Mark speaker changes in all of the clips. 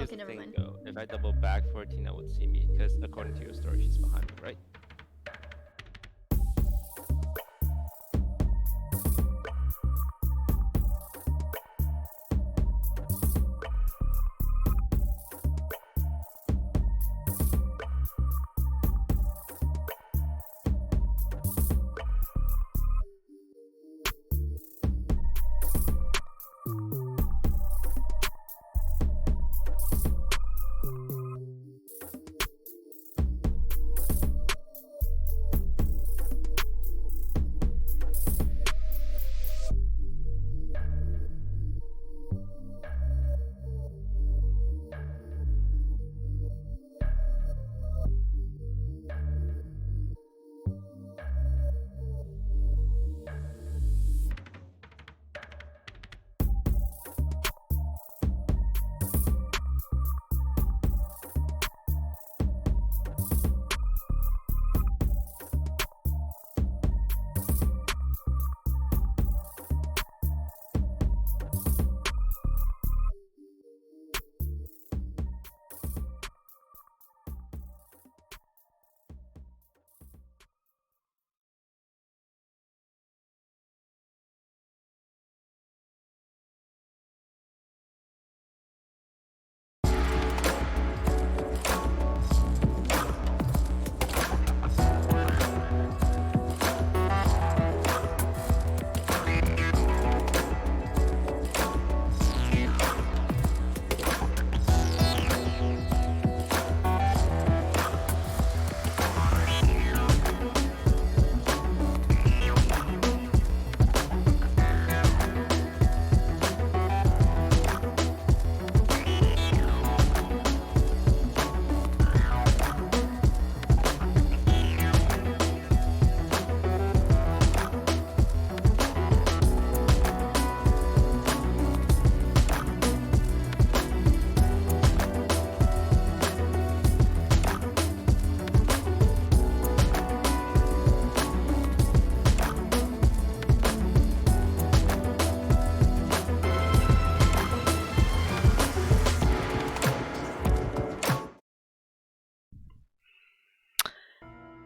Speaker 1: here's
Speaker 2: Okay,
Speaker 1: the
Speaker 2: never
Speaker 1: thing
Speaker 2: mind.
Speaker 1: though. If I double back, 14 would see me because according to your story, she's behind me, right?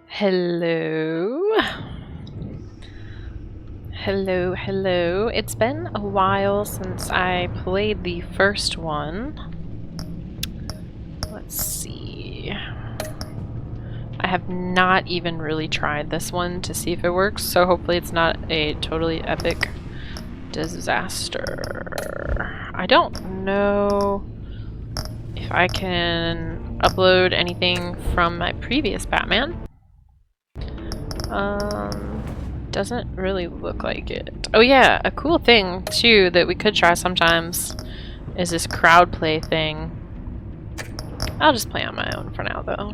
Speaker 3: Hello. Hello. It's been a while since I played the first one. Let's see. I have not even really tried this one to see if it works, so hopefully it's not a totally epic disaster. I don't know if I can upload anything from my previous Batman. Doesn't really look like it. Oh yeah, a cool thing too that we could try sometimes is this crowd play thing. I'll just play on my own for now though.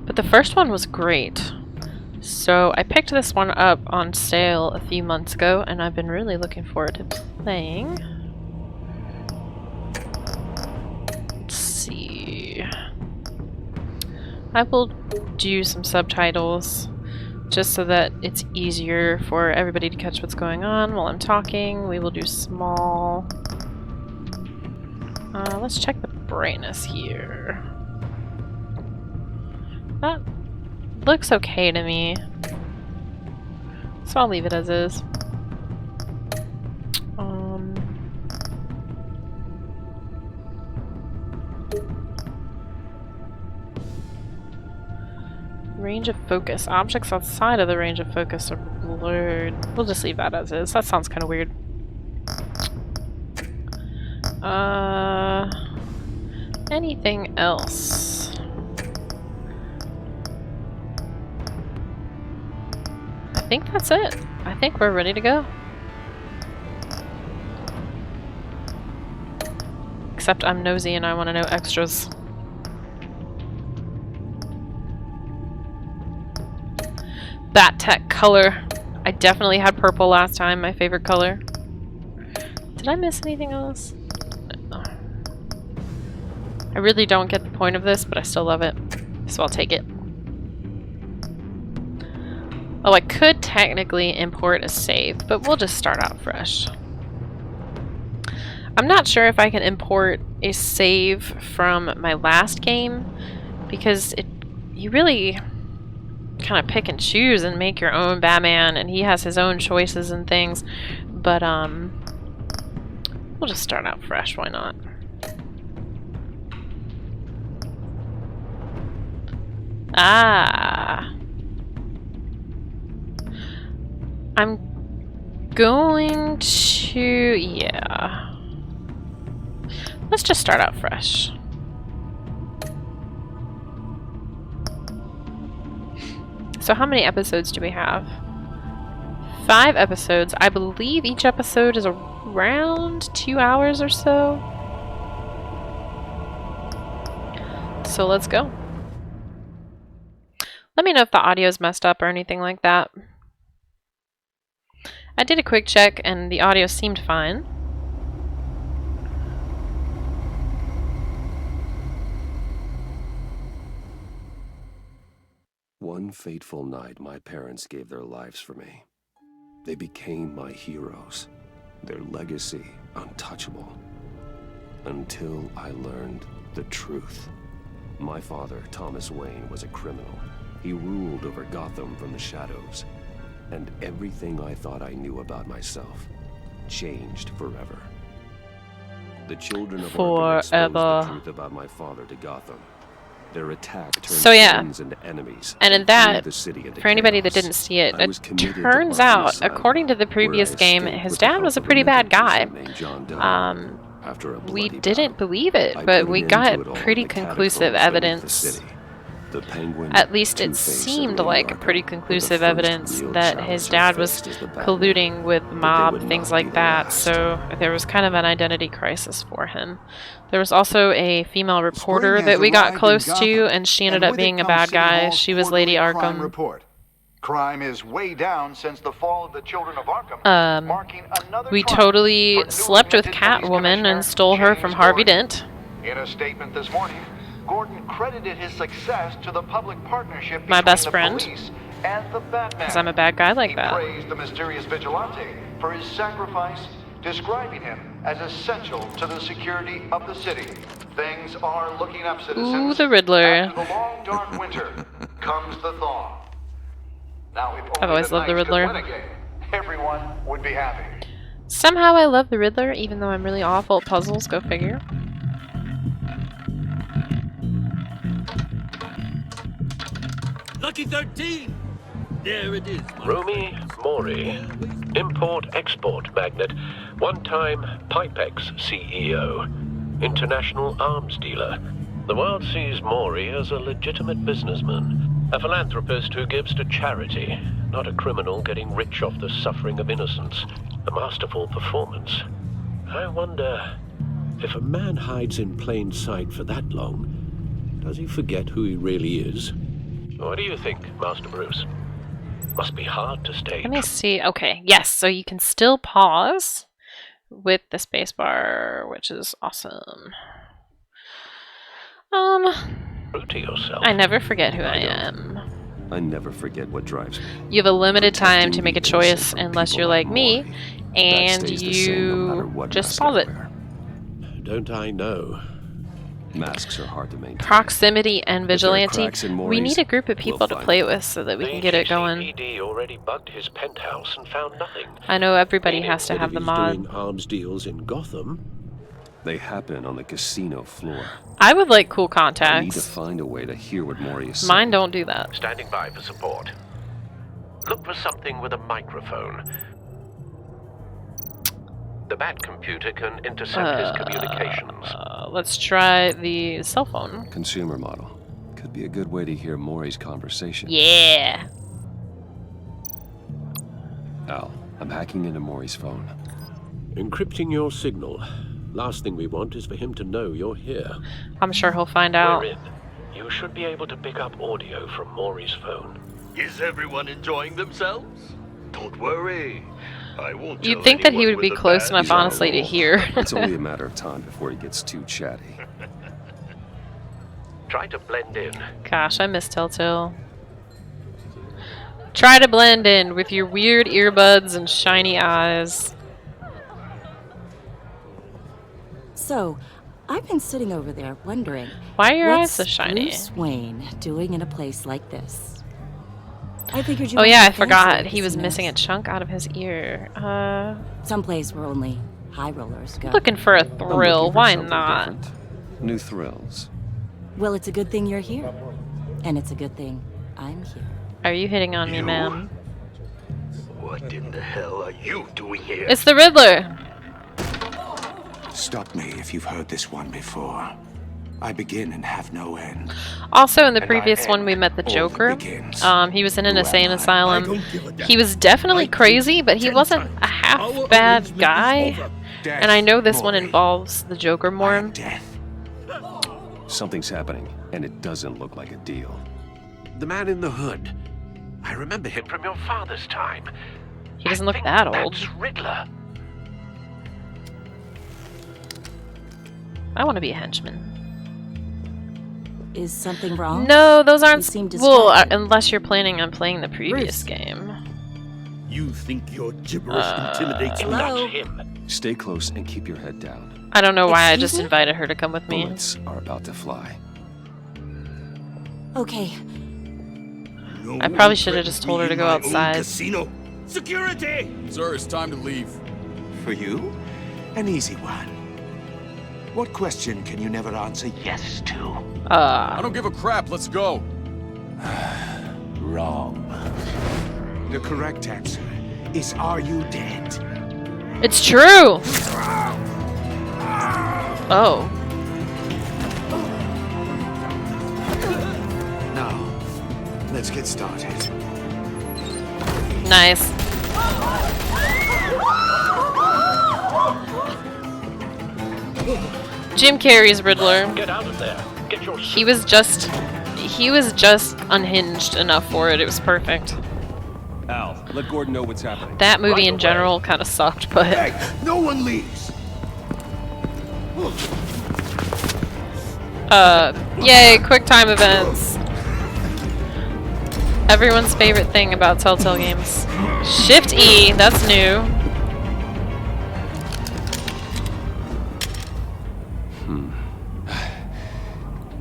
Speaker 3: But the first one was great. So I picked this one up on sale a few months ago and I've been really looking forward to playing. Let's see. I will do some subtitles just so that it's easier for everybody to catch what's going on while I'm talking. We will do small. Let's check the brightness here. That looks okay to me. So I'll leave it as is. Range of focus. Objects outside of the range of focus are blurred. We'll just leave that as is. That sounds kind of weird. Anything else? I think that's it. I think we're ready to go. Except I'm nosy and I want to know extras. Bat-Tech color. I definitely had purple last time, my favorite color. Did I miss anything else? No. I really don't get the point of this, but I still love it. So I'll take it. Oh, I could technically import a save, but we'll just start out fresh. I'm not sure if I can import a save from my last game, because you really kind of pick and choose and make your own Batman, and he has his own choices and things, but we'll just start out fresh, why not? I'm going to, yeah. Let's just start out fresh. So how many episodes do we have? 5 episodes. I believe each episode is around 2 hours or so. So let's go. Let me know if the audio is messed up or anything like that. I did a quick check and the audio seemed fine.
Speaker 2: One fateful night, my parents gave their lives for me. They became my heroes, their legacy untouchable. Until I learned the truth. My father, Thomas Wayne, was a criminal. He ruled over Gotham from the shadows. And everything I thought I knew about myself changed forever. The children of Arkham exposed the truth about my father to Gotham. Their attack turned friends into enemies.
Speaker 3: And in that, for anybody that didn't see it, it turns out, according to the previous game, his dad was a pretty bad guy. We didn't believe it, but we got pretty conclusive evidence. At least it seemed like pretty conclusive evidence that his dad was colluding with the mob, things like that, so there was kind of an identity crisis for him. There was also a female reporter that we got close to, and she ended up being a bad guy. She was Lady Arkham.
Speaker 4: Crime is way down since the fall of the Children of Arkham, marking another
Speaker 3: we totally slept with Catwoman and stole her from Harvey Dent.
Speaker 4: In a statement this morning, Gordon credited his success to the public partnership
Speaker 3: my
Speaker 4: between
Speaker 3: best
Speaker 4: the
Speaker 3: friend,
Speaker 4: police and the Batman.
Speaker 3: because I'm a bad guy like that.
Speaker 4: He praised the mysterious vigilante for his sacrifice, describing him as essential to the security of the city. Things are looking up, citizens.
Speaker 3: Ooh, the Riddler.
Speaker 4: After the long, dark winter comes the thaw. Now, if
Speaker 3: I've always loved the Riddler.
Speaker 4: Again, everyone would be happy.
Speaker 3: Somehow I love the Riddler, even though I'm really awful at puzzles. Go figure.
Speaker 5: Lucky 13! There it is.
Speaker 6: Rumi Mori, import-export magnate, one-time Pipex CEO, international arms dealer. The world sees Mori as a legitimate businessman, a philanthropist who gives to charity, not a criminal getting rich off the suffering of innocence. A masterful performance. I wonder,
Speaker 7: if a man hides in plain sight for that long, does he forget who he really is?
Speaker 6: What do you think, Master Bruce? Must be hard to stay.
Speaker 3: Let me see. Okay, yes, so you can still pause with the spacebar, which is awesome.
Speaker 6: True to yourself.
Speaker 3: I never forget who I am.
Speaker 2: I never forget what drives me.
Speaker 3: You have a limited time to make a choice unless you're like me, and you just pause it.
Speaker 7: Don't I know?
Speaker 2: Masks are hard to maintain.
Speaker 3: Proximity and vigilante.
Speaker 2: Mori's,
Speaker 3: We need a group of people to play with so that we can get it going.
Speaker 6: GCPD already bugged his penthouse and found nothing.
Speaker 3: I know everybody has to have the mod.
Speaker 7: Doing arms deals in Gotham.
Speaker 2: They happen on the casino floor.
Speaker 3: I would like cool
Speaker 2: I need to
Speaker 3: contacts.
Speaker 2: find a way to hear what Mori is saying.
Speaker 3: Mine don't do that.
Speaker 6: Standing by for support. Look for something with a microphone. The Bat computer can intercept his communications.
Speaker 3: Let's try the cell phone.
Speaker 2: Consumer model. Could be a good way to hear Mori's conversation.
Speaker 3: Yeah.
Speaker 2: Al, I'm hacking into Mori's phone.
Speaker 7: Encrypting your signal. Last thing we want is for him to know you're here.
Speaker 3: I'm sure he'll find out.
Speaker 6: We're in. You should be able to pick up audio from Mori's phone.
Speaker 5: Is everyone enjoying themselves? Don't worry. I won't
Speaker 3: You'd
Speaker 5: tell
Speaker 3: think that he
Speaker 5: anyone
Speaker 3: would be
Speaker 5: with a
Speaker 3: close
Speaker 5: bad
Speaker 3: enough,
Speaker 2: He's on a
Speaker 3: honestly, to
Speaker 2: roll.
Speaker 3: hear.
Speaker 2: It's only a matter of time before he gets too chatty.
Speaker 6: Try to blend in.
Speaker 3: Gosh, I miss Telltale. Try to blend in with your weird earbuds and shiny eyes.
Speaker 8: So, I've been sitting over there wondering,
Speaker 3: Why are your eyes
Speaker 8: what's
Speaker 3: so shiny?
Speaker 8: Bruce Wayne doing in a place like this? I figured you
Speaker 3: Oh
Speaker 8: might
Speaker 3: yeah, I
Speaker 8: be
Speaker 3: forgot.
Speaker 8: fancier
Speaker 3: He was
Speaker 8: casinos.
Speaker 3: missing a chunk out of his ear.
Speaker 8: Someplace where only high rollers go.
Speaker 3: Looking for a
Speaker 2: I'm looking
Speaker 3: thrill.
Speaker 2: for
Speaker 3: Why
Speaker 2: something
Speaker 3: not?
Speaker 2: different. New thrills.
Speaker 8: Well, it's a good thing you're here. And it's a good thing I'm here.
Speaker 3: Are you hitting on me,
Speaker 5: You?
Speaker 3: man?
Speaker 5: What in the hell are you doing here?
Speaker 3: It's the Riddler!
Speaker 9: Stop me if you've heard this one before. I begin and have no end.
Speaker 3: Also, in the
Speaker 9: And
Speaker 3: previous
Speaker 9: I
Speaker 3: one, we
Speaker 9: end
Speaker 3: met the
Speaker 9: all that
Speaker 3: Joker.
Speaker 9: begins.
Speaker 3: He was in an
Speaker 9: Who am
Speaker 3: insane
Speaker 9: I?
Speaker 3: asylum. He was definitely crazy, but he wasn't a half bad guy.
Speaker 9: Death,
Speaker 3: And I know this one
Speaker 9: Maury.
Speaker 3: involves the Joker
Speaker 9: I am
Speaker 3: more.
Speaker 9: death.
Speaker 2: Something's happening, and it doesn't look like a deal.
Speaker 7: The man in the hood.
Speaker 6: I remember him from your father's time.
Speaker 3: He doesn't
Speaker 6: I
Speaker 3: look
Speaker 6: think
Speaker 3: that old.
Speaker 6: That's Riddler.
Speaker 3: I want to be a henchman.
Speaker 8: Is something wrong?
Speaker 3: No, those aren't.
Speaker 8: You seem
Speaker 3: Well,
Speaker 8: distracted.
Speaker 3: unless you're planning on playing the previous
Speaker 8: Bruce.
Speaker 3: game.
Speaker 5: You think your gibberish intimidates me?
Speaker 8: Hello?
Speaker 6: Not him.
Speaker 2: Stay close and keep your head down.
Speaker 3: I don't know why I
Speaker 8: Excuse
Speaker 3: just
Speaker 8: me?
Speaker 3: invited her to come with me.
Speaker 2: Bullets are about to fly.
Speaker 8: Okay,
Speaker 5: No
Speaker 3: I
Speaker 5: one
Speaker 3: probably should have
Speaker 5: threatens
Speaker 3: just told her
Speaker 5: me
Speaker 3: to
Speaker 5: in
Speaker 3: go
Speaker 5: my own
Speaker 3: outside.
Speaker 5: Casino. Security!
Speaker 10: Sir, it's time to leave.
Speaker 9: For you? An easy one. What question can you never answer yes to?
Speaker 10: I don't give a crap. Let's go.
Speaker 9: Wrong. The correct answer is, are you dead?
Speaker 3: It's true! Oh.
Speaker 9: Now, let's get started.
Speaker 3: Nice. Jim Carrey's Riddler.
Speaker 6: Get out of there. Get your
Speaker 3: He was just unhinged enough for it. It was perfect.
Speaker 2: Al, let Gordon know what's happening.
Speaker 3: That movie
Speaker 6: Right
Speaker 3: in
Speaker 6: away.
Speaker 3: general kind of sucked, but
Speaker 9: Hey, no one leaves!
Speaker 3: yay, quick time events. Everyone's favorite thing about Telltale games. Shift E, that's new.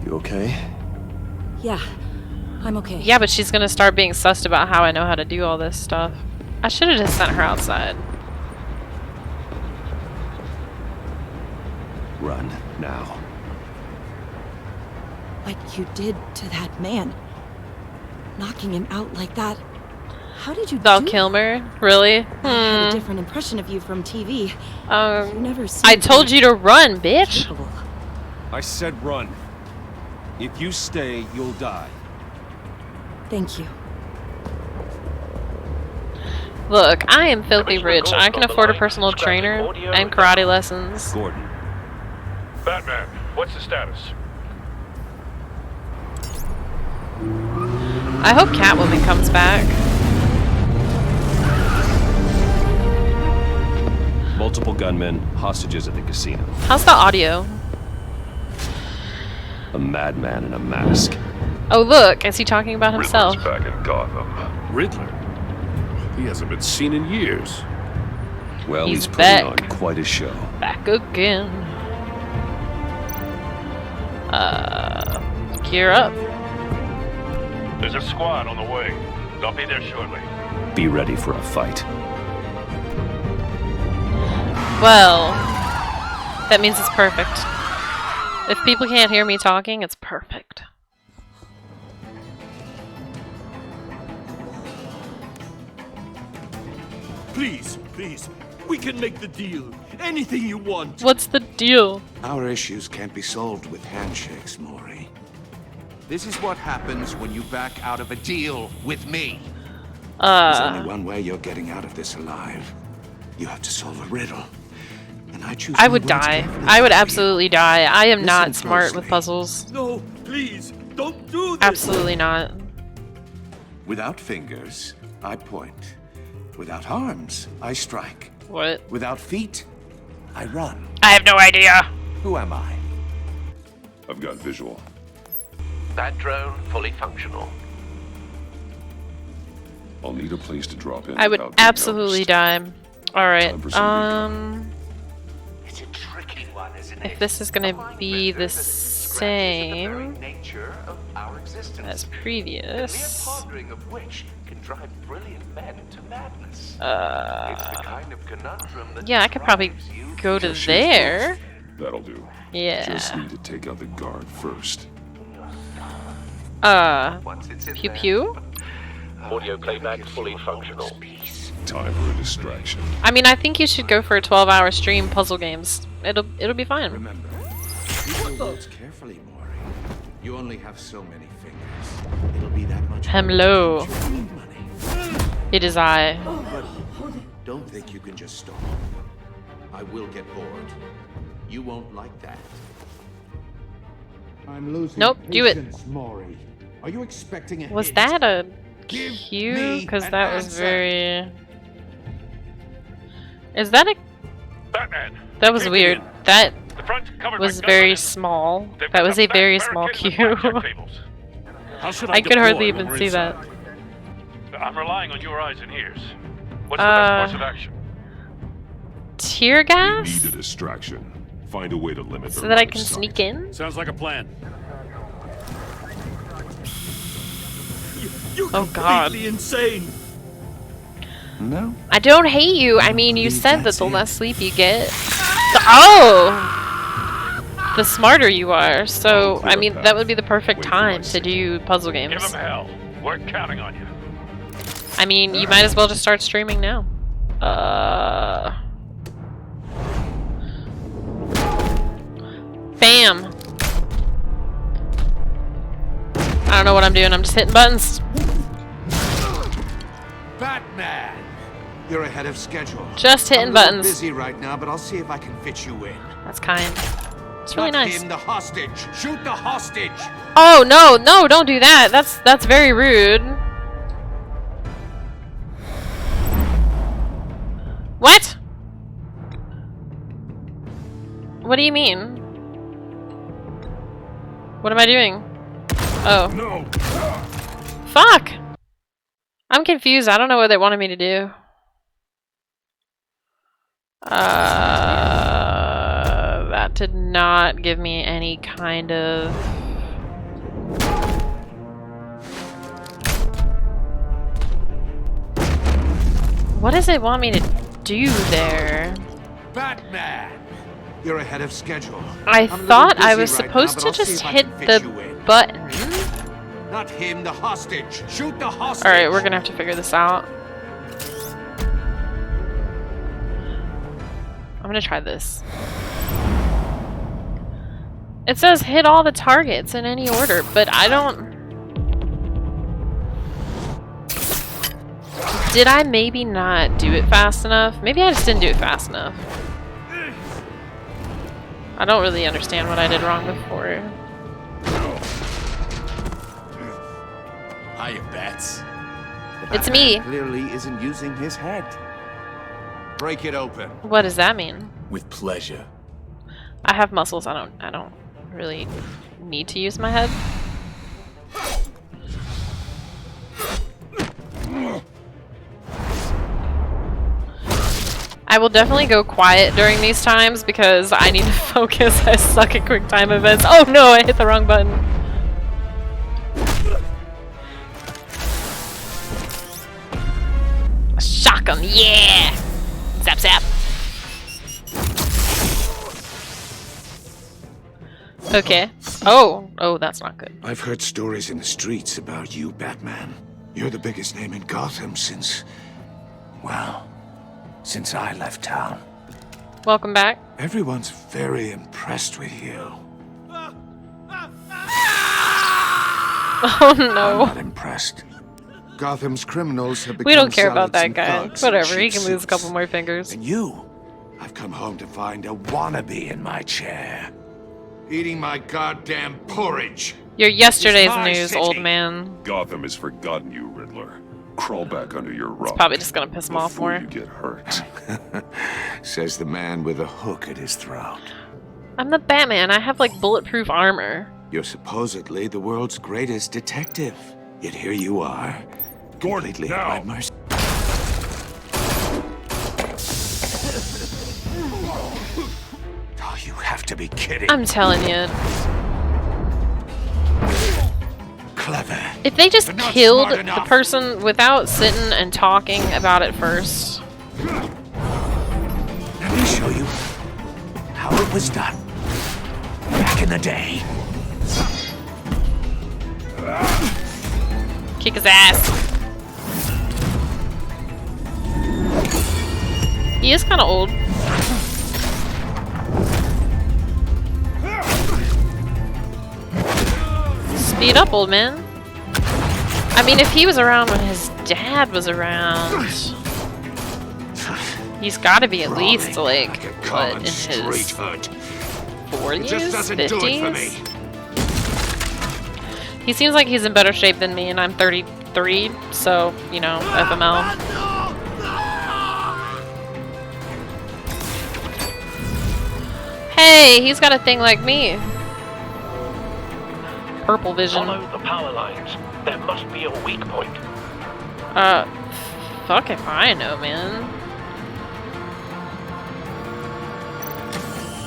Speaker 2: You okay?
Speaker 8: yeah, I'm okay.
Speaker 3: Yeah, but she's gonna start being sussed about how I know how to do all this stuff. I should have just sent her outside.
Speaker 2: Run, now.
Speaker 8: What you did to that man, knocking him out like that. How did you
Speaker 3: Val
Speaker 8: do
Speaker 3: Kilmer? Really?
Speaker 8: that? I had a different impression of you from TV. You never seemed
Speaker 3: I told you to run, bitch!
Speaker 8: capable.
Speaker 2: I said run. If you stay, you'll die.
Speaker 8: Thank you.
Speaker 3: Look, I am filthy
Speaker 6: Commissioner
Speaker 3: rich. I
Speaker 6: Gordon
Speaker 3: can
Speaker 6: on the
Speaker 3: afford a
Speaker 6: line.
Speaker 3: personal
Speaker 6: Scrapping
Speaker 3: trainer
Speaker 6: audio
Speaker 3: and
Speaker 6: and
Speaker 3: karate lessons.
Speaker 2: Gordon,
Speaker 5: Batman, what's the status?
Speaker 3: I hope Catwoman comes back.
Speaker 2: multiple gunmen, hostages at the casino.
Speaker 3: How's the audio?
Speaker 2: A madman in a mask.
Speaker 3: Oh look, is he talking about himself?
Speaker 5: Back in Gotham.
Speaker 7: Riddler? He hasn't been seen in years.
Speaker 2: Well,
Speaker 3: He's
Speaker 2: he's putting
Speaker 3: back.
Speaker 2: on quite a show.
Speaker 3: Back again. Gear up.
Speaker 5: There's a squad on the way. They'll be there shortly.
Speaker 2: Be ready for a fight.
Speaker 3: Well, that means it's perfect. If people can't hear me talking, it's perfect.
Speaker 5: Please, please, we can make the deal. Anything you want.
Speaker 3: What's the deal?
Speaker 9: Our issues can't be solved with handshakes, Maury.
Speaker 11: This is what happens when you back out of a deal with me.
Speaker 9: There's only one way you're getting out of this alive. You have to solve a riddle. And I choose
Speaker 3: I
Speaker 9: my
Speaker 3: would
Speaker 9: words
Speaker 3: die.
Speaker 9: carefully
Speaker 3: I would
Speaker 9: for you.
Speaker 3: absolutely die. I am not
Speaker 9: Listen
Speaker 3: smart with
Speaker 9: closely.
Speaker 3: puzzles.
Speaker 5: No, please, don't do this.
Speaker 3: Absolutely not.
Speaker 9: Without fingers, I point. Without arms, I strike.
Speaker 3: What?
Speaker 9: Without feet, I run.
Speaker 3: I have no idea.
Speaker 9: Who am I?
Speaker 2: I've got visual.
Speaker 6: That drone fully functional.
Speaker 2: I'll need a place to drop in.
Speaker 3: I would
Speaker 2: without being
Speaker 3: absolutely
Speaker 2: noticed.
Speaker 3: die. Alright,
Speaker 2: Time for some
Speaker 11: It's a tricky one, isn't
Speaker 3: if
Speaker 11: it?
Speaker 3: this is gonna
Speaker 11: A
Speaker 3: be
Speaker 11: mind
Speaker 3: the
Speaker 11: bender that scratches at the very
Speaker 3: same
Speaker 11: nature of our existence.
Speaker 3: as
Speaker 11: The mere
Speaker 3: previous.
Speaker 11: pondering of which can drive brilliant men to madness. It's the kind of conundrum that
Speaker 3: Yeah, I could probably
Speaker 11: drives you
Speaker 3: go to
Speaker 2: Just shoot
Speaker 3: there.
Speaker 2: That'll do.
Speaker 3: Yeah.
Speaker 2: Just need to take out the guard first.
Speaker 11: once it's in
Speaker 3: Pew
Speaker 11: there.
Speaker 3: pew?
Speaker 6: Audio playback fully functional.
Speaker 2: Time for a distraction.
Speaker 3: I mean, I think you should go for a 12-hour stream puzzle games. It'll be fine.
Speaker 9: Remember, use the words carefully, Mori. You only have so many fingers. It'll be that much.
Speaker 3: Hello.
Speaker 9: harder to get your money.
Speaker 3: It is I.
Speaker 9: But don't think you can just stop. I will get bored. You won't like that.
Speaker 12: I'm losing
Speaker 3: Nope, do it.
Speaker 12: patience, Mori. Are you expecting a
Speaker 3: Was
Speaker 12: hit?
Speaker 3: that a
Speaker 12: Give
Speaker 3: cue?
Speaker 12: me
Speaker 3: Because
Speaker 12: an
Speaker 3: that was
Speaker 12: answer.
Speaker 3: very... Is that a...
Speaker 5: Batman.
Speaker 3: That was weird. That
Speaker 5: The front covered
Speaker 3: was
Speaker 5: by
Speaker 3: very
Speaker 5: gunmen.
Speaker 3: small.
Speaker 5: They've
Speaker 3: That
Speaker 5: got
Speaker 3: was
Speaker 5: the
Speaker 3: a very
Speaker 5: back
Speaker 3: small
Speaker 5: barricades
Speaker 3: cue.
Speaker 5: with blackjack tables.
Speaker 10: How should
Speaker 3: I could hardly
Speaker 10: deploy
Speaker 3: even
Speaker 10: when
Speaker 3: see
Speaker 10: we're
Speaker 3: that.
Speaker 10: inside?
Speaker 5: I'm relying on your eyes and ears. What's the best course of action?
Speaker 3: Tear
Speaker 2: We
Speaker 3: gas?
Speaker 2: need a distraction. Find a way to limit
Speaker 3: So
Speaker 2: their
Speaker 3: that I
Speaker 2: line of
Speaker 3: can
Speaker 2: sight.
Speaker 3: sneak in?
Speaker 10: Sounds like a plan.
Speaker 3: Oh god.
Speaker 10: Insane.
Speaker 9: No.
Speaker 3: I don't hate you. I mean, you
Speaker 9: Believe
Speaker 3: said that
Speaker 9: that's
Speaker 3: the
Speaker 9: it.
Speaker 3: less sleep you get. Oh! The smarter you are. So, I mean, that would be the perfect
Speaker 2: Wait for my
Speaker 3: time to
Speaker 2: signal.
Speaker 3: do puzzle
Speaker 5: Give
Speaker 3: games.
Speaker 5: them hell. We're counting on you.
Speaker 3: I mean, you might as well just start streaming now. Bam! I don't know what I'm doing. I'm just hitting buttons.
Speaker 9: Batman! You're ahead of schedule.
Speaker 3: Just hitting
Speaker 9: I'm a little
Speaker 3: buttons.
Speaker 9: busy right now, but I'll see if I can fit you in.
Speaker 3: That's kind. It's really
Speaker 9: Not
Speaker 3: nice.
Speaker 9: him, the hostage. Shoot the hostage.
Speaker 3: Oh no, no, don't do that. That's very rude. What? What do you mean? What am I doing? Oh.
Speaker 2: No.
Speaker 3: Fuck! I'm confused. I don't know what they wanted me to do. That did not give me any kind of... What does it want me to do there?
Speaker 9: Batman! You're ahead of schedule.
Speaker 3: I
Speaker 9: I'm a little
Speaker 3: thought I
Speaker 9: busy
Speaker 3: was
Speaker 9: right
Speaker 3: supposed
Speaker 9: now,
Speaker 3: to
Speaker 9: but I'll see
Speaker 3: just
Speaker 9: if I
Speaker 3: hit
Speaker 9: can fit
Speaker 3: the
Speaker 9: you in.
Speaker 3: button.
Speaker 9: Not him, the hostage. Shoot the hostage.
Speaker 3: Alright, we're gonna have to figure this out. I'm gonna try this. It says hit all the targets in any order, but I don't... Did I maybe not do it fast enough? Maybe I just didn't do it fast enough. I don't really understand what I did wrong before.
Speaker 10: Hiya, Bats.
Speaker 3: It's me.
Speaker 9: Clearly isn't using his head. Break it open.
Speaker 3: What does that mean?
Speaker 10: With pleasure.
Speaker 3: I have muscles. I don't really need to use my head. I will definitely go quiet during these times because I need to focus. I suck at quick time events. Oh no, I hit the wrong button. Shock 'em, yeah! Zap zap. Okay. Oh, that's not good.
Speaker 9: I've heard stories in the streets about you, Batman. You're the biggest name in Gotham since... well, since I left town.
Speaker 3: Welcome back.
Speaker 9: Everyone's very impressed with you.
Speaker 3: Oh
Speaker 9: I'm
Speaker 3: no.
Speaker 9: not impressed. Gotham's criminals have become
Speaker 3: We don't care about
Speaker 9: zealots
Speaker 3: that
Speaker 9: and
Speaker 3: guy.
Speaker 9: thugs in
Speaker 3: Whatever, he
Speaker 9: cheap
Speaker 3: can lose a couple
Speaker 9: suits.
Speaker 3: more fingers.
Speaker 9: And you, I've come home to find a wannabe in my chair. Eating my goddamn porridge.
Speaker 3: Your yesterday's
Speaker 9: It's my
Speaker 3: news,
Speaker 9: city.
Speaker 3: old man.
Speaker 2: Gotham has forgotten you, Riddler. Crawl back under your rock.
Speaker 3: Probably just gonna piss him off
Speaker 2: before
Speaker 3: more.
Speaker 2: you get hurt.
Speaker 9: Says the man with a hook at his throat.
Speaker 3: I'm the Batman. I have like bulletproof armor.
Speaker 9: You're supposedly the world's greatest detective. Yet here you are,
Speaker 10: Gordon,
Speaker 9: completely
Speaker 10: now.
Speaker 9: at my mercy. Oh, you have to be kidding.
Speaker 3: I'm telling you.
Speaker 9: Clever.
Speaker 3: If they just
Speaker 9: But not
Speaker 3: killed
Speaker 9: smart
Speaker 3: the
Speaker 9: enough.
Speaker 3: person without sitting and talking about it first.
Speaker 9: Let me show you how it was done back in the day.
Speaker 3: Kick his ass. He is kind of old. Speed up, old man. I mean, if he was around when his dad was around, he's got to be at least like what, in his 40s,
Speaker 9: It just doesn't do it for
Speaker 3: 50s.
Speaker 9: me.
Speaker 3: He seems like he's in better shape than me, and I'm 33, so you know, FML. Hey, he's got a thing like me. Purple vision.
Speaker 6: Follow the power lines. There must be a weak point.
Speaker 3: Fuck if I know, man.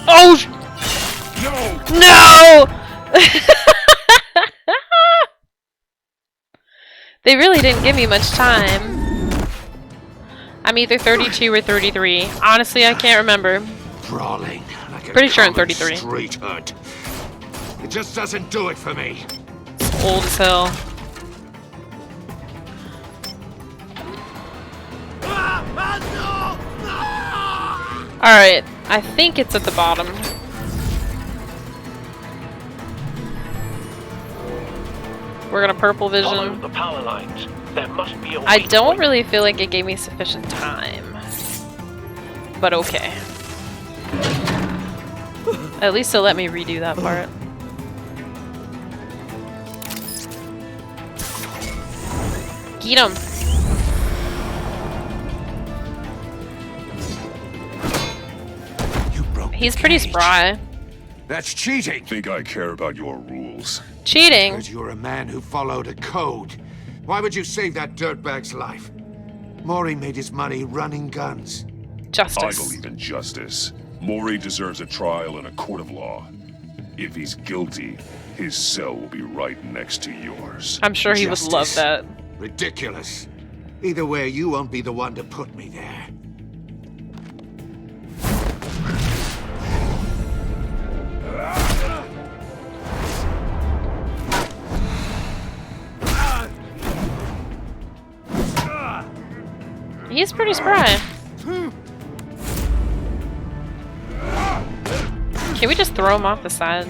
Speaker 3: Oh! No! They really didn't give me much time. I'm either 32 or 33. Honestly, I can't remember.
Speaker 9: Brawling like a
Speaker 3: Pretty sure I'm
Speaker 9: common
Speaker 3: 33.
Speaker 9: street hood. It just doesn't do it for me.
Speaker 3: It's old as hell. Alright, I think it's at the bottom. We're gonna purple
Speaker 6: Follow
Speaker 3: vision.
Speaker 6: the power lines. There must be a
Speaker 3: I
Speaker 6: weak
Speaker 3: don't
Speaker 6: point.
Speaker 3: really feel like it gave me sufficient time. But okay. At least it'll let me redo that part. Get him!
Speaker 9: You broke the
Speaker 3: He's pretty
Speaker 9: cage.
Speaker 3: spry.
Speaker 9: That's cheating.
Speaker 10: Think I care about your rules?
Speaker 3: Cheating?
Speaker 9: Because you're a man who followed a code. Why would you save that dirtbag's life? Mori made his money running guns.
Speaker 3: Justice.
Speaker 10: I believe in justice. Mori deserves a trial in a court of law. If he's guilty, his cell will be right next to yours.
Speaker 3: I'm sure he would love
Speaker 9: Justice.
Speaker 3: that.
Speaker 9: Ridiculous. Either way, you won't be the one to put me there.
Speaker 3: He's pretty spry. Can we just throw him off the side?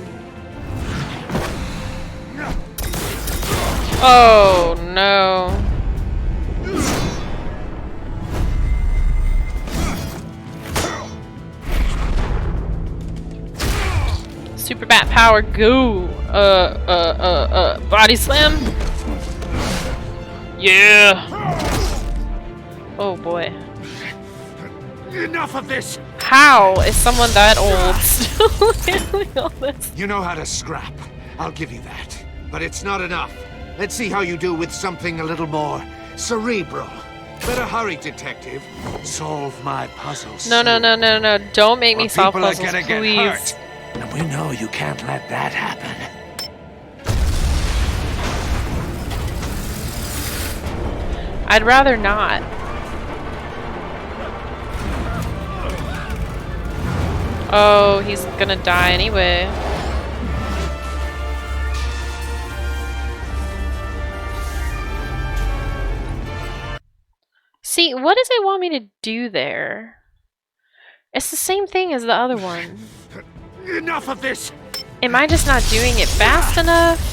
Speaker 3: Oh no. Super bat power, go! Body slam? Yeah! Oh boy.
Speaker 9: Enough of this!
Speaker 3: How is someone that old still handling all this?
Speaker 9: You know how to scrap. I'll give you that. But it's not enough. Let's see how you do with something a little more cerebral. Better hurry, detective. Solve my puzzles.
Speaker 3: No, no, no, no, no. Don't make me
Speaker 9: Or
Speaker 3: solve
Speaker 9: people are
Speaker 3: puzzles,
Speaker 9: gonna get
Speaker 3: please.
Speaker 9: hurt. And we know you can't let that happen.
Speaker 3: I'd rather not. Oh, he's gonna die anyway. See, what does it want me to do there? It's the same thing as the other one.
Speaker 9: Enough of this!
Speaker 3: Am I just not doing it fast enough?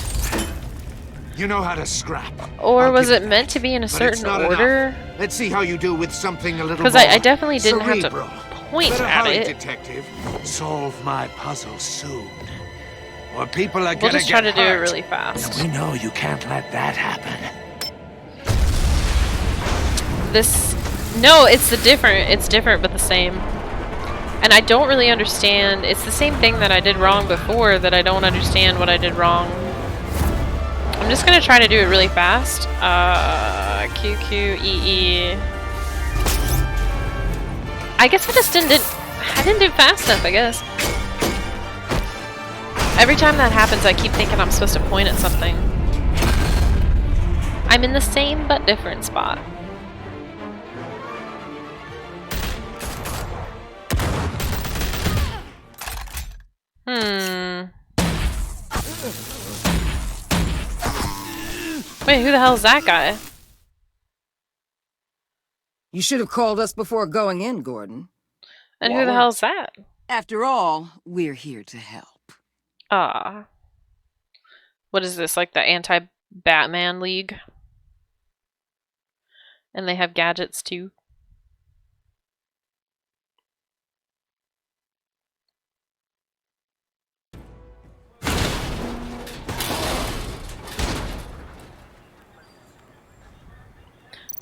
Speaker 9: You know how to scrap.
Speaker 3: Or
Speaker 9: I'll
Speaker 3: was
Speaker 9: give
Speaker 3: it
Speaker 9: you
Speaker 3: meant
Speaker 9: that.
Speaker 3: to be in a
Speaker 9: But it's
Speaker 3: certain
Speaker 9: not
Speaker 3: order?
Speaker 9: enough. Let's see how you do with something a little
Speaker 3: Because
Speaker 9: more
Speaker 3: I definitely didn't
Speaker 9: cerebral.
Speaker 3: have to point
Speaker 9: Better
Speaker 3: at
Speaker 9: hurry,
Speaker 3: it.
Speaker 9: detective. Solve my puzzle soon. Or people are
Speaker 3: We'll
Speaker 9: gonna
Speaker 3: just try
Speaker 9: get
Speaker 3: to do it
Speaker 9: hurt.
Speaker 3: really fast.
Speaker 9: We know you can't let that happen.
Speaker 3: This... No, it's different but the same. And I don't really understand. It's the same thing that I did wrong before that I don't understand what I did wrong. I'm just gonna try to do it really fast. QQEE. I guess I didn't do it fast enough, I guess. Every time that happens, I keep thinking I'm supposed to point at something. I'm in the same but different spot. Wait, who the hell is that guy?
Speaker 13: You should have called us before going in, Gordon.
Speaker 3: And who the hell's that?
Speaker 13: After all, we're here to help.
Speaker 3: Ah. What is this, like the anti-Batman League? And they have gadgets too.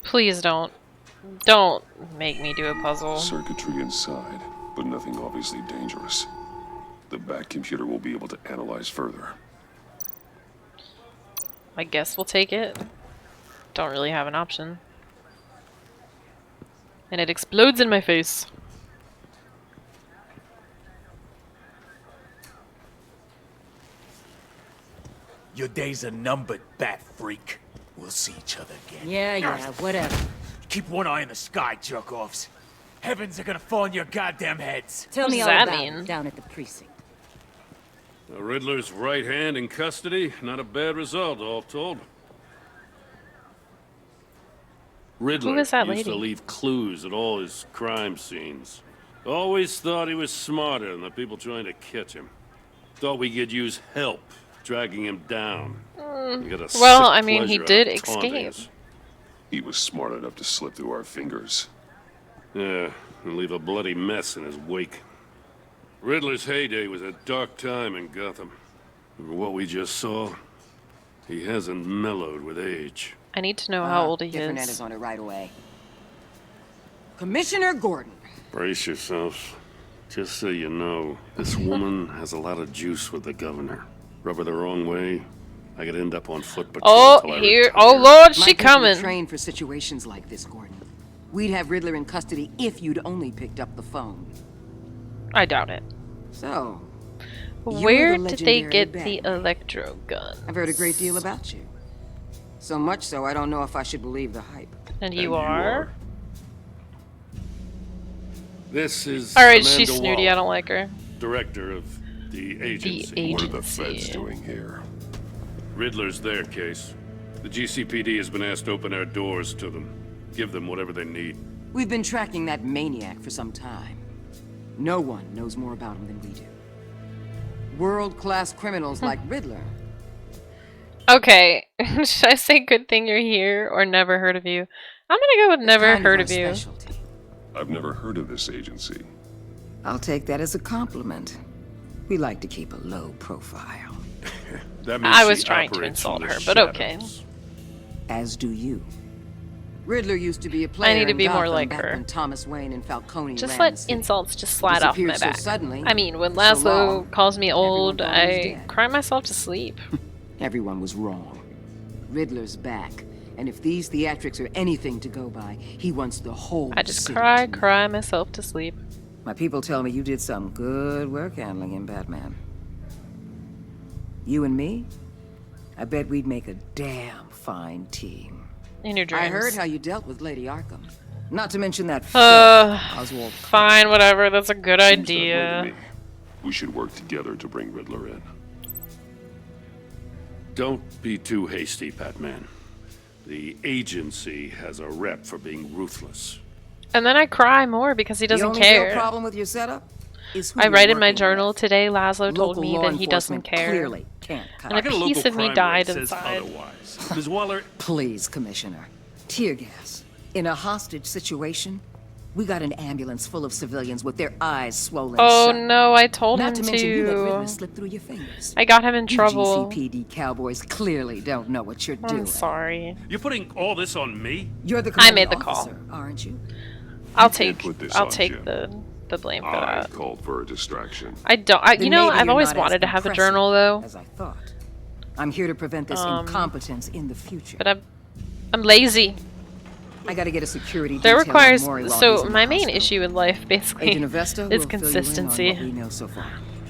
Speaker 3: Please don't make me do a puzzle.
Speaker 10: Circuitry inside, but nothing obviously dangerous. The Bat computer will be able to analyze further.
Speaker 3: I guess we'll take it. Don't really have an option. And it explodes in my face.
Speaker 14: Your days are numbered, Bat Freak. We'll see each other again.
Speaker 13: Yeah, whatever.
Speaker 14: Keep one eye in the sky, jerk-offs. Heavens are gonna fall on your goddamn heads.
Speaker 13: Tell me all
Speaker 3: that
Speaker 13: about
Speaker 3: mean?
Speaker 13: it down at the precinct.
Speaker 7: The Riddler's right hand in custody. Not a bad result, all told. Riddler
Speaker 3: Who is that
Speaker 7: used to
Speaker 3: lady?
Speaker 7: leave clues at all his crime scenes. Always thought he was smarter than the people trying to catch him. Thought we could use help dragging him down. We got a
Speaker 3: Well,
Speaker 7: sick
Speaker 3: I mean, he
Speaker 7: pleasure out
Speaker 3: did
Speaker 7: of taunting
Speaker 3: escape.
Speaker 7: us.
Speaker 10: He was smart enough to slip through our fingers.
Speaker 7: Yeah, and leave a bloody mess in his wake. Riddler's heyday was a dark time in Gotham. For what we just saw, he hasn't mellowed with age.
Speaker 3: I need to know how old he
Speaker 13: Different
Speaker 3: is.
Speaker 13: is on it right away. Commissioner Gordon.
Speaker 7: Brace yourselves. Just so you know, this woman has a lot of juice with the governor. Rub her the wrong way, I could end up on foot patrol.
Speaker 3: Oh,
Speaker 7: till I
Speaker 3: here!
Speaker 7: retire.
Speaker 3: Oh Lord,
Speaker 13: My
Speaker 3: she
Speaker 13: people are
Speaker 3: coming!
Speaker 13: trained for situations like this, Gordon. We'd have Riddler in custody if you'd only picked up the phone.
Speaker 3: I doubt it.
Speaker 13: So,
Speaker 3: Where
Speaker 13: the
Speaker 3: did they
Speaker 13: legendary
Speaker 3: get the
Speaker 13: Batman.
Speaker 3: electro gun?
Speaker 13: I've heard a great deal about you. So much so, I don't know if I should believe the hype.
Speaker 3: And you are?
Speaker 7: This is
Speaker 3: Alright,
Speaker 7: Amanda
Speaker 3: she's snooty.
Speaker 7: Waller,
Speaker 3: I don't like her.
Speaker 7: director of the agency.
Speaker 3: The
Speaker 10: What are the feds
Speaker 3: agency.
Speaker 10: doing here?
Speaker 7: Riddler's their case. The GCPD has been asked to open our doors to them. Give them whatever they need.
Speaker 13: We've been tracking that maniac for some time. No one knows more about him than we do. World-class criminals like Riddler.
Speaker 3: Okay, should I say good thing you're here or never heard of you? I'm gonna go with never
Speaker 13: kind of
Speaker 3: heard
Speaker 13: our
Speaker 3: of you.
Speaker 13: specialty.
Speaker 10: I've never heard of this agency.
Speaker 13: I'll take that as a compliment. We like to keep a low profile.
Speaker 7: That means
Speaker 3: I was
Speaker 7: she
Speaker 3: trying to
Speaker 7: operates
Speaker 3: insult
Speaker 7: from the
Speaker 3: her, but okay.
Speaker 7: shadows.
Speaker 13: As do you. Riddler used to be a
Speaker 3: I
Speaker 13: player
Speaker 3: need to
Speaker 13: in
Speaker 3: be more
Speaker 13: Gotham
Speaker 3: like
Speaker 13: back
Speaker 3: her.
Speaker 13: when Thomas Wayne and Falcone
Speaker 3: Just
Speaker 13: ran
Speaker 3: let
Speaker 13: the city.
Speaker 3: insults just slide off my
Speaker 13: Disappeared so
Speaker 3: back.
Speaker 13: suddenly,
Speaker 3: I mean, when
Speaker 13: so
Speaker 3: Laszlo
Speaker 13: long,
Speaker 3: calls me old,
Speaker 13: everyone thought he was
Speaker 3: I
Speaker 13: dead.
Speaker 3: cry myself to sleep.
Speaker 13: Everyone was wrong. Riddler's back. And if these theatrics are anything to go by, he wants the whole
Speaker 3: I just
Speaker 13: city
Speaker 3: cry myself to sleep.
Speaker 13: My people tell me you did some good work handling him, Batman. You and me? I bet we'd make a damn fine team.
Speaker 3: In your dreams.
Speaker 13: I heard how you dealt with Lady Arkham. Not to mention that Oswald.
Speaker 3: Fine, whatever. That's a good
Speaker 10: Seems that way to
Speaker 3: idea.
Speaker 10: me. We should work together to bring Riddler in.
Speaker 7: Don't be too hasty, Batman. The agency has a rep for being ruthless.
Speaker 3: And then I cry more because he doesn't
Speaker 13: the only
Speaker 3: care.
Speaker 13: real problem with your setup is who
Speaker 3: I
Speaker 13: you're
Speaker 3: write in my
Speaker 13: working
Speaker 3: journal
Speaker 13: with.
Speaker 3: today, Laszlo told
Speaker 13: Local
Speaker 3: me
Speaker 13: law
Speaker 3: that he doesn't
Speaker 13: enforcement
Speaker 3: care.
Speaker 13: Clearly can't cut
Speaker 3: And
Speaker 13: it.
Speaker 3: a piece of me died inside.
Speaker 7: Ms. Waller,
Speaker 13: Please, Commissioner. Tear gas. In a hostage situation, we got an ambulance full of civilians with their eyes swollen
Speaker 3: Oh
Speaker 13: shut.
Speaker 3: no, I told
Speaker 13: Not
Speaker 3: him
Speaker 13: to mention you let Riddler
Speaker 3: to.
Speaker 13: slip through your fingers.
Speaker 3: I got him in
Speaker 13: You
Speaker 3: trouble.
Speaker 13: GCPD cowboys clearly don't know what you're
Speaker 3: I'm
Speaker 13: doing.
Speaker 3: sorry.
Speaker 7: you're putting all this on me?
Speaker 13: You're the
Speaker 3: I made the
Speaker 13: commanding
Speaker 3: call.
Speaker 13: officer, aren't you?
Speaker 3: I'll
Speaker 10: can't
Speaker 3: take.
Speaker 10: put this
Speaker 3: I'll
Speaker 10: on
Speaker 3: take
Speaker 10: Jim.
Speaker 3: the blame for
Speaker 10: I
Speaker 3: that.
Speaker 10: called for a distraction.
Speaker 3: I don't.
Speaker 13: Then
Speaker 3: you know,
Speaker 13: maybe
Speaker 3: I've
Speaker 13: you're
Speaker 3: always
Speaker 13: not as
Speaker 3: wanted to have a
Speaker 13: impressive
Speaker 3: journal though.
Speaker 13: As I thought. I'm here to prevent this incompetence in the future.
Speaker 3: But I'm lazy.
Speaker 13: I gotta get a security
Speaker 3: That
Speaker 13: detail on
Speaker 3: requires
Speaker 13: Mori while
Speaker 3: so
Speaker 13: he's in
Speaker 3: my
Speaker 13: the
Speaker 3: main
Speaker 13: hospital.
Speaker 3: issue in life basically
Speaker 13: Agent Avesta
Speaker 3: is
Speaker 13: will fill you in on
Speaker 3: consistency.
Speaker 13: what we know so far.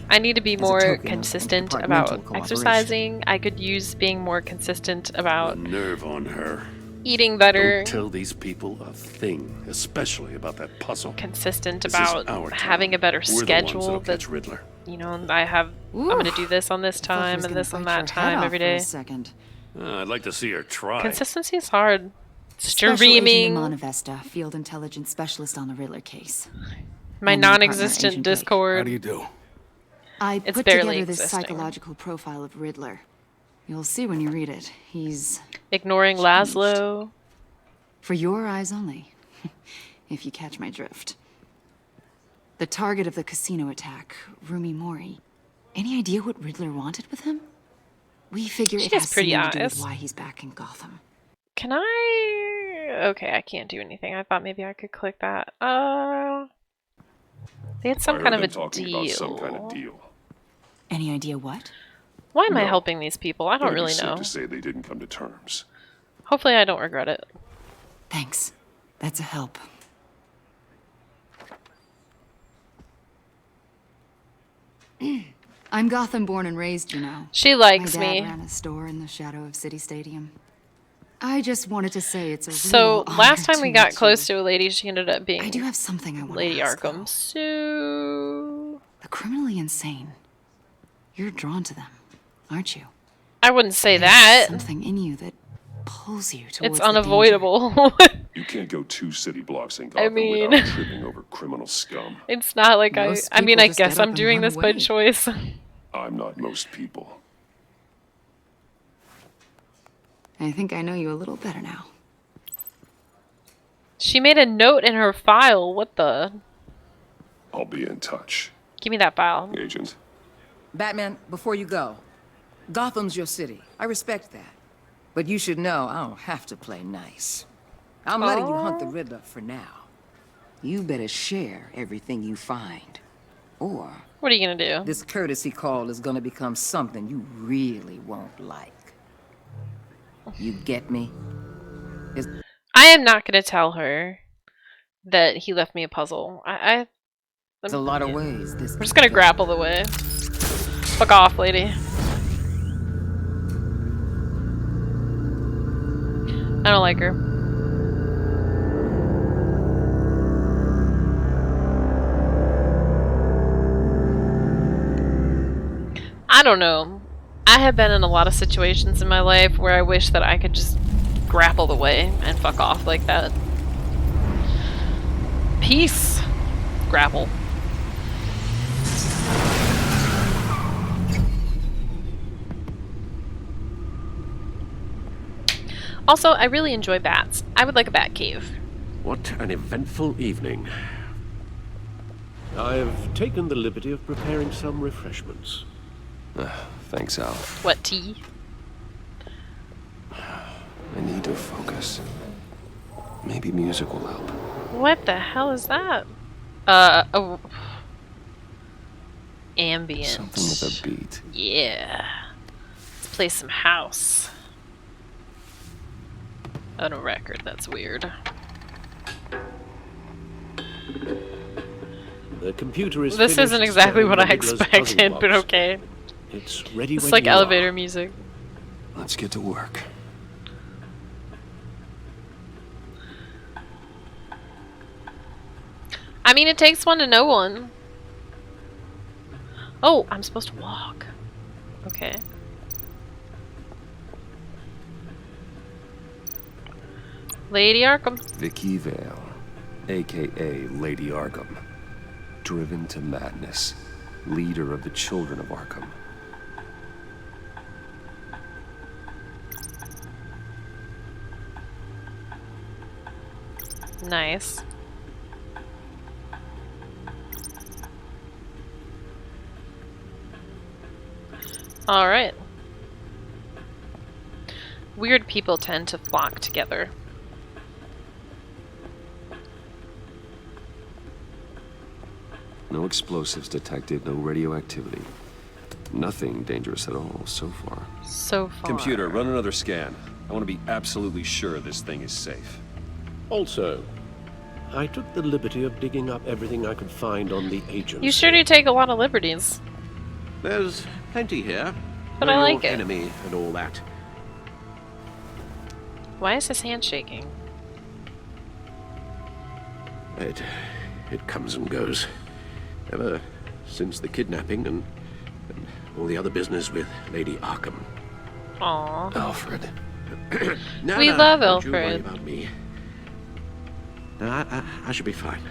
Speaker 3: I need to be
Speaker 13: As a
Speaker 3: more
Speaker 13: token of
Speaker 3: consistent
Speaker 13: interdepartmental
Speaker 3: about
Speaker 13: cooperation.
Speaker 3: exercising. I could use being more consistent about
Speaker 7: Nerve on her.
Speaker 3: eating better.
Speaker 7: Don't tell these people a thing, especially about that puzzle.
Speaker 3: Consistent
Speaker 7: This is
Speaker 3: about
Speaker 7: our town.
Speaker 3: having a better
Speaker 7: We're the ones
Speaker 3: schedule
Speaker 7: that'll
Speaker 3: that
Speaker 7: catch Riddler.
Speaker 3: you know I'm gonna do this on this time and this on that time every day.
Speaker 7: I'd like to see her try.
Speaker 3: Consistency is hard.
Speaker 15: Special
Speaker 3: Streaming.
Speaker 15: Agent Iman Avesta, field intelligence specialist on the Riddler case.
Speaker 3: My
Speaker 15: And my partner,
Speaker 3: non-existent
Speaker 15: Agent Blake.
Speaker 3: Discord.
Speaker 15: How do you
Speaker 12: do?
Speaker 15: I
Speaker 3: It's
Speaker 15: put
Speaker 3: barely
Speaker 15: together this
Speaker 3: existing.
Speaker 15: psychological profile of Riddler. You'll see when you read it. He's
Speaker 3: Ignoring Laszlo.
Speaker 15: for your eyes only, if you catch my drift. The target of the casino attack, Rumi Mori. Any idea what Riddler wanted with him? We figure
Speaker 3: She
Speaker 15: it
Speaker 3: has
Speaker 15: has
Speaker 3: pretty
Speaker 15: something to do
Speaker 3: eyes.
Speaker 15: with why he's back in Gotham.
Speaker 3: Can I? Okay, I can't do anything. I thought maybe I could click that. They had some
Speaker 10: I
Speaker 3: kind
Speaker 10: heard
Speaker 3: of
Speaker 10: them
Speaker 3: a
Speaker 10: talking
Speaker 3: deal.
Speaker 10: about some kind of deal.
Speaker 15: Any idea what?
Speaker 3: Why am I
Speaker 10: No.
Speaker 3: helping these people? I don't
Speaker 10: It'd be
Speaker 3: really
Speaker 10: safe
Speaker 3: know.
Speaker 10: to say they didn't come to terms.
Speaker 3: Hopefully, I don't regret it.
Speaker 15: Thanks. That's a help. I'm Gotham born and raised, you know.
Speaker 3: She likes
Speaker 15: My dad
Speaker 3: me.
Speaker 15: ran a store in the shadow of City Stadium. I just wanted to say it's a
Speaker 3: So
Speaker 15: real
Speaker 3: last
Speaker 15: honor
Speaker 3: time we
Speaker 15: to
Speaker 3: got
Speaker 15: meet
Speaker 3: close to a lady, she ended up being
Speaker 15: I do have something I want
Speaker 3: Lady
Speaker 15: to ask,
Speaker 3: Arkham. So
Speaker 15: The criminally insane. You're drawn to them, aren't you?
Speaker 3: I wouldn't say
Speaker 15: There's
Speaker 3: that.
Speaker 15: something in you that pulls you towards
Speaker 3: It's
Speaker 15: the
Speaker 3: unavoidable.
Speaker 10: You can't go 2 city blocks in
Speaker 3: I
Speaker 10: Gotham
Speaker 3: mean-
Speaker 10: without tripping over criminal scum.
Speaker 3: It's not like
Speaker 15: Most
Speaker 3: I mean,
Speaker 15: people
Speaker 3: I
Speaker 15: just
Speaker 3: guess
Speaker 15: get up
Speaker 3: I'm
Speaker 15: and
Speaker 3: doing
Speaker 15: run
Speaker 3: this by
Speaker 15: away.
Speaker 3: choice.
Speaker 10: I'm not most people.
Speaker 15: I think I know you a little better now.
Speaker 3: She made a note in her file. What the?
Speaker 10: I'll be in touch,
Speaker 3: Give me that file.
Speaker 10: Agent.
Speaker 13: Batman, before you go, Gotham's your city. I respect that. But you should know I don't have to play nice. I'm letting you hunt the Riddler for now. You better share everything you find. Or
Speaker 3: What are you gonna do?
Speaker 13: this courtesy call is gonna become something you really won't like. You get me?
Speaker 3: I am not gonna tell her that he left me a puzzle.
Speaker 13: There's a lot of ways this
Speaker 3: I'm just gonna grapple the way. Fuck off, lady. I don't like her. I don't know. I have been in a lot of situations in my life where I wish that I could just grapple the way and fuck off like that. Peace. Grapple. Also, I really enjoy bats. I would like a bat cave.
Speaker 2: What an eventful evening. I've taken the liberty of preparing some refreshments. Thanks, Al.
Speaker 3: What, tea?
Speaker 2: I need to focus. Maybe music will help.
Speaker 3: What the hell is that? Oh. Ambient.
Speaker 2: Something with a beat.
Speaker 3: Yeah. Let's play some house. On a record, that's weird.
Speaker 2: The computer is
Speaker 3: This isn't
Speaker 2: finished
Speaker 3: exactly
Speaker 2: scanning
Speaker 3: what I
Speaker 2: the Riddler's puzzle
Speaker 3: expected, but
Speaker 2: box.
Speaker 3: okay.
Speaker 2: It's ready
Speaker 3: It's
Speaker 2: when
Speaker 3: like
Speaker 2: you
Speaker 3: elevator
Speaker 2: are.
Speaker 3: music.
Speaker 2: Let's get to work.
Speaker 3: I mean, it takes one to know one. Oh, I'm supposed to walk. Okay. Lady Arkham.
Speaker 2: Vicky Vale, aka Lady Arkham. Driven to madness. Leader of the Children of Arkham.
Speaker 3: Nice. Alright. Weird people tend to flock together.
Speaker 2: No explosives detected, no radioactivity. Nothing dangerous at all so far.
Speaker 3: So far.
Speaker 2: Computer, run another scan. I want to be absolutely sure this thing is safe.
Speaker 16: Also, I took the liberty of digging up everything I could find on the agency.
Speaker 3: You sure do take a lot of liberties.
Speaker 16: There's plenty here.
Speaker 3: But
Speaker 16: No
Speaker 3: I like it.
Speaker 16: enemy and all that.
Speaker 3: Why is his hand shaking?
Speaker 16: It comes and goes. Ever since the kidnapping and all the other business with Lady Arkham.
Speaker 3: Aww.
Speaker 2: Alfred.
Speaker 16: No,
Speaker 3: We
Speaker 16: no,
Speaker 3: love
Speaker 16: don't you worry
Speaker 3: Alfred.
Speaker 16: about me. No, I should be fine.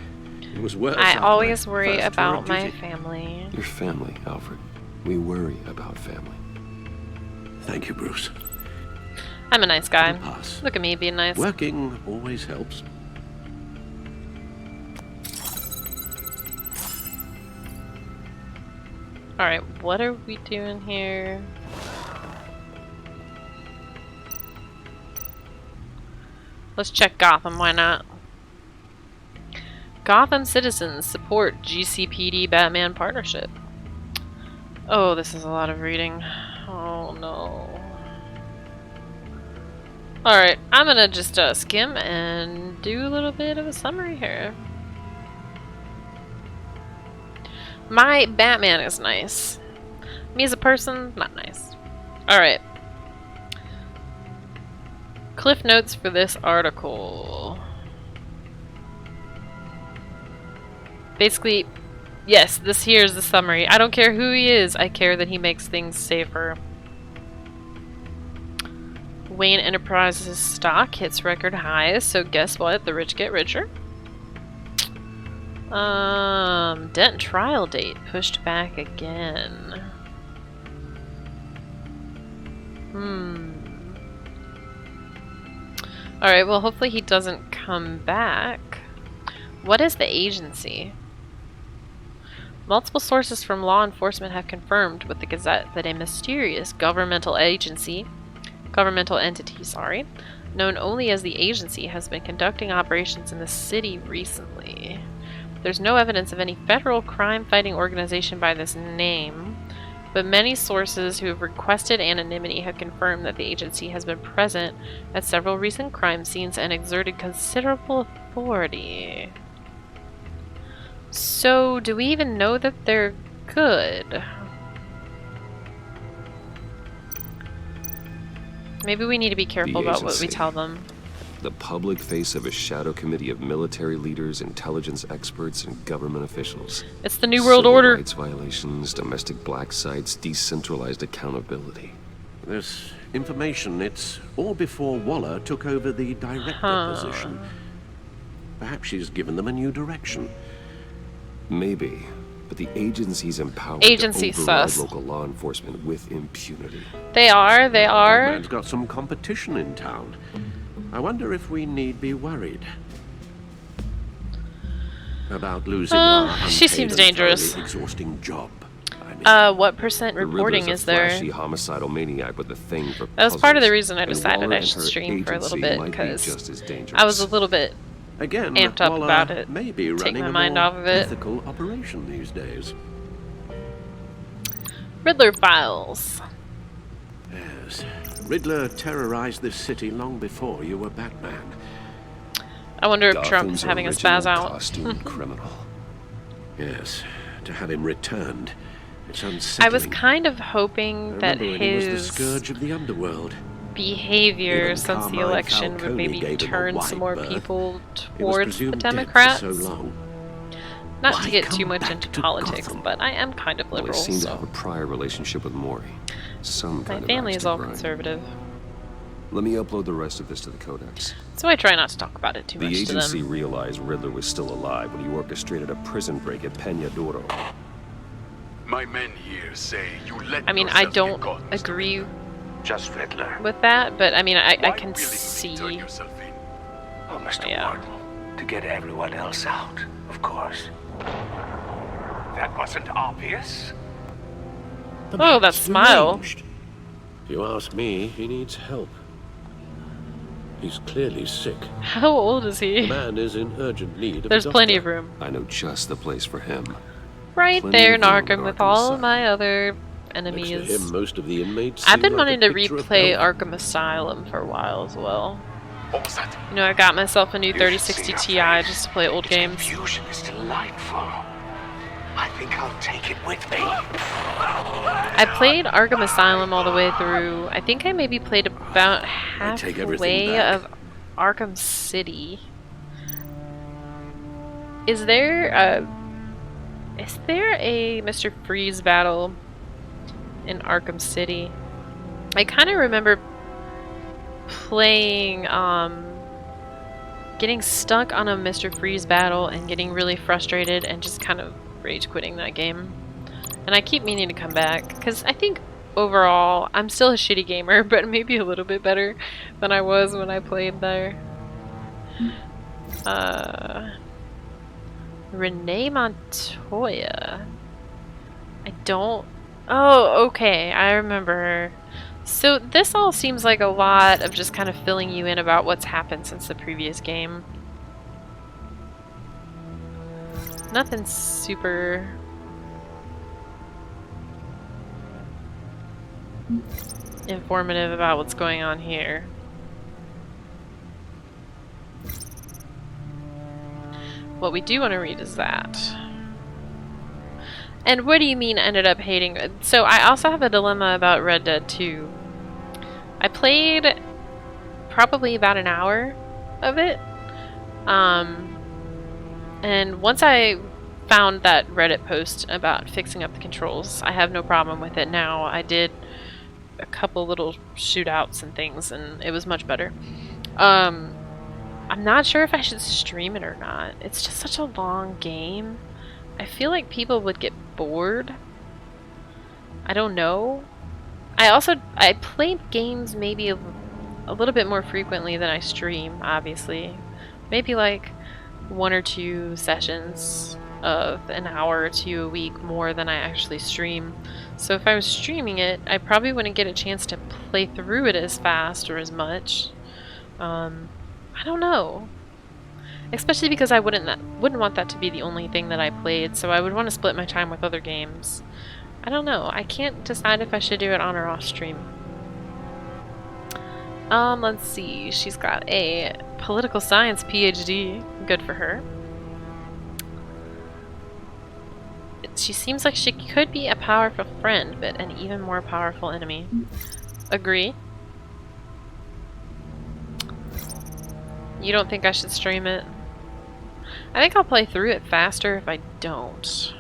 Speaker 16: It was worse.
Speaker 3: I
Speaker 16: after
Speaker 3: always
Speaker 16: my
Speaker 3: worry
Speaker 16: first tour of
Speaker 3: about my
Speaker 16: duty.
Speaker 3: family.
Speaker 2: Your family, Alfred. We worry about family.
Speaker 16: Thank you, Bruce.
Speaker 3: I'm a nice guy.
Speaker 16: Pass.
Speaker 3: Look at me being nice.
Speaker 16: Working always helps.
Speaker 3: Alright, what are we doing here? Let's check Gotham, why not? Gotham citizens support GCPD Batman partnership. Oh, this is a lot of reading. Oh no. Alright, I'm gonna just skim and do a little bit of a summary here. My Batman is nice. Me as a person, not nice. Alright. Cliff notes for this article. Basically, yes, this here is the summary. I don't care who he is, I care that he makes things safer. Wayne Enterprises stock hits record highs, so guess what? The rich get richer. Dent trial date pushed back again. Alright, well hopefully he doesn't come back. What is the agency? Multiple sources from law enforcement have confirmed with the Gazette that a mysterious governmental entity, known only as the Agency, has been conducting operations in the city recently. There's no evidence of any federal crime-fighting organization by this name, but many sources who have requested anonymity have confirmed that the agency has been present at several recent crime scenes and exerted considerable authority. So, do we even know that they're good? Maybe we need to be careful about what we tell them.
Speaker 2: The public face of a shadow committee of military leaders, intelligence experts, and government officials.
Speaker 3: It's the New World
Speaker 2: Civil
Speaker 3: Order.
Speaker 2: rights violations, domestic black sites, decentralized accountability.
Speaker 16: This information, it's all before Waller took over the director position. Perhaps she's given them a new direction.
Speaker 2: Maybe, but the agency's empowered
Speaker 3: Agency
Speaker 2: to override
Speaker 3: sus.
Speaker 2: local law enforcement with impunity.
Speaker 3: They are.
Speaker 16: Batman's got some competition in town. I wonder if we need be worried about losing our
Speaker 3: she
Speaker 16: unpaid
Speaker 3: seems
Speaker 16: and
Speaker 3: dangerous.
Speaker 16: thoroughly exhausting job.
Speaker 3: What percent
Speaker 2: The
Speaker 3: reporting
Speaker 2: Riddler's
Speaker 3: is
Speaker 2: a
Speaker 3: there?
Speaker 2: flashy homicidal maniac with a thing for
Speaker 3: That was part of the
Speaker 2: puzzles,
Speaker 3: reason I
Speaker 2: and
Speaker 3: decided
Speaker 2: Waller
Speaker 3: I
Speaker 2: and
Speaker 3: should
Speaker 2: her
Speaker 3: stream for a little
Speaker 2: agency
Speaker 3: bit,
Speaker 2: might be
Speaker 3: because
Speaker 2: just as dangerous.
Speaker 3: I was a little bit
Speaker 16: Again,
Speaker 3: amped up
Speaker 16: Waller
Speaker 3: about it.
Speaker 16: may be
Speaker 3: Take
Speaker 16: running
Speaker 3: my
Speaker 16: a
Speaker 3: mind
Speaker 16: more
Speaker 3: off of it.
Speaker 16: ethical operation these days.
Speaker 3: Riddler Files.
Speaker 16: Yes, Riddler terrorized this city long before you were Batman.
Speaker 3: I wonder if
Speaker 2: Gotham's
Speaker 3: Trump's having a
Speaker 2: original
Speaker 3: spaz out.
Speaker 2: costume criminal.
Speaker 16: Yes, to have him returned, it's unsettling.
Speaker 3: I was kind of hoping that
Speaker 16: I remember when he was the
Speaker 3: his
Speaker 16: scourge of the underworld.
Speaker 3: behavior
Speaker 16: Even
Speaker 3: since the
Speaker 16: Carmine
Speaker 3: election would
Speaker 16: Falcone
Speaker 3: maybe
Speaker 16: gave him a
Speaker 3: turn
Speaker 16: wide
Speaker 3: some more
Speaker 16: berth.
Speaker 3: people
Speaker 16: He was
Speaker 3: towards the
Speaker 16: presumed dead for
Speaker 3: Democrats.
Speaker 16: so long.
Speaker 3: Not
Speaker 16: Why
Speaker 3: to get
Speaker 16: come
Speaker 3: too much
Speaker 16: back
Speaker 3: into
Speaker 16: to
Speaker 3: politics,
Speaker 16: Gotham?
Speaker 3: but I am kind of
Speaker 2: Well,
Speaker 3: liberal,
Speaker 2: they seem to
Speaker 3: so
Speaker 2: have a prior relationship with Mori. Some
Speaker 3: my
Speaker 2: kind of
Speaker 3: family
Speaker 2: axe
Speaker 3: is
Speaker 2: to
Speaker 3: all
Speaker 2: grind.
Speaker 3: conservative.
Speaker 2: Let me upload the rest of this to the Codex.
Speaker 3: So I try not to talk about it too
Speaker 2: The
Speaker 3: much to
Speaker 2: agency
Speaker 3: them.
Speaker 2: realized Riddler was still alive when he orchestrated a prison break at Peña Duro.
Speaker 10: My men here say you let
Speaker 3: I mean, I
Speaker 10: yourself
Speaker 3: don't
Speaker 10: get caught, Mr.
Speaker 3: agree
Speaker 10: Riddler. Just Riddler.
Speaker 3: with that, but I mean, I
Speaker 10: Why
Speaker 3: can
Speaker 10: willingly
Speaker 3: see.
Speaker 10: turn yourself in?
Speaker 11: Oh, Mr.
Speaker 3: Yeah.
Speaker 11: Wardle, to get everyone else out, of course. That wasn't obvious.
Speaker 3: Oh, that smile.
Speaker 16: If you ask me, he needs help. He's clearly sick.
Speaker 3: How old is
Speaker 16: The
Speaker 3: he?
Speaker 16: man is in urgent need of
Speaker 3: There's
Speaker 16: a
Speaker 3: plenty
Speaker 16: doctor.
Speaker 3: of room.
Speaker 2: I know just the place for him.
Speaker 3: Right
Speaker 2: Plenty
Speaker 3: there
Speaker 2: of
Speaker 3: in
Speaker 2: room
Speaker 3: Arkham
Speaker 2: in
Speaker 3: with
Speaker 2: Arkham
Speaker 3: all
Speaker 2: Asylum.
Speaker 3: my other enemies.
Speaker 16: Next to him, most of the inmates
Speaker 3: I've
Speaker 16: seem
Speaker 3: been
Speaker 16: like
Speaker 3: wanting
Speaker 16: a
Speaker 3: to
Speaker 16: picture of
Speaker 3: replay
Speaker 16: health.
Speaker 3: Arkham Asylum for a while as well.
Speaker 11: What was that?
Speaker 3: You know, I got myself a new
Speaker 11: You should
Speaker 3: 3060
Speaker 11: see her
Speaker 3: Ti
Speaker 11: face.
Speaker 3: just to play old games.
Speaker 11: Confusion is delightful. I think I'll take it with me.
Speaker 3: I played Arkham Asylum all the way through. I think I maybe played about
Speaker 16: take everything
Speaker 3: halfway
Speaker 16: back.
Speaker 3: of Arkham City. Is there a Mr. Freeze battle in Arkham City? I kind of remember playing, getting stuck on a Mr. Freeze battle and getting really frustrated and just kind of rage quitting that game. And I keep meaning to come back because I think overall I'm still a shitty gamer, but maybe a little bit better than I was when I played there. Renee Montoya. I don't... Oh, okay, I remember her. So this all seems like a lot of just kind of filling you in about what's happened since the previous game. Nothing super... informative about what's going on here. What we do want to read is that. And what do you mean ended up hating? So I also have a dilemma about Red Dead 2. I played probably about an hour of it. And once I found that Reddit post about fixing up the controls, I have no problem with it now. I did a couple little shootouts and things, and it was much better. I'm not sure if I should stream it or not. It's just such a long game. I feel like people would get bored. I don't know. I played games maybe a little bit more frequently than I stream, obviously. Maybe like 1 or 2 sessions of an hour or 2 a week more than I actually stream. So if I was streaming it, I probably wouldn't get a chance to play through it as fast or as much. I don't know. Especially because I wouldn't want that to be the only thing that I played, so I would want to split my time with other games. I don't know. I can't decide if I should do it on or off stream. Let's see. She's got a political science PhD. Good for her. She seems like she could be a powerful friend, but an even more powerful enemy. Agree. You don't think I should stream it? I think I'll play through it faster if I don't.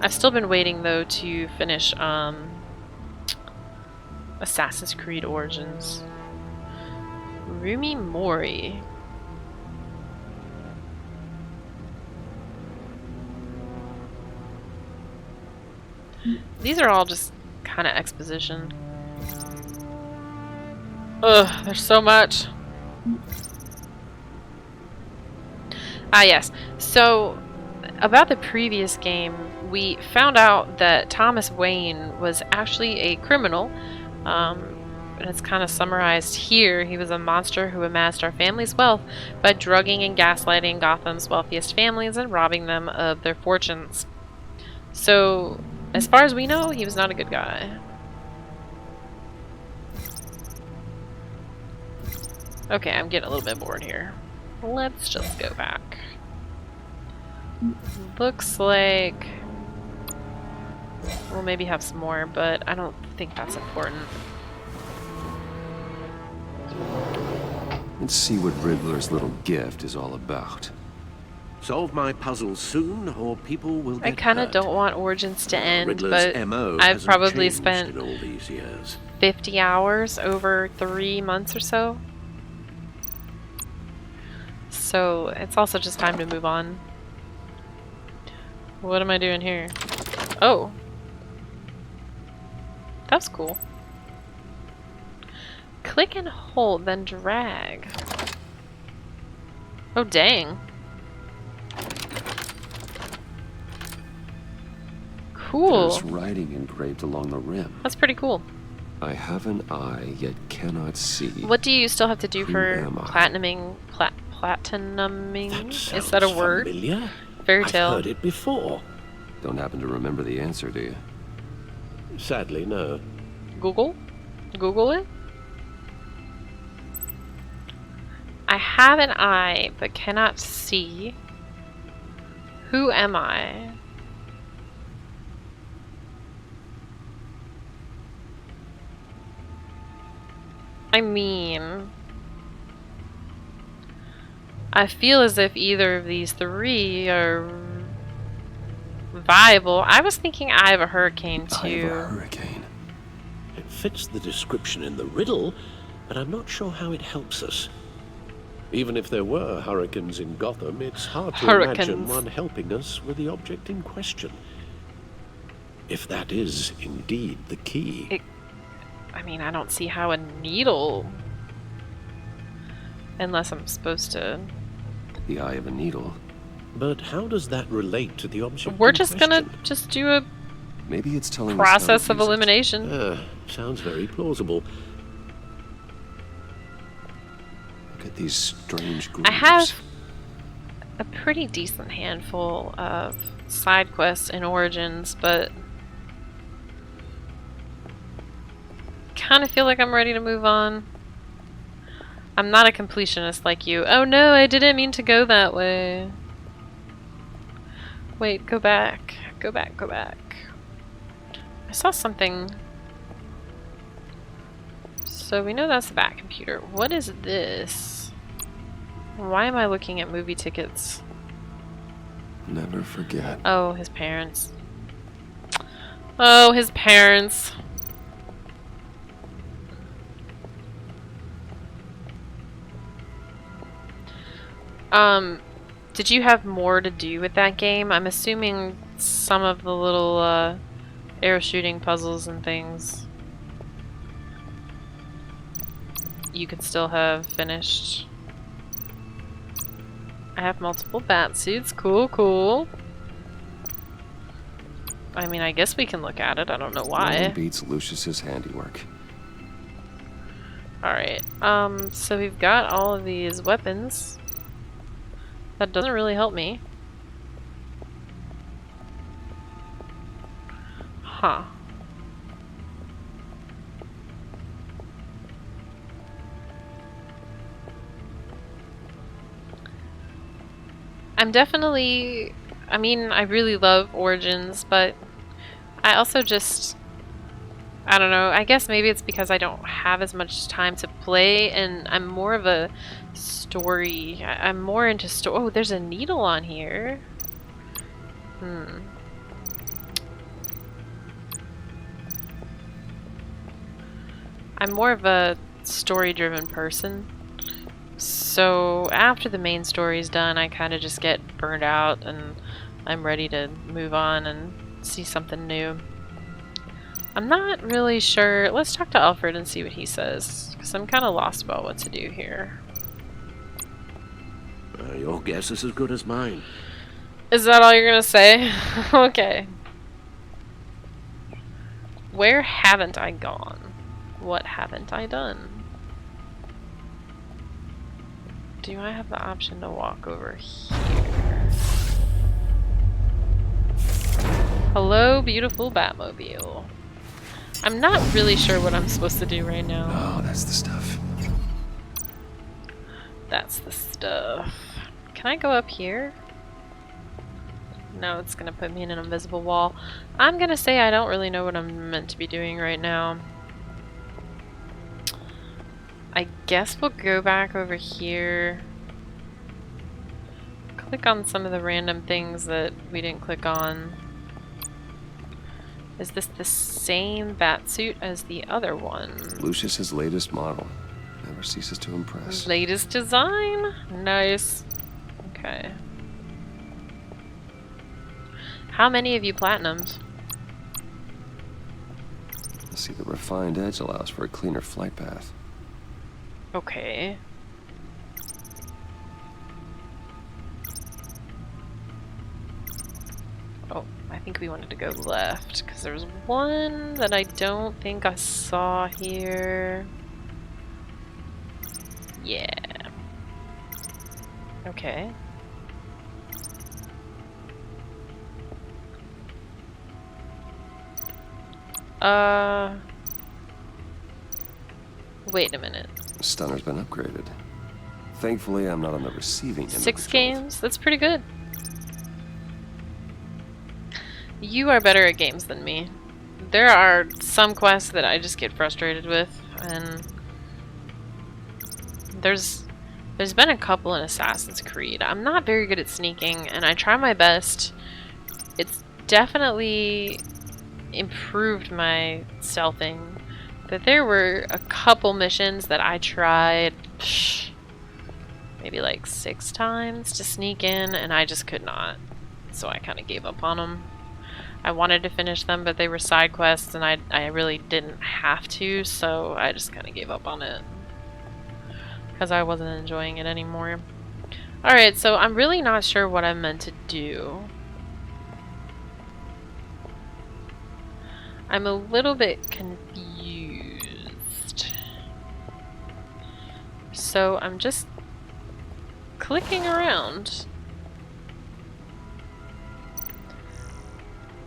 Speaker 3: I've still been waiting though to finish Assassin's Creed Origins. Rumi Mori. These are all just kind of exposition. Ugh, there's so much. Ah, yes. So, about the previous game, we found out that Thomas Wayne was actually a criminal. And it's kind of summarized here. He was a monster who amassed our family's wealth by drugging and gaslighting Gotham's wealthiest families and robbing them of their fortunes. So, as far as we know, he was not a good guy. Okay, I'm getting a little bit bored here. Let's just go back. Looks like we'll maybe have some more, but I don't think that's important.
Speaker 2: Let's see what Riddler's little gift is all about.
Speaker 16: Solve my puzzles soon, or people will get
Speaker 3: I kind of
Speaker 16: hurt.
Speaker 3: don't want Origins to end,
Speaker 16: Riddler's
Speaker 3: but
Speaker 16: MO
Speaker 3: I've
Speaker 16: hasn't
Speaker 3: probably
Speaker 16: changed
Speaker 3: spent
Speaker 16: in all these years.
Speaker 3: 50 hours over 3 months or so. So it's also just time to move on. What am I doing here? Oh. That's cool. Click and hold, then drag. Oh, dang. Cool.
Speaker 2: There's writing engraved along the rim.
Speaker 3: That's pretty cool.
Speaker 2: I have an eye, yet cannot see.
Speaker 3: What do you still have to do
Speaker 2: Who
Speaker 3: for
Speaker 2: am I?
Speaker 3: Platinuming?
Speaker 16: That
Speaker 3: Is that a
Speaker 16: sounds
Speaker 3: word?
Speaker 16: familiar.
Speaker 3: Fairy
Speaker 16: I've
Speaker 3: tale.
Speaker 16: heard it before.
Speaker 2: Don't happen to remember the answer, do you?
Speaker 16: Sadly, no.
Speaker 3: Google? Google it? I have an eye, but cannot see. Who am I? I mean, I feel as if either of these three are viable. I was thinking Eye of a Hurricane too.
Speaker 2: Eye of a Hurricane.
Speaker 16: It fits the description in the riddle, but I'm not sure how it helps us. Even if there were hurricanes in Gotham, it's hard to imagine one helping us with the object in question. If that is indeed the key.
Speaker 3: I mean, I don't see how a needle... Unless I'm supposed to...
Speaker 2: The eye of a needle.
Speaker 16: But how does that relate to the object
Speaker 3: We're
Speaker 16: in
Speaker 3: just
Speaker 16: question?
Speaker 3: gonna just do a
Speaker 2: Maybe it's telling us how
Speaker 3: process
Speaker 2: to
Speaker 3: of
Speaker 2: use it.
Speaker 3: elimination.
Speaker 16: Sounds very plausible.
Speaker 2: Look at these strange grooves.
Speaker 3: I have a pretty decent handful of side quests in Origins, but kind of feel like I'm ready to move on. I'm not a completionist like you. Oh no, I didn't mean to go that way. Wait, go back. Go back, go back. I saw something. So we know that's the Bat computer. What is this? Why am I looking at movie tickets?
Speaker 2: Never forget.
Speaker 3: Oh, his parents. Oh, his parents. Did you have more to do with that game? I'm assuming some of the little, arrow shooting puzzles and things you could still have finished. I have multiple bat suits. Cool, cool. I mean, I guess we can look at it. I don't know
Speaker 2: No
Speaker 3: why.
Speaker 2: one beats Lucius's handiwork.
Speaker 3: Alright, so we've got all of these weapons. That doesn't really help me. Huh. I'm definitely... I mean, I really love Origins, but I also just... I don't know, I guess maybe it's because I don't have as much time to play, and I'm more of a story... I'm more into story... Oh, there's a needle on here. I'm more of a story-driven person. So after the main story's done, I kind of just get burned out and I'm ready to move on and see something new. I'm not really sure. Let's talk to Alfred and see what he says, because I'm kind of lost about what to do here.
Speaker 16: Your guess is as good as mine.
Speaker 3: Is that all you're gonna say? Okay. Where haven't I gone? What haven't I done? Do I have the option to walk over here? Hello, beautiful Batmobile. I'm not really sure what I'm supposed to do right now.
Speaker 2: Oh, that's the stuff.
Speaker 3: That's the stuff. Can I go up here? No, it's gonna put me in an invisible wall. I'm gonna say I don't really know what I'm meant to be doing right now. I guess we'll go back over here. Click on some of the random things that we didn't click on. Is this the same batsuit as the other one?
Speaker 2: Lucius's latest model. Never ceases to impress.
Speaker 3: Latest design? Nice. Okay. How many of you platinumed?
Speaker 2: See, the refined edge allows for a cleaner flight path.
Speaker 3: Okay. Oh, I think we wanted to go left, because there was one that I don't think I saw here. Yeah. Okay. Wait a minute.
Speaker 2: Stunner's been upgraded. Thankfully, I'm not on the receiving end.
Speaker 3: 6 games? That's pretty good. You are better at games than me. There are some quests that I just get frustrated with, and there's been a couple in Assassin's Creed. I'm not very good at sneaking, and I try my best. It's definitely improved my stealthing, but there were a couple missions that I tried maybe like 6 times to sneak in, and I just could not, so I kind of gave up on them. I wanted to finish them, but they were side quests, and I really didn't have to, so I just kind of gave up on it because I wasn't enjoying it anymore. Alright, so I'm really not sure what I'm meant to do. I'm a little bit confused. So I'm just clicking around.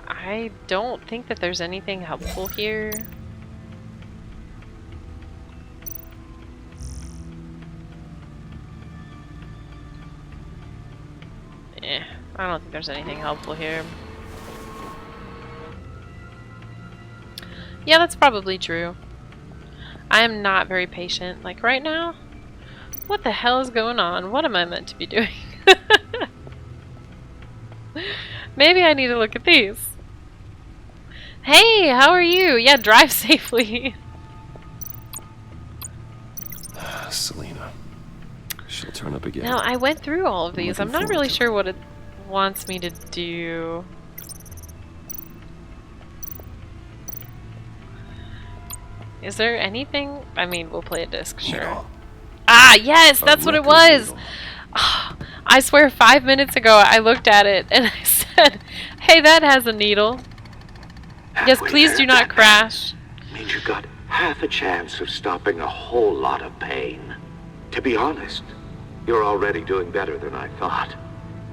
Speaker 3: I don't think that there's anything helpful here. I don't think there's anything helpful here. Yeah, that's probably true. I am not very patient. Like right now? What the hell is going on? What am I meant to be doing? Maybe I need to look at these. Hey, how are you? Yeah, drive safely.
Speaker 2: Selena. She'll turn up again.
Speaker 3: Now, I went through all of these. I'm not really sure what it wants me to do. Is there anything? I mean, we'll play a disc, sure. Ah, yes, that's what it was! Oh, I swear 5 minutes ago I looked at it and I said, hey, that has a needle. Yes, please do not crash.
Speaker 11: Means you got half a chance of stopping a whole lot of pain. To be honest, you're already doing better than I thought.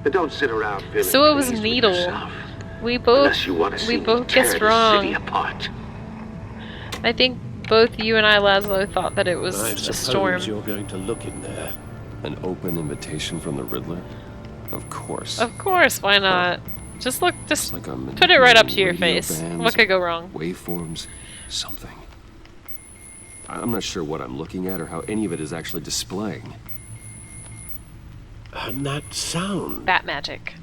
Speaker 11: But don't sit around feeling
Speaker 3: So it was
Speaker 11: pleased with
Speaker 3: needle.
Speaker 11: yourself.
Speaker 3: We both
Speaker 11: tear
Speaker 3: guessed
Speaker 11: the
Speaker 3: wrong.
Speaker 11: city apart.
Speaker 3: I think both you and I, Laszlo, thought that it was
Speaker 16: I
Speaker 3: a
Speaker 16: suppose
Speaker 3: storm.
Speaker 16: you're going to look in there.
Speaker 2: An open invitation from the Riddler? Of course.
Speaker 3: Of course, why not? Just look, just
Speaker 2: Like
Speaker 3: put it right up to your
Speaker 2: radio
Speaker 3: face.
Speaker 2: bands,
Speaker 3: What could go wrong?
Speaker 2: Waveforms, something. I'm not sure what I'm looking at or how any of it is actually displaying.
Speaker 16: And that sound.
Speaker 3: Bat magic.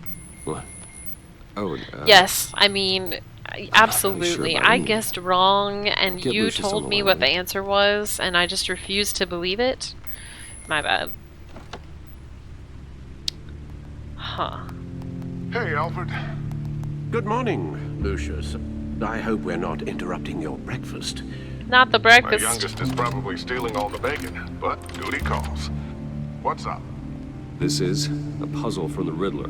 Speaker 2: What? Oh,
Speaker 3: Yes, I mean, absolutely.
Speaker 2: sure about
Speaker 3: I
Speaker 2: any.
Speaker 3: guessed wrong, and
Speaker 2: Get
Speaker 3: you
Speaker 2: Lucius on
Speaker 3: told
Speaker 2: the
Speaker 3: me
Speaker 2: line,
Speaker 3: what the
Speaker 2: will you?
Speaker 3: answer was, and I just refused to believe it. My bad. Huh.
Speaker 10: Hey, Alfred.
Speaker 16: Good morning, Lucius. I hope we're not interrupting your breakfast.
Speaker 3: Not the breakfast.
Speaker 10: My youngest is probably stealing all the bacon, but duty calls. What's up?
Speaker 2: This is a puzzle from the Riddler.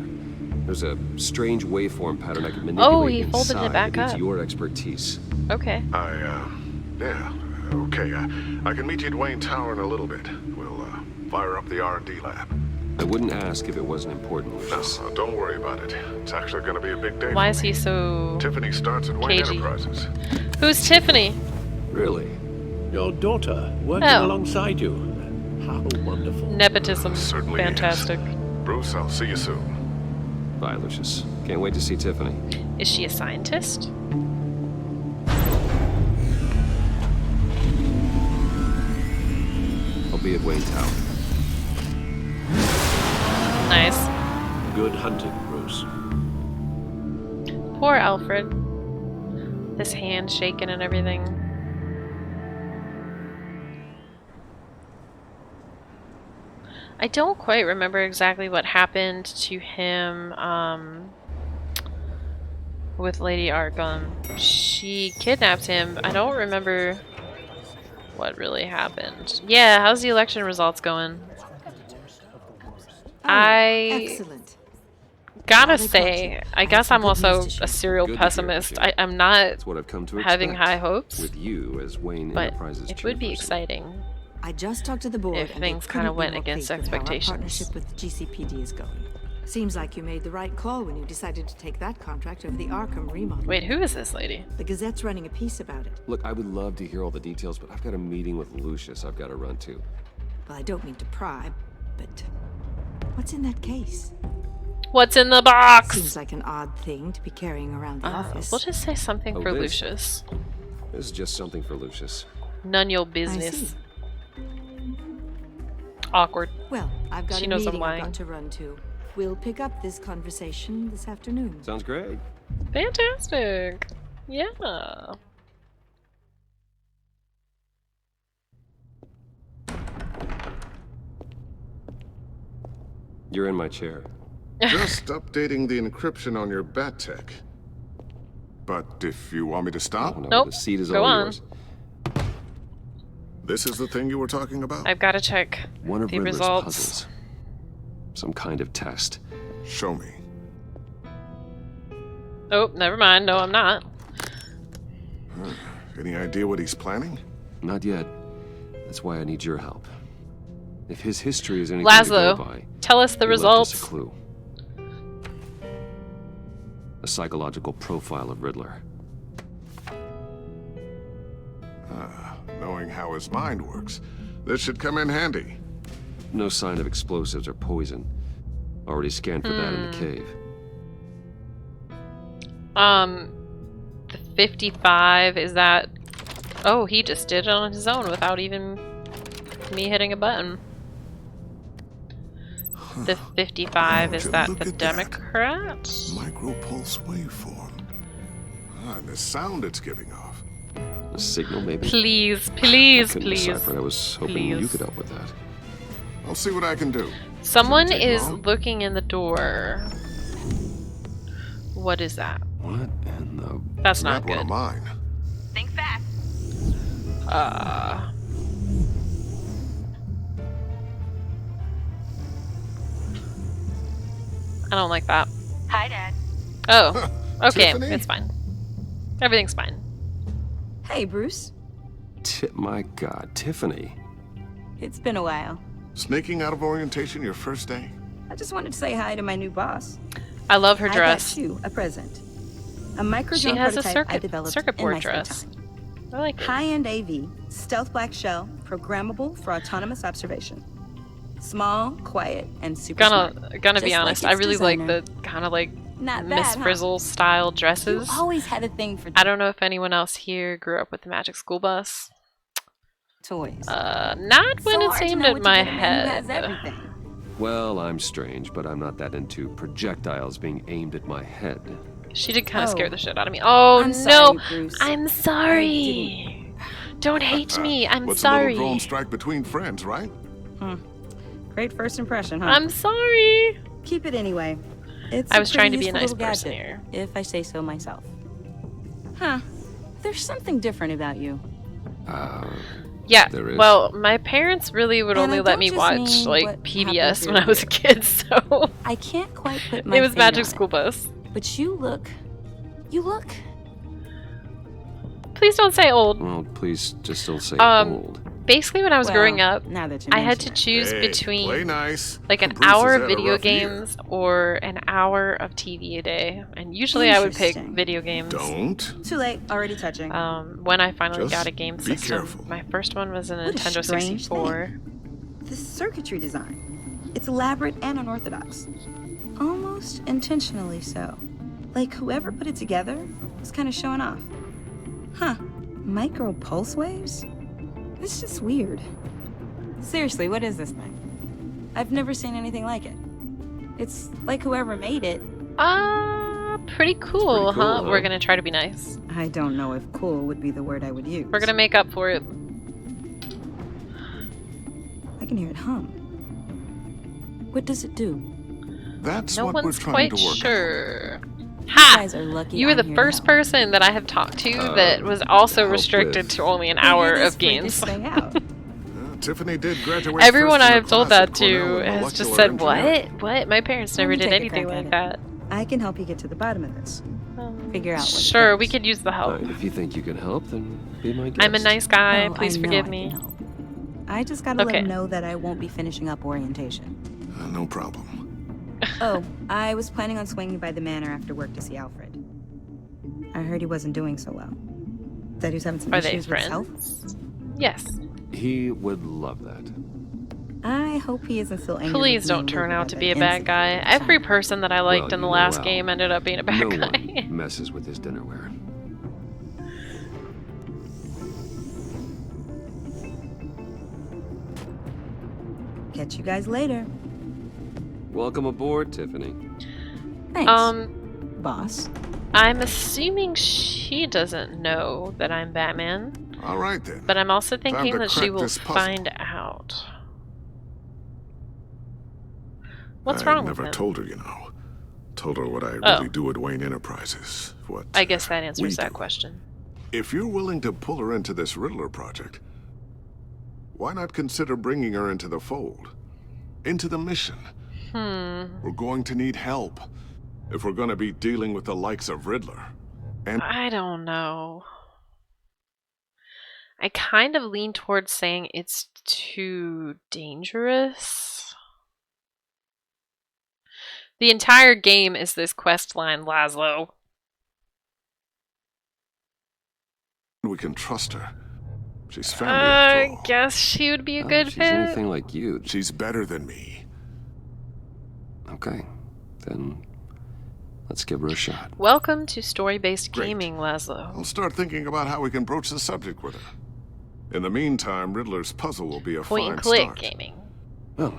Speaker 2: There's a strange waveform pattern I can manipulate
Speaker 3: Oh, he folded it
Speaker 2: inside
Speaker 3: back
Speaker 2: that needs
Speaker 3: up.
Speaker 2: your expertise.
Speaker 3: Okay.
Speaker 10: Yeah, okay. I can meet you at Wayne Tower in a little bit. We'll, fire up the R&D lab.
Speaker 2: I wouldn't ask if it wasn't important, Lucius.
Speaker 10: No, don't worry about it. It's actually gonna be a big day.
Speaker 3: Why
Speaker 10: for
Speaker 3: is
Speaker 10: me.
Speaker 3: he so
Speaker 10: Tiffany starts at Wayne
Speaker 3: cagey?
Speaker 10: Enterprises.
Speaker 3: Who's Tiffany?
Speaker 2: Really?
Speaker 16: Your daughter working
Speaker 3: Oh.
Speaker 16: alongside you. How wonderful.
Speaker 3: Nepotism.
Speaker 10: Certainly
Speaker 3: Fantastic.
Speaker 10: Bruce, I'll see you soon.
Speaker 2: Bye, Lucius. Can't wait to see Tiffany.
Speaker 3: Is she a scientist?
Speaker 2: I'll be at Wayne Tower.
Speaker 3: Nice.
Speaker 16: Good hunting, Bruce.
Speaker 3: Poor Alfred. His hand shaking and everything. I don't quite remember exactly what happened to him with Lady Arkham. She kidnapped him. I don't remember what really happened. Yeah, how's the election results going?
Speaker 8: Excellent.
Speaker 3: Gotta say, I guess I'm also a serial
Speaker 2: Good to hear,
Speaker 3: pessimist.
Speaker 2: Jim.
Speaker 3: I'm not
Speaker 2: That's what I've come to
Speaker 3: having
Speaker 2: expect
Speaker 3: high hopes,
Speaker 2: with you as Wayne
Speaker 3: but
Speaker 2: Enterprises
Speaker 3: it would be
Speaker 2: chairperson.
Speaker 3: exciting.
Speaker 17: I just talked to the board.
Speaker 3: If
Speaker 17: and they
Speaker 3: things
Speaker 17: couldn't
Speaker 3: kind of
Speaker 17: be
Speaker 3: went
Speaker 17: more
Speaker 3: against
Speaker 17: pleased with how our
Speaker 3: expectations.
Speaker 17: partnership with GCPD is going. Seems like you made the right call when you decided to take that contract over the Arkham remodel.
Speaker 3: Wait, who is this lady?
Speaker 17: The Gazette's running a piece about it.
Speaker 2: Look, I would love to hear all the details, but I've got a meeting with Lucius I've got to run to.
Speaker 17: Well, I don't mean to pry, but what's in that case?
Speaker 3: What's in the box?
Speaker 17: Seems like an odd thing to be carrying around the office.
Speaker 3: We'll just say something for
Speaker 2: this?
Speaker 3: Lucius.
Speaker 2: This is just something for Lucius.
Speaker 3: None your
Speaker 17: I
Speaker 3: business.
Speaker 17: see.
Speaker 3: Awkward.
Speaker 17: Well, I've got
Speaker 3: She
Speaker 17: a
Speaker 3: knows I'm
Speaker 17: meeting I've
Speaker 3: lying.
Speaker 17: got to run to. We'll pick up this conversation this afternoon.
Speaker 2: Sounds great.
Speaker 3: Fantastic. Yeah.
Speaker 2: You're in my chair.
Speaker 10: Just updating the encryption on your bat tech. But if you want me to stop?
Speaker 2: Oh, no,
Speaker 3: Nope.
Speaker 2: the seat is
Speaker 3: Go
Speaker 2: all
Speaker 3: on.
Speaker 2: yours.
Speaker 10: This is the thing you were talking about?
Speaker 3: I've got to check
Speaker 2: One of
Speaker 3: the
Speaker 2: Riddler's
Speaker 3: results.
Speaker 2: puzzles. Some kind of test.
Speaker 10: Show me.
Speaker 3: Oh, never mind. No, I'm not.
Speaker 10: Any idea what he's planning?
Speaker 2: Not yet. That's why I need your help. If his history is anything to go
Speaker 3: Laszlo,
Speaker 2: by,
Speaker 3: tell us the
Speaker 2: he left us
Speaker 3: results.
Speaker 2: a clue. A psychological profile of Riddler.
Speaker 10: Knowing how his mind works, this should come in handy.
Speaker 2: No sign of explosives or poison. Already scanned for that in the cave.
Speaker 3: The 55, is that... Oh, he just did it on his own without even me hitting a button. The 55, is that the Democrat?
Speaker 10: Micropulse waveform. And the sound it's giving off.
Speaker 2: A signal, maybe?
Speaker 3: Please, please,
Speaker 2: I couldn't
Speaker 3: please.
Speaker 2: decipher it. I was hoping you
Speaker 3: please.
Speaker 2: could help with that.
Speaker 10: I'll see what I can do.
Speaker 3: Someone
Speaker 10: Shouldn't take
Speaker 3: is
Speaker 10: long.
Speaker 3: looking in the door. What is that?
Speaker 2: What in the...
Speaker 3: That's not
Speaker 10: Not one of
Speaker 3: good.
Speaker 10: mine.
Speaker 18: Think fast.
Speaker 3: I don't like that.
Speaker 18: Hi, Dad.
Speaker 3: Oh, okay,
Speaker 10: Tiffany?
Speaker 3: it's fine. Everything's fine.
Speaker 18: Hey, Bruce.
Speaker 2: My God, Tiffany.
Speaker 18: It's been a while.
Speaker 10: Sneaking out of orientation your first day?
Speaker 18: I just wanted to say hi to my new boss.
Speaker 3: I love her
Speaker 18: I
Speaker 3: dress.
Speaker 18: got you a present. A micro
Speaker 3: She
Speaker 18: drone
Speaker 3: has a
Speaker 18: prototype I developed
Speaker 3: circuit
Speaker 18: in
Speaker 3: board
Speaker 18: my spare
Speaker 3: dress.
Speaker 18: time.
Speaker 3: I like it.
Speaker 18: High-end AV, stealth black shell, programmable for autonomous observation. Small, quiet, and super smart.
Speaker 3: Gonna be
Speaker 18: Just
Speaker 3: honest,
Speaker 18: like
Speaker 3: I
Speaker 18: its
Speaker 3: really like
Speaker 18: designer.
Speaker 3: the kind of like
Speaker 18: Not
Speaker 3: Miss
Speaker 18: bad, huh?
Speaker 3: Frizzle style dresses.
Speaker 18: You always had a thing for
Speaker 3: I don't know if anyone else here grew up with the Magic School Bus.
Speaker 18: toys.
Speaker 3: Not when
Speaker 18: So
Speaker 3: it's
Speaker 18: hard to
Speaker 3: aimed
Speaker 18: know
Speaker 3: at
Speaker 18: what to
Speaker 3: my
Speaker 18: get a man who has
Speaker 3: head.
Speaker 18: everything.
Speaker 2: Well, I'm strange, but I'm not that into projectiles being aimed at my head.
Speaker 3: She did kind of
Speaker 18: Oh.
Speaker 3: scare the shit out of me. Oh
Speaker 18: I'm
Speaker 3: no!
Speaker 18: sorry, Bruce.
Speaker 3: I'm sorry. Don't hate me. I'm
Speaker 10: What's a
Speaker 3: sorry.
Speaker 10: little drone strike between friends, right?
Speaker 18: Great first impression, huh?
Speaker 3: I'm sorry.
Speaker 18: Keep it anyway. It's
Speaker 3: I was trying to
Speaker 18: pretty
Speaker 3: be a
Speaker 18: useful
Speaker 3: nice
Speaker 18: little
Speaker 3: person
Speaker 18: gadget,
Speaker 3: here.
Speaker 18: if I say so myself. Huh. There's something different about you.
Speaker 3: Yeah.
Speaker 2: There is.
Speaker 3: Well, my parents really would
Speaker 18: And
Speaker 3: only
Speaker 18: I
Speaker 3: let
Speaker 18: don't
Speaker 3: me
Speaker 18: just
Speaker 3: watch
Speaker 18: mean
Speaker 3: like
Speaker 18: what
Speaker 3: PBS
Speaker 18: happens
Speaker 3: when I was a kid, so
Speaker 18: I can't quite put my
Speaker 3: it was
Speaker 18: finger
Speaker 3: Magic
Speaker 18: on
Speaker 3: School
Speaker 18: it,
Speaker 3: Bus.
Speaker 18: but you look
Speaker 3: Please don't say old.
Speaker 2: Well, please just don't say
Speaker 3: Um,
Speaker 2: old.
Speaker 3: Basically, when I was growing
Speaker 18: Well,
Speaker 3: up,
Speaker 18: now that you
Speaker 3: I had to
Speaker 18: mention it.
Speaker 3: choose
Speaker 10: Hey,
Speaker 3: between
Speaker 10: play nice.
Speaker 3: like an
Speaker 10: Bruce has
Speaker 3: hour of
Speaker 10: had a
Speaker 3: video
Speaker 10: rough year.
Speaker 3: games or an hour of TV a day, and usually I would pick
Speaker 18: Interesting.
Speaker 3: video games.
Speaker 10: Don't.
Speaker 18: Too late, already touching.
Speaker 3: When I finally
Speaker 10: Just
Speaker 3: got a game
Speaker 10: be
Speaker 3: system,
Speaker 10: careful.
Speaker 3: my first one was a
Speaker 18: What a
Speaker 3: Nintendo
Speaker 18: strange
Speaker 3: 64.
Speaker 18: The circuitry design. It's elaborate and unorthodox. Almost intentionally so. Like whoever put it together was kind of showing off. Huh. Micro pulse waves? It's just weird. Seriously, what is this thing? I've never seen anything like it. It's like whoever made it.
Speaker 3: Pretty cool,
Speaker 2: cool,
Speaker 3: huh?
Speaker 2: huh?
Speaker 3: We're gonna try to be nice.
Speaker 18: I don't know if cool would be the word I would use.
Speaker 3: We're gonna make up for it.
Speaker 18: I can hear it hum. What does it do?
Speaker 10: That's
Speaker 3: No
Speaker 10: what we're
Speaker 3: one's
Speaker 10: trying
Speaker 3: quite
Speaker 10: to work
Speaker 3: sure.
Speaker 18: You
Speaker 3: Ha!
Speaker 18: guys are lucky
Speaker 3: You were
Speaker 18: I'm
Speaker 3: the
Speaker 18: here to
Speaker 3: first
Speaker 18: help.
Speaker 3: person that I have talked to that was also
Speaker 2: help
Speaker 3: restricted
Speaker 2: with-
Speaker 3: to only an
Speaker 18: Figure
Speaker 3: hour
Speaker 18: this
Speaker 3: of games.
Speaker 18: freakish thing out.
Speaker 10: Tiffany did graduate.
Speaker 3: Everyone
Speaker 10: first
Speaker 3: I
Speaker 10: in her
Speaker 3: have told
Speaker 10: class
Speaker 3: that
Speaker 10: at Cornell
Speaker 3: to
Speaker 10: in
Speaker 3: has just
Speaker 10: molecular
Speaker 3: said,
Speaker 10: engineering.
Speaker 3: "What? What? My parents
Speaker 18: Let
Speaker 3: never
Speaker 18: me
Speaker 3: did
Speaker 18: take a
Speaker 3: anything
Speaker 18: crack
Speaker 3: like
Speaker 18: at
Speaker 3: that."
Speaker 18: I can help you get to the bottom of this. Figure out what's
Speaker 3: Sure,
Speaker 18: first.
Speaker 3: we could use the help.
Speaker 2: If you think you can help, then be my guest.
Speaker 3: I'm a nice guy.
Speaker 18: Oh,
Speaker 3: Please
Speaker 18: I know
Speaker 3: forgive
Speaker 18: I
Speaker 3: me.
Speaker 18: can help. I just gotta let
Speaker 3: Okay.
Speaker 18: him know that I won't be finishing up orientation.
Speaker 10: No problem.
Speaker 18: Oh, I was planning on swinging by the manor after work to see Alfred. I heard he wasn't doing so well. That he was having some
Speaker 3: Are they
Speaker 18: issues with health.
Speaker 3: friends? Yes.
Speaker 2: He would love that.
Speaker 18: I hope he isn't still angry.
Speaker 3: Please
Speaker 18: with me
Speaker 3: don't turn
Speaker 18: over
Speaker 3: out to
Speaker 18: that
Speaker 3: be a bad guy. Every person that I liked
Speaker 2: Well,
Speaker 3: in the
Speaker 2: you know
Speaker 3: last
Speaker 2: Al.
Speaker 3: game ended up being a bad
Speaker 2: No
Speaker 3: guy.
Speaker 2: one messes with his dinnerware.
Speaker 18: Catch you guys later.
Speaker 2: Welcome aboard, Tiffany.
Speaker 18: Thanks. Boss.
Speaker 3: I'm assuming she doesn't know that I'm Batman.
Speaker 10: All right then.
Speaker 3: But I'm also
Speaker 10: Time
Speaker 3: thinking
Speaker 10: to
Speaker 3: that she
Speaker 10: crack
Speaker 3: will
Speaker 10: this puzzle.
Speaker 3: find out. What's
Speaker 10: I
Speaker 3: wrong with
Speaker 10: never
Speaker 3: him?
Speaker 10: told her, you know. Told her what I
Speaker 3: Oh.
Speaker 10: really do at Wayne Enterprises. What
Speaker 3: I guess that
Speaker 10: we
Speaker 3: answers that
Speaker 10: do.
Speaker 3: question.
Speaker 10: If you're willing to pull her into this Riddler project, why not consider bringing her into the fold? Into the mission? We're going to need help if we're going to be dealing with the likes of Riddler. And
Speaker 3: I don't know. I kind of lean towards saying it's too dangerous. The entire game is this quest line, Laszlo.
Speaker 10: we can trust her. She's family after all.
Speaker 3: I guess she would be a good
Speaker 2: She's
Speaker 3: fit.
Speaker 2: anything like you.
Speaker 10: She's better than me.
Speaker 2: Okay, then let's give her a shot.
Speaker 3: Welcome to story-based gaming, Laszlo.
Speaker 10: I'll start thinking about how we can broach the subject with her. In the meantime, Riddler's puzzle will be a
Speaker 3: Point
Speaker 10: fine
Speaker 3: and click
Speaker 10: start.
Speaker 3: gaming.
Speaker 2: Well,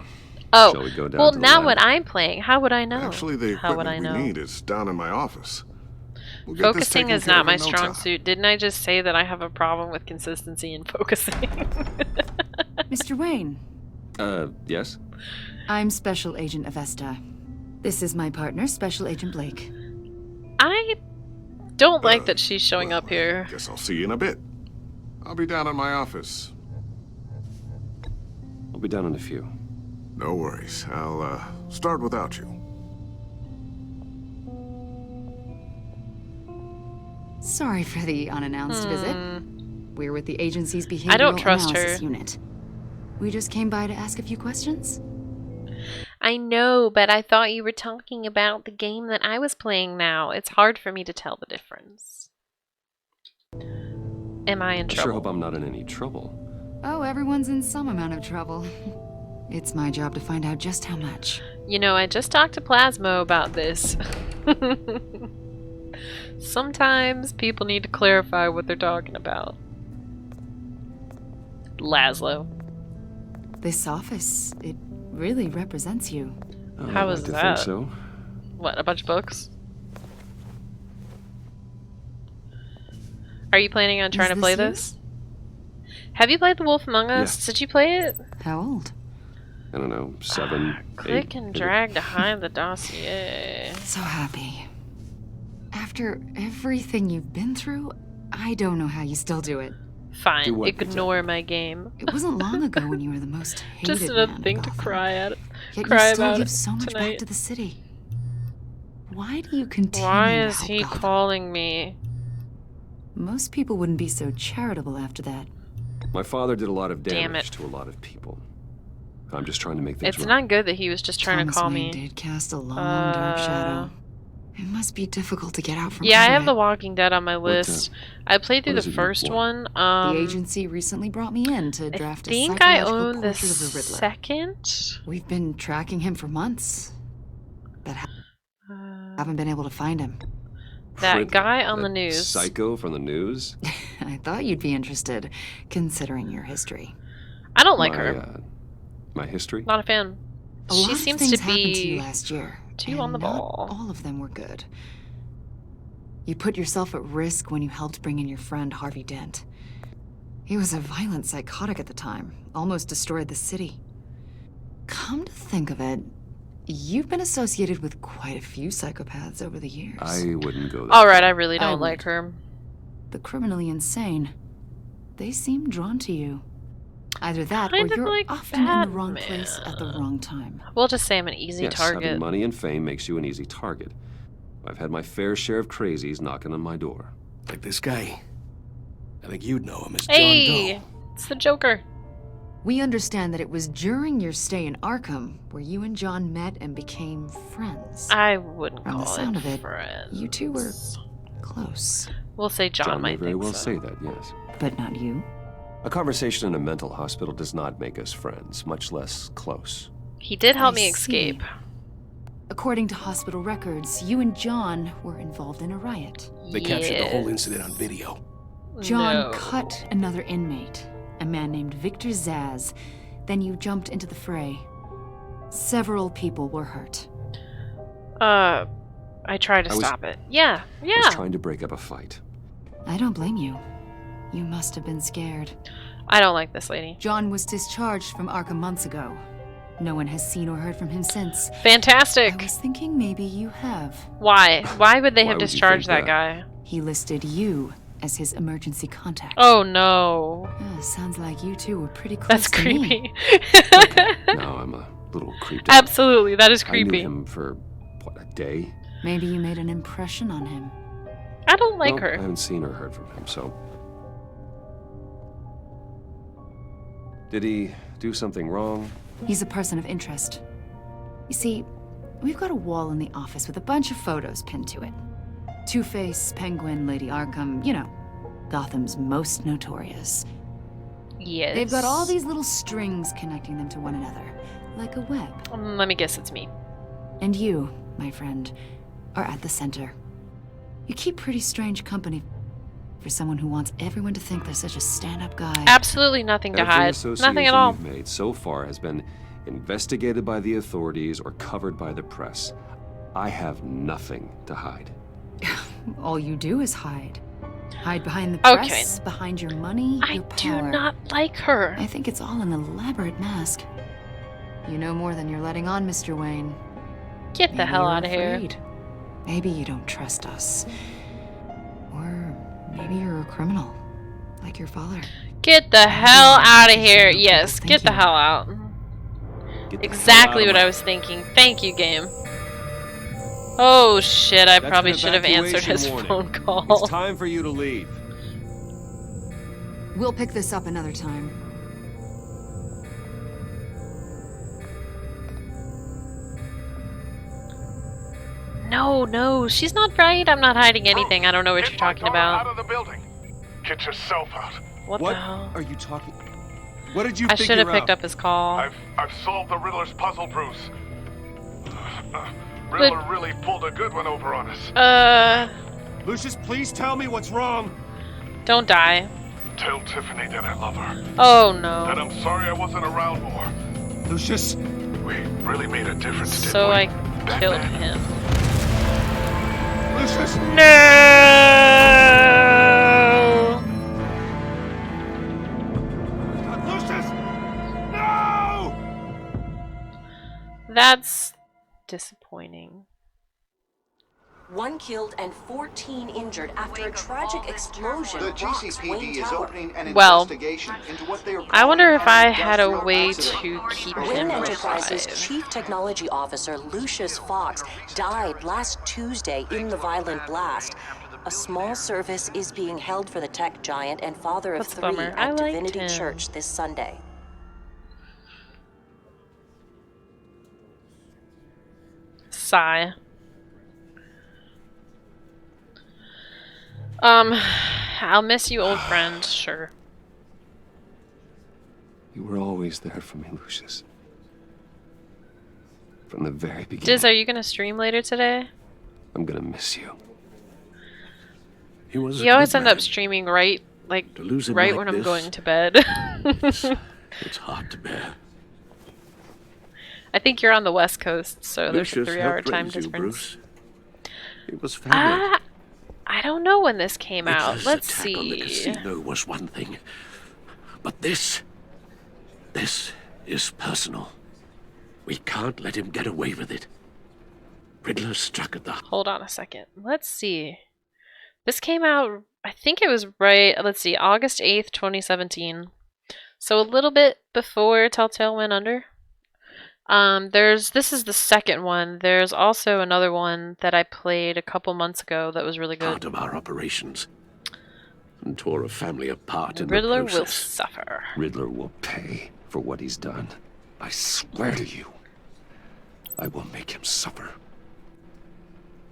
Speaker 3: Oh,
Speaker 2: shall we go down
Speaker 3: well,
Speaker 2: to the
Speaker 3: now
Speaker 2: lab?
Speaker 3: what I'm playing, how would I know?
Speaker 10: Actually, the
Speaker 3: How would I
Speaker 10: equipment we
Speaker 3: know?
Speaker 10: need is down in my office. We'll get this
Speaker 3: Focusing
Speaker 10: taken
Speaker 3: is
Speaker 10: care
Speaker 3: not
Speaker 10: of
Speaker 3: my
Speaker 10: in no
Speaker 3: strong
Speaker 10: time.
Speaker 3: suit. Didn't I just say that I have a problem with consistency in focusing?
Speaker 15: Mr. Wayne,
Speaker 2: Yes?
Speaker 15: I'm Special Agent Avesta. This is my partner, Special Agent Blake.
Speaker 3: I don't like that she's showing up here.
Speaker 10: Guess I'll see you in a bit. I'll be down in my office.
Speaker 2: I'll be down in a few.
Speaker 10: No worries. I'll start without you.
Speaker 15: Sorry for the unannounced visit. We're with the agency's behavioral
Speaker 3: I don't trust
Speaker 15: analysis
Speaker 3: her.
Speaker 15: unit. We just came by to ask a few questions.
Speaker 3: I know, but I thought you were talking about the game that I was playing now. It's hard for me to tell the difference. Am I in
Speaker 2: I
Speaker 3: trouble?
Speaker 2: sure hope I'm not in any trouble.
Speaker 15: Oh, everyone's in some amount of trouble. It's my job to find out just how much.
Speaker 3: You know, I just talked to Plasmo about this. Sometimes people need to clarify what they're talking about. Laszlo.
Speaker 15: This office, it really represents you.
Speaker 3: How
Speaker 2: I'd
Speaker 3: was
Speaker 2: like to
Speaker 3: that?
Speaker 2: think so.
Speaker 3: What, a bunch of books? Are you planning on trying to
Speaker 15: this
Speaker 3: play
Speaker 15: you?
Speaker 3: this? Have you played The Wolf Among Us? Did you play it?
Speaker 15: How old?
Speaker 2: I don't know, 7, 8.
Speaker 3: Click and drag to hide the dossier.
Speaker 15: So happy. After everything you've been through, I don't know how you still do it.
Speaker 3: Fine,
Speaker 2: Do what,
Speaker 3: ignore my game.
Speaker 15: It wasn't long ago when you were the most hated
Speaker 3: Just another
Speaker 15: man in
Speaker 3: thing to
Speaker 15: Gotham.
Speaker 3: cry at.
Speaker 15: Yet
Speaker 3: Cry
Speaker 15: you still
Speaker 3: about
Speaker 15: give
Speaker 3: it
Speaker 15: so much back
Speaker 3: tonight.
Speaker 15: to the city. Why do you continue
Speaker 3: Why
Speaker 15: to
Speaker 3: is
Speaker 15: help
Speaker 3: he
Speaker 15: Gotham?
Speaker 3: calling me?
Speaker 15: Most people wouldn't be so charitable after that.
Speaker 2: My father did a lot of
Speaker 3: Damn
Speaker 2: damage
Speaker 3: it.
Speaker 2: to a lot of people. I'm just trying to make things
Speaker 3: It's
Speaker 2: right.
Speaker 3: not good that he was just trying
Speaker 15: Thomas
Speaker 3: to call
Speaker 15: Wayne
Speaker 3: me.
Speaker 15: did cast a long, dark shadow. It must be difficult to get out from
Speaker 3: Yeah, I
Speaker 15: under
Speaker 3: have
Speaker 15: it.
Speaker 3: The Walking Dead on my list. I played through
Speaker 2: what is
Speaker 3: the
Speaker 2: it you
Speaker 3: first
Speaker 2: want?
Speaker 3: one.
Speaker 15: The agency recently brought me in to draft a
Speaker 3: I think I
Speaker 15: psychological
Speaker 3: own the
Speaker 15: portrait of the Riddler.
Speaker 3: second.
Speaker 15: We've been tracking him for months, but haven't been able to find him.
Speaker 3: That
Speaker 2: Riddler,
Speaker 3: guy on the
Speaker 2: that
Speaker 3: news.
Speaker 2: Psycho from the news?
Speaker 15: I thought you'd be interested, considering your history.
Speaker 3: I don't like
Speaker 2: my,
Speaker 3: her.
Speaker 2: My history?
Speaker 3: Not a fan.
Speaker 15: A lot
Speaker 3: She
Speaker 15: of
Speaker 3: seems
Speaker 15: things
Speaker 3: to
Speaker 15: happened to you
Speaker 3: be
Speaker 15: last year,
Speaker 3: too
Speaker 15: and
Speaker 3: on the
Speaker 15: not
Speaker 3: ball.
Speaker 15: all of them were good. You put yourself at risk when you helped bring in your friend Harvey Dent. He was a violent psychotic at the time, almost destroyed the city. Come to think of it, you've been associated with quite a few psychopaths over the years.
Speaker 2: I wouldn't go there.
Speaker 3: Alright, I really
Speaker 15: I
Speaker 3: don't like
Speaker 15: would.
Speaker 3: her.
Speaker 15: The criminally insane. They seem drawn to you. Either that,
Speaker 3: Kind
Speaker 15: or
Speaker 3: of
Speaker 15: you're
Speaker 3: like
Speaker 15: often in the wrong
Speaker 3: Batman.
Speaker 15: place at the wrong time.
Speaker 3: We'll just say I'm an easy
Speaker 2: Yes,
Speaker 3: target.
Speaker 2: having money and fame makes you an easy target. I've had my fair share of crazies knocking on my door.
Speaker 19: Like this guy. I think you'd know him as
Speaker 3: Hey!
Speaker 19: John Doe.
Speaker 3: It's the Joker.
Speaker 15: We understand that it was during your stay in Arkham where you and John met and became friends.
Speaker 3: I wouldn't
Speaker 15: From
Speaker 3: call
Speaker 15: the sound
Speaker 3: it
Speaker 15: of it,
Speaker 3: friends.
Speaker 15: you two were close.
Speaker 3: We'll say John
Speaker 2: may
Speaker 3: might
Speaker 2: very
Speaker 3: think
Speaker 2: well
Speaker 3: so.
Speaker 2: say that, yes.
Speaker 15: But not you.
Speaker 2: A conversation in a mental hospital does not make us friends, much less close.
Speaker 3: He did help
Speaker 15: I
Speaker 3: me
Speaker 15: see.
Speaker 3: escape.
Speaker 15: According to hospital records, you and John were involved in a riot.
Speaker 16: They captured the whole incident on video.
Speaker 15: John cut another inmate, a man named Victor Zaz. Then you jumped into the fray. Several people were hurt.
Speaker 3: I tried to stop it. Yeah,
Speaker 2: I was trying to break up a fight.
Speaker 15: I don't blame you. You must have been scared.
Speaker 3: I don't like this lady.
Speaker 15: John was discharged from Arkham months ago. No one has seen or heard from him since.
Speaker 3: Fantastic.
Speaker 15: I was thinking maybe you have.
Speaker 3: Why? Why would they
Speaker 15: Why
Speaker 3: have
Speaker 15: would you
Speaker 3: discharged
Speaker 15: think
Speaker 3: that guy?
Speaker 15: He listed you as his emergency contact.
Speaker 3: Oh no.
Speaker 15: Sounds like you two were pretty close
Speaker 3: That's
Speaker 15: to
Speaker 3: creepy.
Speaker 15: me.
Speaker 2: Now I'm a little creeped out.
Speaker 3: Absolutely, that is
Speaker 2: I
Speaker 3: creepy.
Speaker 2: knew him for, what, a day?
Speaker 15: Maybe you made an impression on him.
Speaker 3: I don't like
Speaker 2: Well,
Speaker 3: her.
Speaker 2: I haven't seen or heard from him, so... Did he do something wrong?
Speaker 15: He's a person of interest. You see, we've got a wall in the office with a bunch of photos pinned to it. Two-Face, Penguin, Lady Arkham, you know, Gotham's most notorious.
Speaker 3: Yes.
Speaker 15: They've got all these little strings connecting them to one another, like a web.
Speaker 3: Let me guess, it's me.
Speaker 15: And you, my friend, are at the center. You keep pretty strange company for someone who wants everyone to think they're such a stand-up guy.
Speaker 3: Absolutely nothing to
Speaker 2: Every
Speaker 3: hide.
Speaker 2: association
Speaker 3: Nothing at all.
Speaker 2: you've made so far has been investigated by the authorities or covered by the press. I have nothing to hide.
Speaker 15: All you do is hide. Hide behind the
Speaker 3: Okay.
Speaker 15: press, behind your money, your power.
Speaker 3: Do not like her.
Speaker 15: I think it's all an elaborate mask. You know more than you're letting on, Mr. Wayne.
Speaker 3: Get the
Speaker 15: Maybe
Speaker 3: hell
Speaker 15: you're
Speaker 3: out of here.
Speaker 15: afraid. Maybe you don't trust us. Or maybe you're a criminal, like your father.
Speaker 3: Get the hell out of here. Yes, get the hell out. Exactly what I was thinking. Thank you, game. Oh shit, I
Speaker 2: That's
Speaker 3: probably
Speaker 2: an
Speaker 3: should have answered his
Speaker 2: evacuation
Speaker 3: phone
Speaker 2: warning.
Speaker 3: call.
Speaker 2: It's time for you to leave.
Speaker 15: We'll pick this up another time.
Speaker 3: No, no, she's not right. I'm not hiding anything. I don't know what you're talking
Speaker 4: Out
Speaker 3: about.
Speaker 4: of the building. Get yourself out.
Speaker 3: What the hell?
Speaker 12: are you talking? What did you
Speaker 3: I should have picked up his call.
Speaker 4: I've solved the Riddler's puzzle, Bruce. Riddler really pulled a good one over on us.
Speaker 12: Lucius, please tell me what's wrong.
Speaker 3: Don't die.
Speaker 4: Tell Tiffany that I love her.
Speaker 3: Oh no.
Speaker 4: That I'm sorry I wasn't around more.
Speaker 12: Lucius,
Speaker 4: we really made a difference.
Speaker 3: So I killed him.
Speaker 12: Lucius.
Speaker 3: No.
Speaker 12: Lucius. No.
Speaker 3: That's disappointing.
Speaker 19: 1 killed and 14 injured after a tragic explosion
Speaker 4: The
Speaker 19: rocks
Speaker 4: GCPD
Speaker 19: Wayne
Speaker 4: is
Speaker 19: Tower.
Speaker 4: opening an
Speaker 3: Well,
Speaker 4: investigation into what they are
Speaker 3: I wonder if I
Speaker 4: calling
Speaker 3: had a
Speaker 4: industrial
Speaker 3: way
Speaker 4: accident.
Speaker 3: to keep
Speaker 19: Wayne
Speaker 3: him
Speaker 19: Enterprises
Speaker 3: alive.
Speaker 19: Chief Technology Officer Lucius Fox died last Tuesday in the violent blast. A small service is being held for the tech giant and father of
Speaker 3: That's a
Speaker 19: 3
Speaker 3: bummer. I
Speaker 19: at
Speaker 3: liked
Speaker 19: Divinity
Speaker 3: him.
Speaker 19: Church this Sunday.
Speaker 3: Sigh. I'll miss you, old friend, sure.
Speaker 2: You were always there for me, Lucius. From the very beginning.
Speaker 3: Diz, are you gonna stream later today?
Speaker 2: I'm gonna miss you.
Speaker 16: He was a
Speaker 3: You always
Speaker 16: good
Speaker 3: end up
Speaker 16: man.
Speaker 3: streaming right
Speaker 16: lose him
Speaker 3: right
Speaker 16: like
Speaker 3: when I'm
Speaker 16: this.
Speaker 3: going to bed.
Speaker 16: It's hard to bear.
Speaker 3: I think you're on the West Coast, so there's a
Speaker 16: Lucius
Speaker 3: 3-hour
Speaker 16: helped
Speaker 3: time
Speaker 16: raise you,
Speaker 3: difference.
Speaker 16: Bruce. It was family.
Speaker 3: I don't know when this came out.
Speaker 16: Riddler's
Speaker 3: Let's
Speaker 16: attack on the
Speaker 3: see.
Speaker 16: casino was one thing, but this is personal. We can't let him get away with it. Riddler struck at the...
Speaker 3: Hold on a second. Let's see. This came out, I think it was right, let's see, August 8th, 2017. So a little bit before Telltale went under. This is the second one. There's also another one that I played a couple months ago that was really good.
Speaker 16: Part of our operations. And tore a family apart in
Speaker 3: Riddler
Speaker 16: the
Speaker 3: will
Speaker 16: process.
Speaker 3: suffer.
Speaker 2: Riddler will pay. for what he's done. I swear to you, I will make him suffer.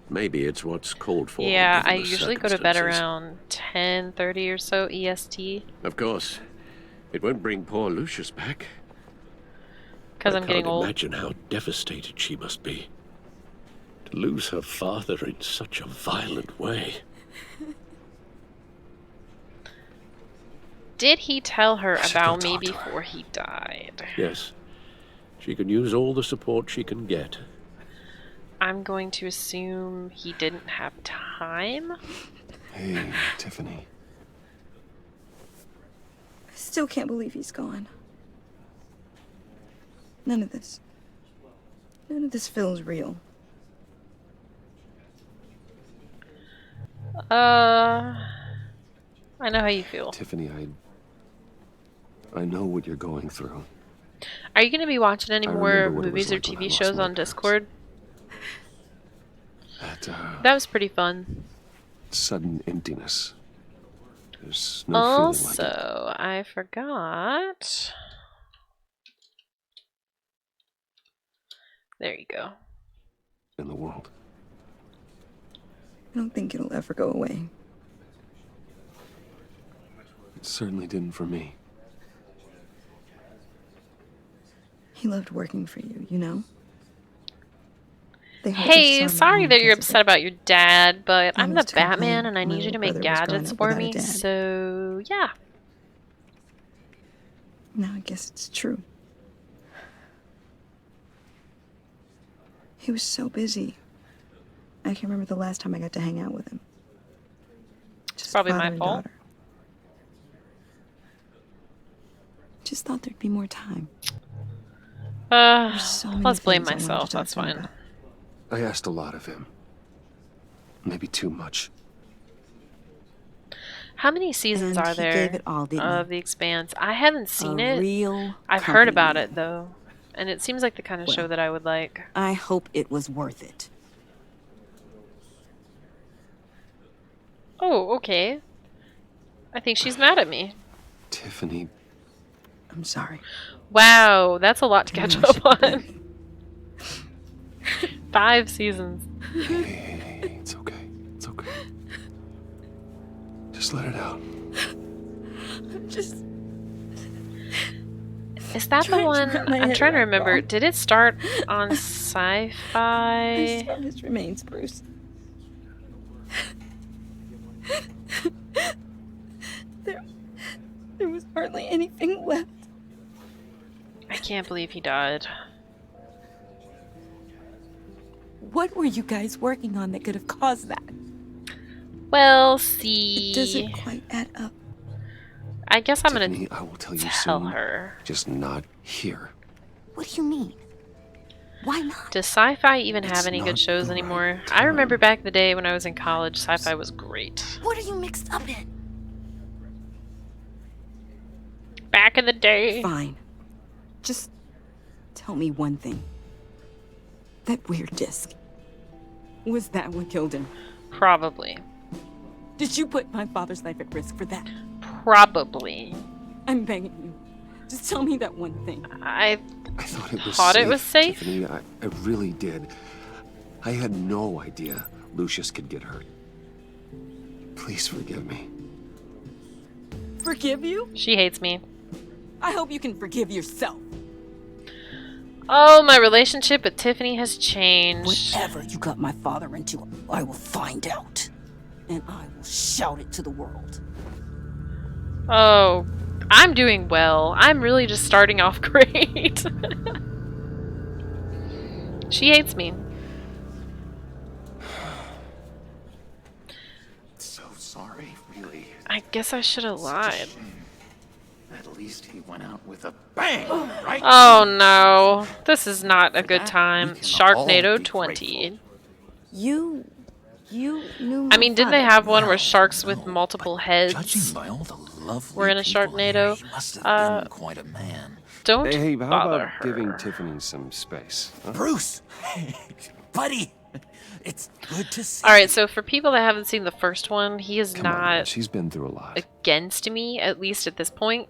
Speaker 16: Maybe it's what's called for.
Speaker 3: Yeah,
Speaker 16: given
Speaker 3: I
Speaker 16: the
Speaker 3: usually go to bed
Speaker 16: circumstances.
Speaker 3: around 10:30 or so EST.
Speaker 16: Of course. It won't bring poor Lucius back.
Speaker 3: Because I'm getting old.
Speaker 16: I can't imagine how devastated she must be. To lose her father in such a violent way.
Speaker 3: Did he tell her about me before he died?
Speaker 16: Yes. She can use all the support she can get.
Speaker 3: I'm going to assume he didn't have time.
Speaker 2: Hey, Tiffany.
Speaker 18: I still can't believe he's gone. None of this feels real.
Speaker 3: I know how you feel.
Speaker 2: Tiffany, I know what you're going through.
Speaker 3: Are you going to be watching any
Speaker 2: I
Speaker 3: more
Speaker 2: remember what it
Speaker 3: movies
Speaker 2: was
Speaker 3: or
Speaker 2: like when I
Speaker 3: TV
Speaker 2: lost
Speaker 3: shows
Speaker 2: my
Speaker 3: on Discord?
Speaker 2: That
Speaker 3: was pretty fun.
Speaker 2: sudden emptiness. There's no feeling like it
Speaker 3: Also, I forgot. There you go.
Speaker 2: in the world.
Speaker 18: I don't think it'll ever go away.
Speaker 2: It certainly didn't for me.
Speaker 18: He loved working for you, you know? They hope
Speaker 3: Hey,
Speaker 18: his son
Speaker 3: sorry
Speaker 18: won't
Speaker 3: that you're
Speaker 18: because of
Speaker 3: upset about your dad, but I'm the
Speaker 18: Promised to come
Speaker 3: Batman
Speaker 18: home.
Speaker 3: and I
Speaker 18: My
Speaker 3: need you to
Speaker 18: little
Speaker 3: make
Speaker 18: brother was growing
Speaker 3: gadgets
Speaker 18: up
Speaker 3: for
Speaker 18: without a
Speaker 3: me,
Speaker 18: dad.
Speaker 3: so yeah.
Speaker 18: Now I guess it's true. He was so busy. I can't remember the last time I got to hang out with him.
Speaker 3: It's probably
Speaker 18: father
Speaker 3: my
Speaker 18: and
Speaker 3: fault.
Speaker 18: daughter. Just thought there'd be more time. so many
Speaker 3: Let's blame
Speaker 18: things I wanted to
Speaker 3: myself,
Speaker 18: talk
Speaker 3: that's
Speaker 18: to him
Speaker 3: fine.
Speaker 18: about.
Speaker 2: I asked a lot of him. Maybe too much.
Speaker 3: How many seasons
Speaker 18: And
Speaker 3: are
Speaker 18: he
Speaker 3: there
Speaker 18: gave it all, didn't he?
Speaker 3: of The Expanse? I haven't seen it.
Speaker 18: Real
Speaker 3: I've heard
Speaker 18: company
Speaker 3: about
Speaker 18: man.
Speaker 3: it though, and it seems like the kind of show that I would like.
Speaker 18: I hope it was worth it.
Speaker 3: Oh, okay. I think she's mad at me.
Speaker 2: Tiffany,
Speaker 18: I'm sorry.
Speaker 3: Wow, that's a lot to catch up on. 5 seasons.
Speaker 2: hey, it's okay. It's okay. Just let it out.
Speaker 18: Just
Speaker 3: Is that the
Speaker 18: trying to
Speaker 3: one?
Speaker 18: wrap my
Speaker 3: I'm
Speaker 18: head
Speaker 3: trying to
Speaker 18: around
Speaker 3: remember.
Speaker 18: all.
Speaker 3: Did it start on
Speaker 18: I
Speaker 3: Sci-Fi?
Speaker 18: saw his remains, Bruce. There was hardly anything left.
Speaker 3: I can't believe he died.
Speaker 18: What were you guys working on that could have caused that?
Speaker 3: Well, see.
Speaker 18: It doesn't quite add up.
Speaker 3: I guess I'm gonna
Speaker 2: Tiffany, I will tell you
Speaker 3: tell
Speaker 2: soon.
Speaker 3: her.
Speaker 2: Just not here.
Speaker 18: What do you mean? Why not?
Speaker 3: Does Sci-Fi even have
Speaker 2: It's
Speaker 3: any
Speaker 2: not
Speaker 3: good shows
Speaker 2: the right
Speaker 3: anymore? I remember back in the day when I was in college, Sci-Fi was great.
Speaker 18: What are you mixed up in?
Speaker 3: Back in the day.
Speaker 18: Fine. Just tell me one thing. That weird disc. Was that what killed him?
Speaker 3: Probably.
Speaker 18: Did you put my father's life at risk for that?
Speaker 3: Probably.
Speaker 18: I'm begging you. Just tell me that one thing.
Speaker 3: I
Speaker 2: thought it was
Speaker 3: thought
Speaker 2: safe,
Speaker 3: it was safe.
Speaker 2: Tiffany, I really did. I had no idea Lucius could get hurt. Please forgive me.
Speaker 18: Forgive you?
Speaker 3: She hates me.
Speaker 18: I hope you can forgive yourself.
Speaker 3: Oh, my relationship with Tiffany has changed.
Speaker 18: Whatever you got my father into, I will find out. And I will shout it to the world.
Speaker 3: Oh, I'm doing well. I'm really just starting off great. She hates me.
Speaker 20: So sorry, really.
Speaker 3: I guess I should have lied.
Speaker 20: At least he went out with a bang, right?
Speaker 3: Oh no, this is not a good time.
Speaker 20: all
Speaker 3: Sharknado
Speaker 20: be
Speaker 3: 20.
Speaker 18: You knew
Speaker 3: I mean, didn't they
Speaker 18: father.
Speaker 3: have one where sharks with multiple heads
Speaker 20: Judging by all the lovely
Speaker 3: were in a
Speaker 20: people here,
Speaker 3: Sharknado?
Speaker 20: he must have been quite a man.
Speaker 3: Don't
Speaker 2: Hey, how
Speaker 3: bother
Speaker 2: about
Speaker 3: her.
Speaker 2: giving Tiffany some space? Huh?
Speaker 20: Bruce, buddy, it's good to see.
Speaker 3: Alright, so for people that haven't seen the first one, he is
Speaker 2: Come on, man,
Speaker 3: not
Speaker 2: she's been through a lot.
Speaker 3: against me, at least at this point.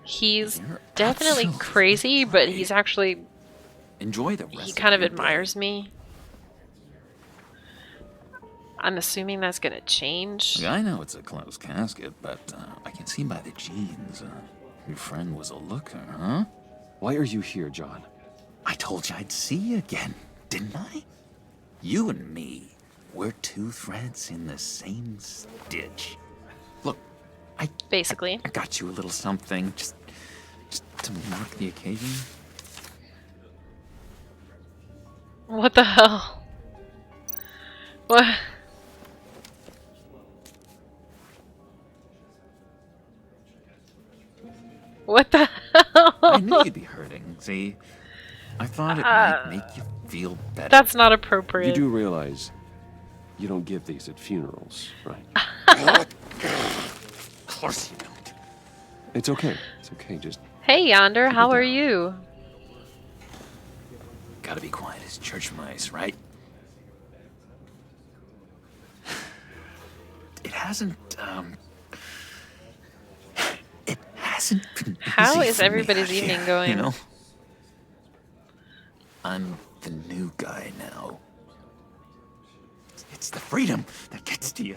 Speaker 3: He's definitely crazy, but he's actually...
Speaker 20: Enjoy the rest
Speaker 3: He kind of
Speaker 20: your day.
Speaker 3: admires me. I'm assuming that's gonna change.
Speaker 20: I know it's a closed casket, but I can see by the jeans. Your friend was a looker, huh?
Speaker 2: Why are you here, John?
Speaker 20: I told you I'd see you again, didn't I? You and me, we're two threads in the same stitch. Look, I got you a little something, just to mark the occasion.
Speaker 3: What the hell? What? What the hell?
Speaker 20: I knew you'd be hurting, see? I thought it might make you feel better.
Speaker 3: That's not appropriate.
Speaker 2: You do realize you don't give these at funerals, right?
Speaker 20: Of course you don't.
Speaker 2: It's okay. It's okay. Just
Speaker 3: Hey Yonder, how are you?
Speaker 20: Gotta be quiet as church mice, right? It hasn't been
Speaker 3: How
Speaker 20: easy
Speaker 3: is
Speaker 20: for me
Speaker 3: everybody's
Speaker 20: out here,
Speaker 3: evening going?
Speaker 20: You know? I'm the new guy now. It's the freedom that gets to you.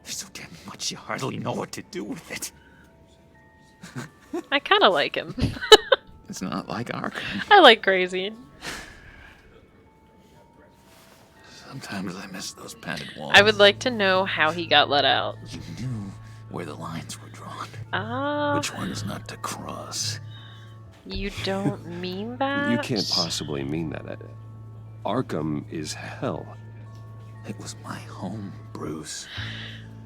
Speaker 20: There's so damn much you hardly know what to do with it.
Speaker 3: I kind of like him.
Speaker 20: It's not like Arkham.
Speaker 3: I like Crazy.
Speaker 20: Sometimes I miss those padded walls.
Speaker 3: I would like to know how he got let out.
Speaker 20: You knew where the lines were drawn.
Speaker 3: Ah.
Speaker 20: Which ones not to cross.
Speaker 3: You don't mean that?
Speaker 2: you can't possibly mean that. Arkham is hell.
Speaker 20: It was my home, Bruce.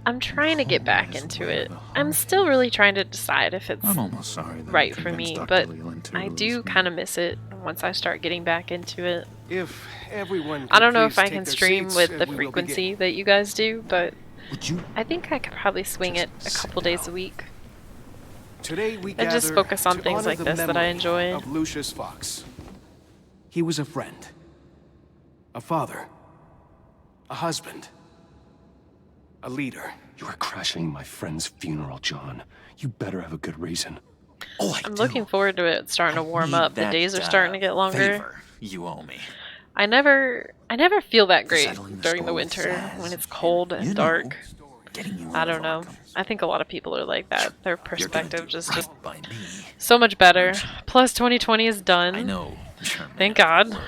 Speaker 3: I'm trying to get back into it. I'm still really trying to decide if it's
Speaker 20: I'm almost sorry that
Speaker 3: right
Speaker 20: I
Speaker 3: for me,
Speaker 20: convinced
Speaker 3: but
Speaker 20: Dr. Leland to
Speaker 3: I
Speaker 20: release
Speaker 3: do
Speaker 20: me.
Speaker 3: kind of miss it once I start getting back into it.
Speaker 12: If everyone
Speaker 3: I don't
Speaker 12: could
Speaker 3: know if
Speaker 12: please
Speaker 3: I
Speaker 12: take
Speaker 3: can
Speaker 12: their
Speaker 3: stream
Speaker 12: seats,
Speaker 3: with
Speaker 12: and
Speaker 3: the
Speaker 12: we will
Speaker 3: frequency that you guys do, but
Speaker 12: you
Speaker 3: I think I could probably swing it a couple days a week.
Speaker 12: Today we
Speaker 3: And just
Speaker 12: gather
Speaker 3: focus on
Speaker 12: to
Speaker 3: things
Speaker 12: honor
Speaker 3: like
Speaker 12: the
Speaker 3: this that I
Speaker 12: memory
Speaker 3: enjoy.
Speaker 12: Of Lucius Fox. He was a friend, a father, a husband, a leader.
Speaker 2: You are crashing my friend's funeral, John. You better have a good reason.
Speaker 20: Oh,
Speaker 3: I'm looking forward to it starting to warm up. The days are starting to get longer.
Speaker 20: Favor you owe me.
Speaker 3: I never feel that great during the winter when it's cold and dark. I don't know. I think a lot of people are like that. Their perspective just so much better. Plus 2020 is done.
Speaker 20: I know.
Speaker 3: Thank God.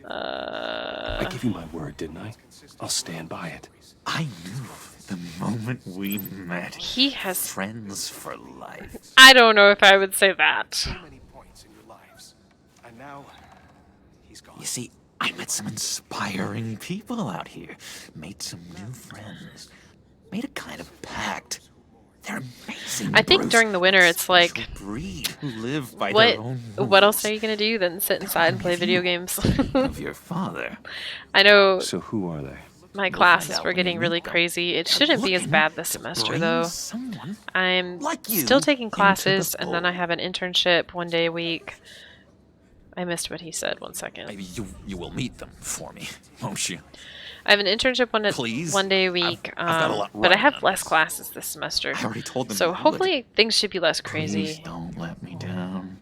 Speaker 2: I gave you my word, didn't I? I'll stand by it.
Speaker 20: I knew the moment we met.
Speaker 3: He has
Speaker 20: friends for life.
Speaker 3: I don't know if I would say that.
Speaker 12: And now he's gone.
Speaker 20: You see, I met some inspiring people out here. Made some new friends. Made a kind of pact. They're amazing.
Speaker 3: I think
Speaker 20: Bruce.
Speaker 3: during the winter it's like
Speaker 20: Breed who live by
Speaker 3: what
Speaker 20: their own rules.
Speaker 3: what else are you gonna do than sit inside and play video games?
Speaker 20: Of your father.
Speaker 3: I know
Speaker 2: So who are they?
Speaker 3: my classes were getting really crazy. It shouldn't be as bad this semester though. I'm still taking classes and then I have an internship 1 day a week. I missed what he said. 1 second.
Speaker 20: Maybe you will meet them for me, won't you?
Speaker 3: I have an internship
Speaker 20: Please?
Speaker 3: 1 day a week,
Speaker 20: I've got a lot
Speaker 3: but I
Speaker 20: riding
Speaker 3: have
Speaker 20: on
Speaker 3: less classes this semester.
Speaker 20: I already told them
Speaker 3: so
Speaker 20: you would.
Speaker 3: hopefully things should be less
Speaker 20: Please
Speaker 3: crazy.
Speaker 20: don't let me down.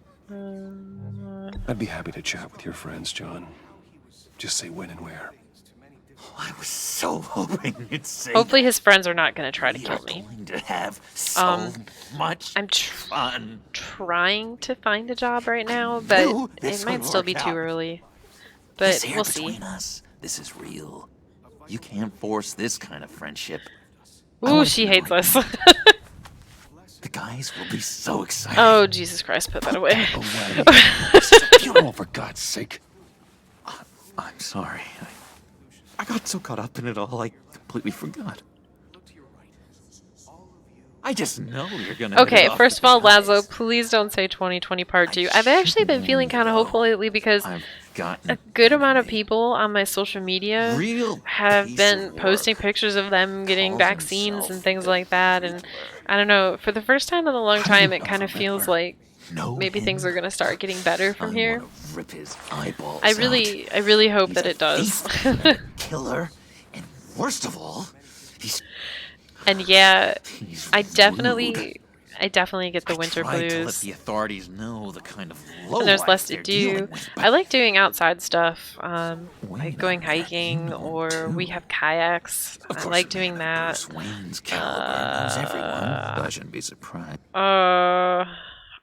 Speaker 2: I'd be happy to chat with your friends, John. Just say when and where.
Speaker 20: I was so hoping you'd say
Speaker 3: Hopefully his friends are not going to try to
Speaker 20: we
Speaker 3: kill
Speaker 20: are
Speaker 3: me.
Speaker 20: going to have so much
Speaker 3: I'm
Speaker 20: fun.
Speaker 3: trying to find a job right now, but
Speaker 20: No, this
Speaker 3: it might
Speaker 20: will
Speaker 3: still
Speaker 20: work
Speaker 3: be too
Speaker 20: out.
Speaker 3: early.
Speaker 20: This
Speaker 3: But
Speaker 20: here
Speaker 3: we'll see.
Speaker 20: between us, this is real. You can't force this kind of friendship.
Speaker 3: Ooh, she hates us.
Speaker 20: The guys will be so excited.
Speaker 3: Oh, Jesus Christ, put that away.
Speaker 2: This is a funeral, for God's sake.
Speaker 20: I'm sorry. I got so caught up in it all, I completely forgot. I just know you're gonna. hit
Speaker 3: Okay,
Speaker 20: it off
Speaker 3: first
Speaker 20: with
Speaker 3: of all,
Speaker 20: the guys.
Speaker 3: Lazo, please don't say 2020 Part 2. I've actually been feeling kind of hopeful lately because a good amount of people on my social media have been posting pictures of them getting vaccines and things like that. And I don't know, for the first time in a long time, it kind of feels like maybe things are going to start getting better from here.
Speaker 20: Rip his eyeballs
Speaker 3: I really hope that it does.
Speaker 20: Killer, and worst of all, he's
Speaker 3: And yeah, I definitely I definitely get the winter
Speaker 20: Tried to let
Speaker 3: blues.
Speaker 20: the authorities know the kind of
Speaker 3: And there's less
Speaker 20: lowlife
Speaker 3: to
Speaker 20: they're
Speaker 3: do.
Speaker 20: dealing with,
Speaker 3: I like doing outside stuff, like going hiking, or we have kayaks. I like doing that.
Speaker 20: Bruce Wayne's caliber knows everyone. I shouldn't be surprised.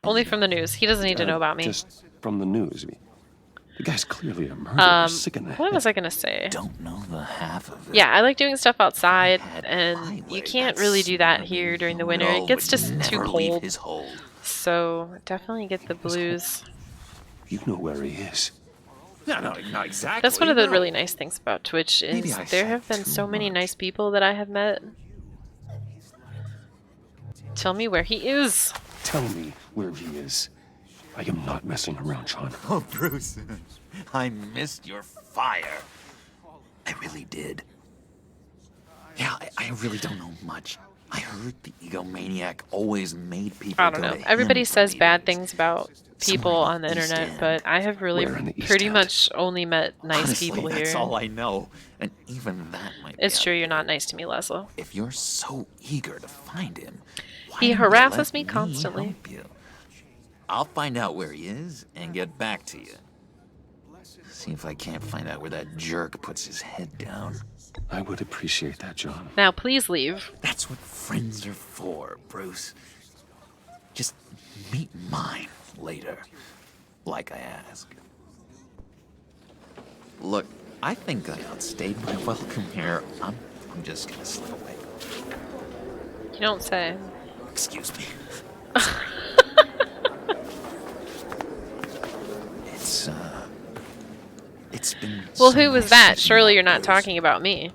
Speaker 3: Only from the news. He doesn't need to know about me.
Speaker 2: Just from the news. I mean, the guy's clearly a murderer, sick in the
Speaker 3: What
Speaker 2: head.
Speaker 3: was I gonna say?
Speaker 20: Don't know the half of it.
Speaker 3: Yeah, I like doing stuff outside, and you can't really do that here during the winter. It gets just too cold. So definitely get the blues.
Speaker 2: You know where he is.
Speaker 20: No, not exactly.
Speaker 3: That's one of the
Speaker 20: no.
Speaker 3: really nice things about Twitch is there have been so many nice people that I have met. Tell me where he is.
Speaker 2: Tell me where he is. I am not messing around, John.
Speaker 20: Oh, Bruce, I missed your fire. I really did. Yeah, I really don't know much. I heard the egomaniac always made people.
Speaker 3: I don't know. Everybody says bad things about people on the internet, but I have really pretty much only met nice
Speaker 20: Honestly,
Speaker 3: people here.
Speaker 20: that's all I know, and even that might be
Speaker 3: It's true, you're not nice to me, Laszlo.
Speaker 20: If you're so eager to find him, why
Speaker 3: He
Speaker 20: don't you
Speaker 3: harasses
Speaker 20: let
Speaker 3: me constantly.
Speaker 20: help you? I'll find out where he is and get back to you. See if I can't find out where that jerk puts his head down.
Speaker 2: I would appreciate that, John.
Speaker 3: Now, please leave.
Speaker 20: That's what friends are for, Bruce. Just meet mine later, like I asked. Look, I think I outstayed my welcome here. I'm just gonna slip away.
Speaker 3: You don't say.
Speaker 20: Excuse me. It's been.
Speaker 3: Well,
Speaker 20: so
Speaker 3: who was
Speaker 20: nice
Speaker 3: that?
Speaker 20: sitting
Speaker 3: Surely
Speaker 20: up,
Speaker 3: you're not
Speaker 20: Bruce.
Speaker 3: talking about me.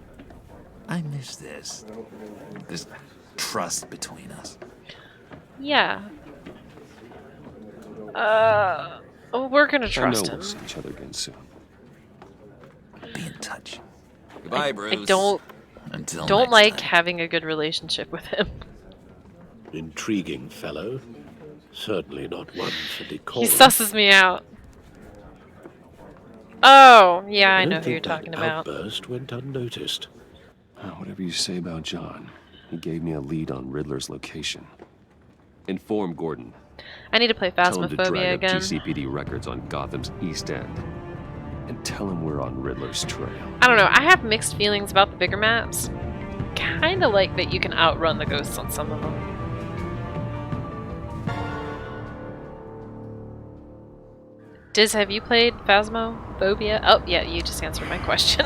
Speaker 20: I miss this trust between us.
Speaker 3: Yeah. We're gonna trust
Speaker 2: I know
Speaker 3: him.
Speaker 2: we'll see each other again soon.
Speaker 20: Be in touch. Goodbye, Bruce.
Speaker 3: I don't
Speaker 20: Until next
Speaker 3: like
Speaker 20: time.
Speaker 3: having a good relationship with him.
Speaker 16: Intriguing fellow. Certainly not one for decorum.
Speaker 3: He susses me out. Oh, yeah, I know
Speaker 16: don't
Speaker 3: who you're
Speaker 16: think that
Speaker 3: talking about.
Speaker 16: Outburst went unnoticed.
Speaker 2: Whatever you say about John, he gave me a lead on Riddler's location. Inform Gordon.
Speaker 3: I need to play
Speaker 2: Tell him to
Speaker 3: Phasmophobia
Speaker 2: drag
Speaker 3: again.
Speaker 2: up GCPD records on Gotham's East End. And tell him we're on Riddler's trail.
Speaker 3: I don't know, I have mixed feelings about the bigger maps. Kinda like that you can outrun the ghosts on some of them. Diz, have you played Phasmophobia? Oh, yeah, you just answered my question.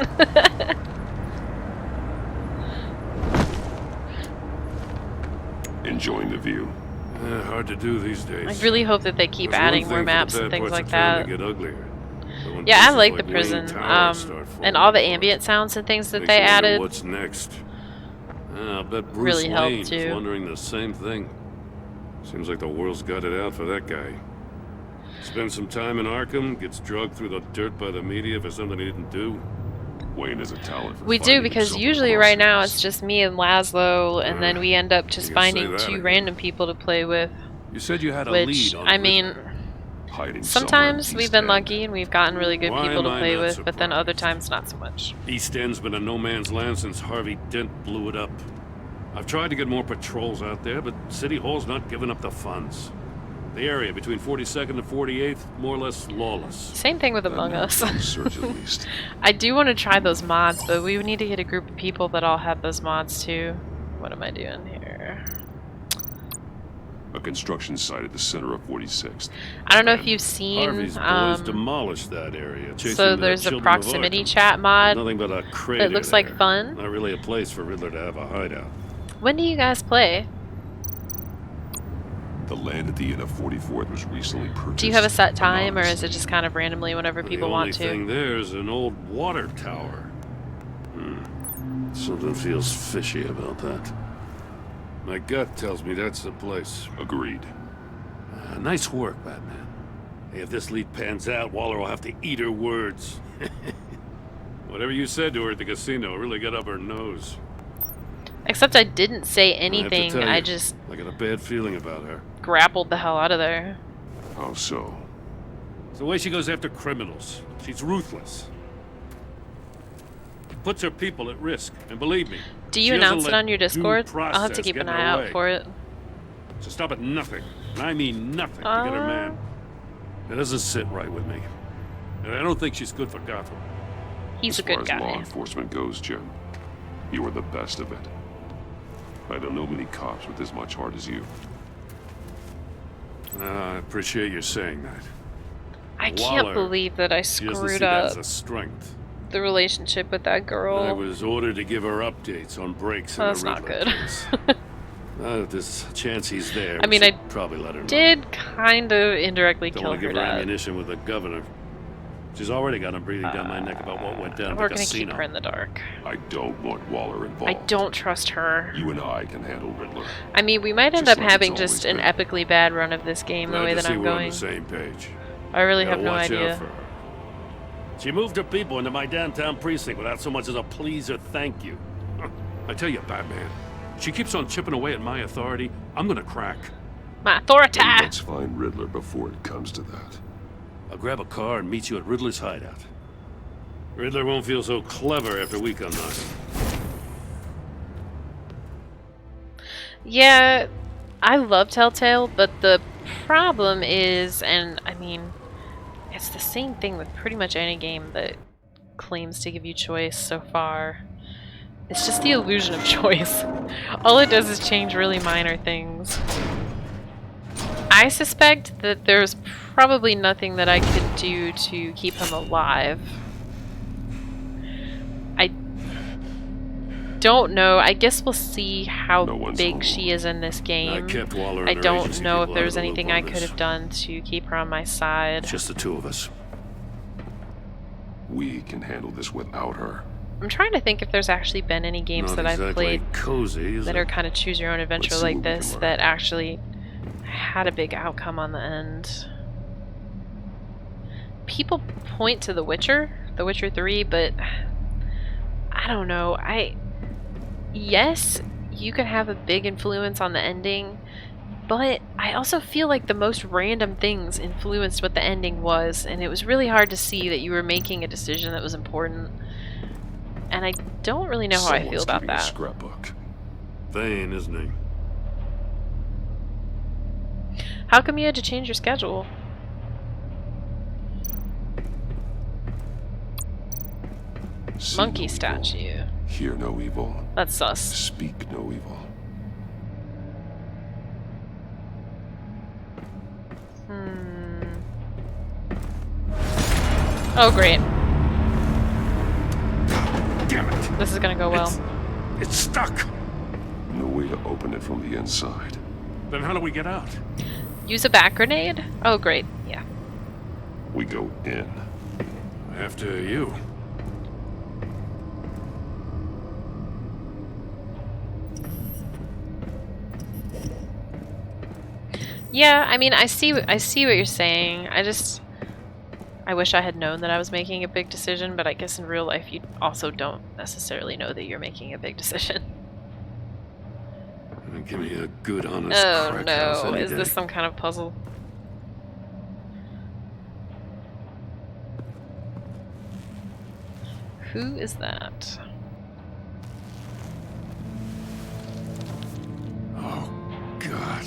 Speaker 7: Enjoying the view. Hard to do these days.
Speaker 3: I really hope that they keep
Speaker 7: There's
Speaker 3: adding
Speaker 7: one
Speaker 3: more
Speaker 7: thing for
Speaker 3: maps
Speaker 7: the
Speaker 3: and
Speaker 7: bad
Speaker 3: things
Speaker 7: parts
Speaker 3: like
Speaker 7: of town
Speaker 3: that.
Speaker 7: to get uglier. But when
Speaker 3: Yeah, I
Speaker 7: places
Speaker 3: like the
Speaker 7: like Wayne
Speaker 3: prison,
Speaker 7: Tower start
Speaker 3: and all the ambient sounds and things that
Speaker 7: Makes
Speaker 3: they
Speaker 7: you wonder
Speaker 3: added.
Speaker 7: What's next? I bet Bruce
Speaker 3: Really helped,
Speaker 7: Wayne's
Speaker 3: too.
Speaker 7: wondering the same thing. Seems like the world's got it out for that guy. Spends some time in Arkham, gets drugged through the dirt by the media for something he didn't do. Wayne is a talent for
Speaker 3: We do,
Speaker 7: finding
Speaker 3: because
Speaker 7: himself
Speaker 3: usually
Speaker 7: across
Speaker 3: right now it's just me and Laszlo, and then we end up just
Speaker 7: you can say
Speaker 3: finding
Speaker 7: that
Speaker 3: two
Speaker 7: again.
Speaker 3: random people to play with.
Speaker 7: You said you had a
Speaker 3: Which,
Speaker 7: lead on
Speaker 3: I mean,
Speaker 7: Riddler. Hiding
Speaker 3: sometimes
Speaker 7: somewhere in
Speaker 3: we've
Speaker 7: East
Speaker 3: been
Speaker 7: End.
Speaker 3: lucky and we've gotten really good
Speaker 7: Why
Speaker 3: people to
Speaker 7: am I
Speaker 3: play
Speaker 7: not
Speaker 3: with, but then other times not so much.
Speaker 7: East End's been a no man's land since Harvey Dent blew it up. I've tried to get more patrols out there, but City Hall's not giving up the funds. The area between 42nd and 48th, more or less lawless.
Speaker 3: Same thing with Among Us.
Speaker 7: Search at least.
Speaker 3: I do want to try those mods, but we would need to get a group of people that all have those mods too. What am I doing here?
Speaker 10: A construction site at the center of 46th.
Speaker 3: I don't know if you've seen.
Speaker 7: Harvey's boys demolished that area. chasing
Speaker 3: So
Speaker 7: the
Speaker 3: there's a
Speaker 7: children of
Speaker 3: proximity
Speaker 7: Arkham.
Speaker 3: chat mod.
Speaker 7: Nothing but a crater
Speaker 3: It looks like
Speaker 7: there.
Speaker 3: fun.
Speaker 7: Not really a place for Riddler to have a hideout.
Speaker 3: When do you guys play?
Speaker 10: The land at the end of 44th was recently purchased.
Speaker 3: Do you have a set time, or is it just kind of randomly whenever people
Speaker 7: the
Speaker 3: want
Speaker 7: only
Speaker 3: to?
Speaker 7: thing there is an old water tower. Something feels fishy about that. My gut tells me that's the place.
Speaker 10: Agreed.
Speaker 7: Nice work, Batman. Hey, if this lead pans out, Waller will have to eat her words. Whatever you said to her at the casino really got up her nose.
Speaker 3: Except I didn't say
Speaker 7: I have to
Speaker 3: anything.
Speaker 7: tell
Speaker 3: I
Speaker 7: you,
Speaker 3: just
Speaker 7: I got a bad feeling about her.
Speaker 3: grappled the hell out of there.
Speaker 10: How so?
Speaker 7: It's the way she goes after criminals. She's ruthless. Puts her people at risk, and believe me.
Speaker 3: Do
Speaker 7: she
Speaker 3: you
Speaker 7: doesn't
Speaker 3: announce it
Speaker 7: let
Speaker 3: on your
Speaker 7: due
Speaker 3: Discord? I'll have to
Speaker 7: process
Speaker 3: keep
Speaker 7: get
Speaker 3: an
Speaker 7: in
Speaker 3: eye
Speaker 7: her
Speaker 3: out
Speaker 7: way.
Speaker 3: for it.
Speaker 7: So stop at nothing, and I mean nothing, to get her man. It doesn't sit right with me. And I don't think she's good for Gotham.
Speaker 3: He's a good
Speaker 2: As far as law
Speaker 3: guy.
Speaker 2: enforcement goes, Jim, you are the best of it. I don't know many cops with as much heart as you.
Speaker 7: I appreciate you saying that.
Speaker 3: I can't
Speaker 7: Waller,
Speaker 3: believe that I
Speaker 7: she doesn't
Speaker 3: screwed
Speaker 7: see that
Speaker 3: up
Speaker 7: as a strength.
Speaker 3: the relationship with that
Speaker 7: I
Speaker 3: girl.
Speaker 7: was ordered to give her updates on breaks in
Speaker 3: That's
Speaker 7: the
Speaker 3: not
Speaker 7: Riddler
Speaker 3: good.
Speaker 7: case. If there's a chance he's there,
Speaker 3: I mean,
Speaker 7: we
Speaker 3: I
Speaker 7: should probably let her know.
Speaker 3: did kind of indirectly
Speaker 7: Don't
Speaker 3: kill
Speaker 7: want to
Speaker 3: her
Speaker 7: give her
Speaker 3: dad.
Speaker 7: ammunition with the governor. She's already got him breathing down my neck about what went down at
Speaker 3: We're
Speaker 7: the
Speaker 3: gonna
Speaker 7: casino.
Speaker 3: keep her in the dark.
Speaker 2: I don't want Waller involved.
Speaker 3: I don't trust her.
Speaker 2: You and I can handle Riddler.
Speaker 3: I mean, we might end
Speaker 2: Just
Speaker 3: up
Speaker 2: like it's
Speaker 3: having
Speaker 2: always
Speaker 3: just an
Speaker 2: been.
Speaker 3: epically bad run of this game the
Speaker 7: Glad
Speaker 3: way
Speaker 7: to
Speaker 3: that
Speaker 7: see
Speaker 3: I'm
Speaker 7: we're on
Speaker 3: going.
Speaker 7: the same page.
Speaker 3: I really
Speaker 7: Gotta
Speaker 3: have no
Speaker 7: watch out
Speaker 3: idea.
Speaker 7: for her. She moved her people into my downtown precinct without so much as a please or thank you. I tell you, Batman, she keeps on chipping away at my authority. I'm gonna crack.
Speaker 3: My authority!
Speaker 2: And let's find Riddler before it comes to that.
Speaker 7: I'll grab a car and meet you at Riddler's hideout. Riddler won't feel so clever after we come knocking.
Speaker 3: Yeah, I love Telltale, but the problem is, and I mean, it's the same thing with pretty much any game that claims to give you choice so far. It's just the illusion of choice. All it does is change really minor things. I suspect that there's probably nothing that I could do to keep him alive. I don't know. I guess we'll see how big she is in this game.
Speaker 7: I kept Waller and
Speaker 3: I
Speaker 7: her
Speaker 3: don't
Speaker 7: agency
Speaker 3: know if
Speaker 7: people out
Speaker 3: there's
Speaker 7: of the
Speaker 3: anything
Speaker 7: loop
Speaker 3: I
Speaker 7: on
Speaker 3: could
Speaker 7: this.
Speaker 3: have done to keep her on my side.
Speaker 7: Just the two of us.
Speaker 2: We can handle this without her.
Speaker 3: I'm trying to think if there's actually been any games
Speaker 7: Not
Speaker 3: that I've
Speaker 7: exactly
Speaker 3: played
Speaker 7: cozy, is
Speaker 3: that
Speaker 7: it?
Speaker 3: are kind of choose your own adventure
Speaker 2: Let's see
Speaker 3: like
Speaker 2: what we
Speaker 3: this
Speaker 2: can learn.
Speaker 3: that actually had a big outcome on the end. People point to The Witcher 3, but I don't know. Yes, you could have a big influence on the ending, but I also feel like the most random things influenced what the ending was, and it was really hard to see that you were making a decision that was important. And I don't really know how I feel
Speaker 2: Someone's
Speaker 3: about
Speaker 2: keeping a
Speaker 3: that.
Speaker 2: scrapbook.
Speaker 7: Thane, isn't he?
Speaker 3: How come you had to change your schedule?
Speaker 2: See
Speaker 3: Monkey
Speaker 2: no evil,
Speaker 3: statue.
Speaker 2: Hear no evil.
Speaker 3: That's sus.
Speaker 2: Speak no evil.
Speaker 3: Oh, great.
Speaker 7: Damn it!
Speaker 3: This is gonna go well.
Speaker 7: It's stuck!
Speaker 2: No way to open it from the inside.
Speaker 7: Then how do we get out?
Speaker 3: Use a back grenade? Oh, great. Yeah.
Speaker 2: We go in.
Speaker 7: After you.
Speaker 3: Yeah, I mean, I see what you're saying. I wish I had known that I was making a big decision, but I guess in real life you also don't necessarily know that you're making a big decision.
Speaker 7: Give me a good, honest
Speaker 3: Oh
Speaker 7: crack house
Speaker 3: no,
Speaker 7: any
Speaker 3: is
Speaker 7: day.
Speaker 3: this some kind of puzzle? Who is that?
Speaker 7: Oh, God.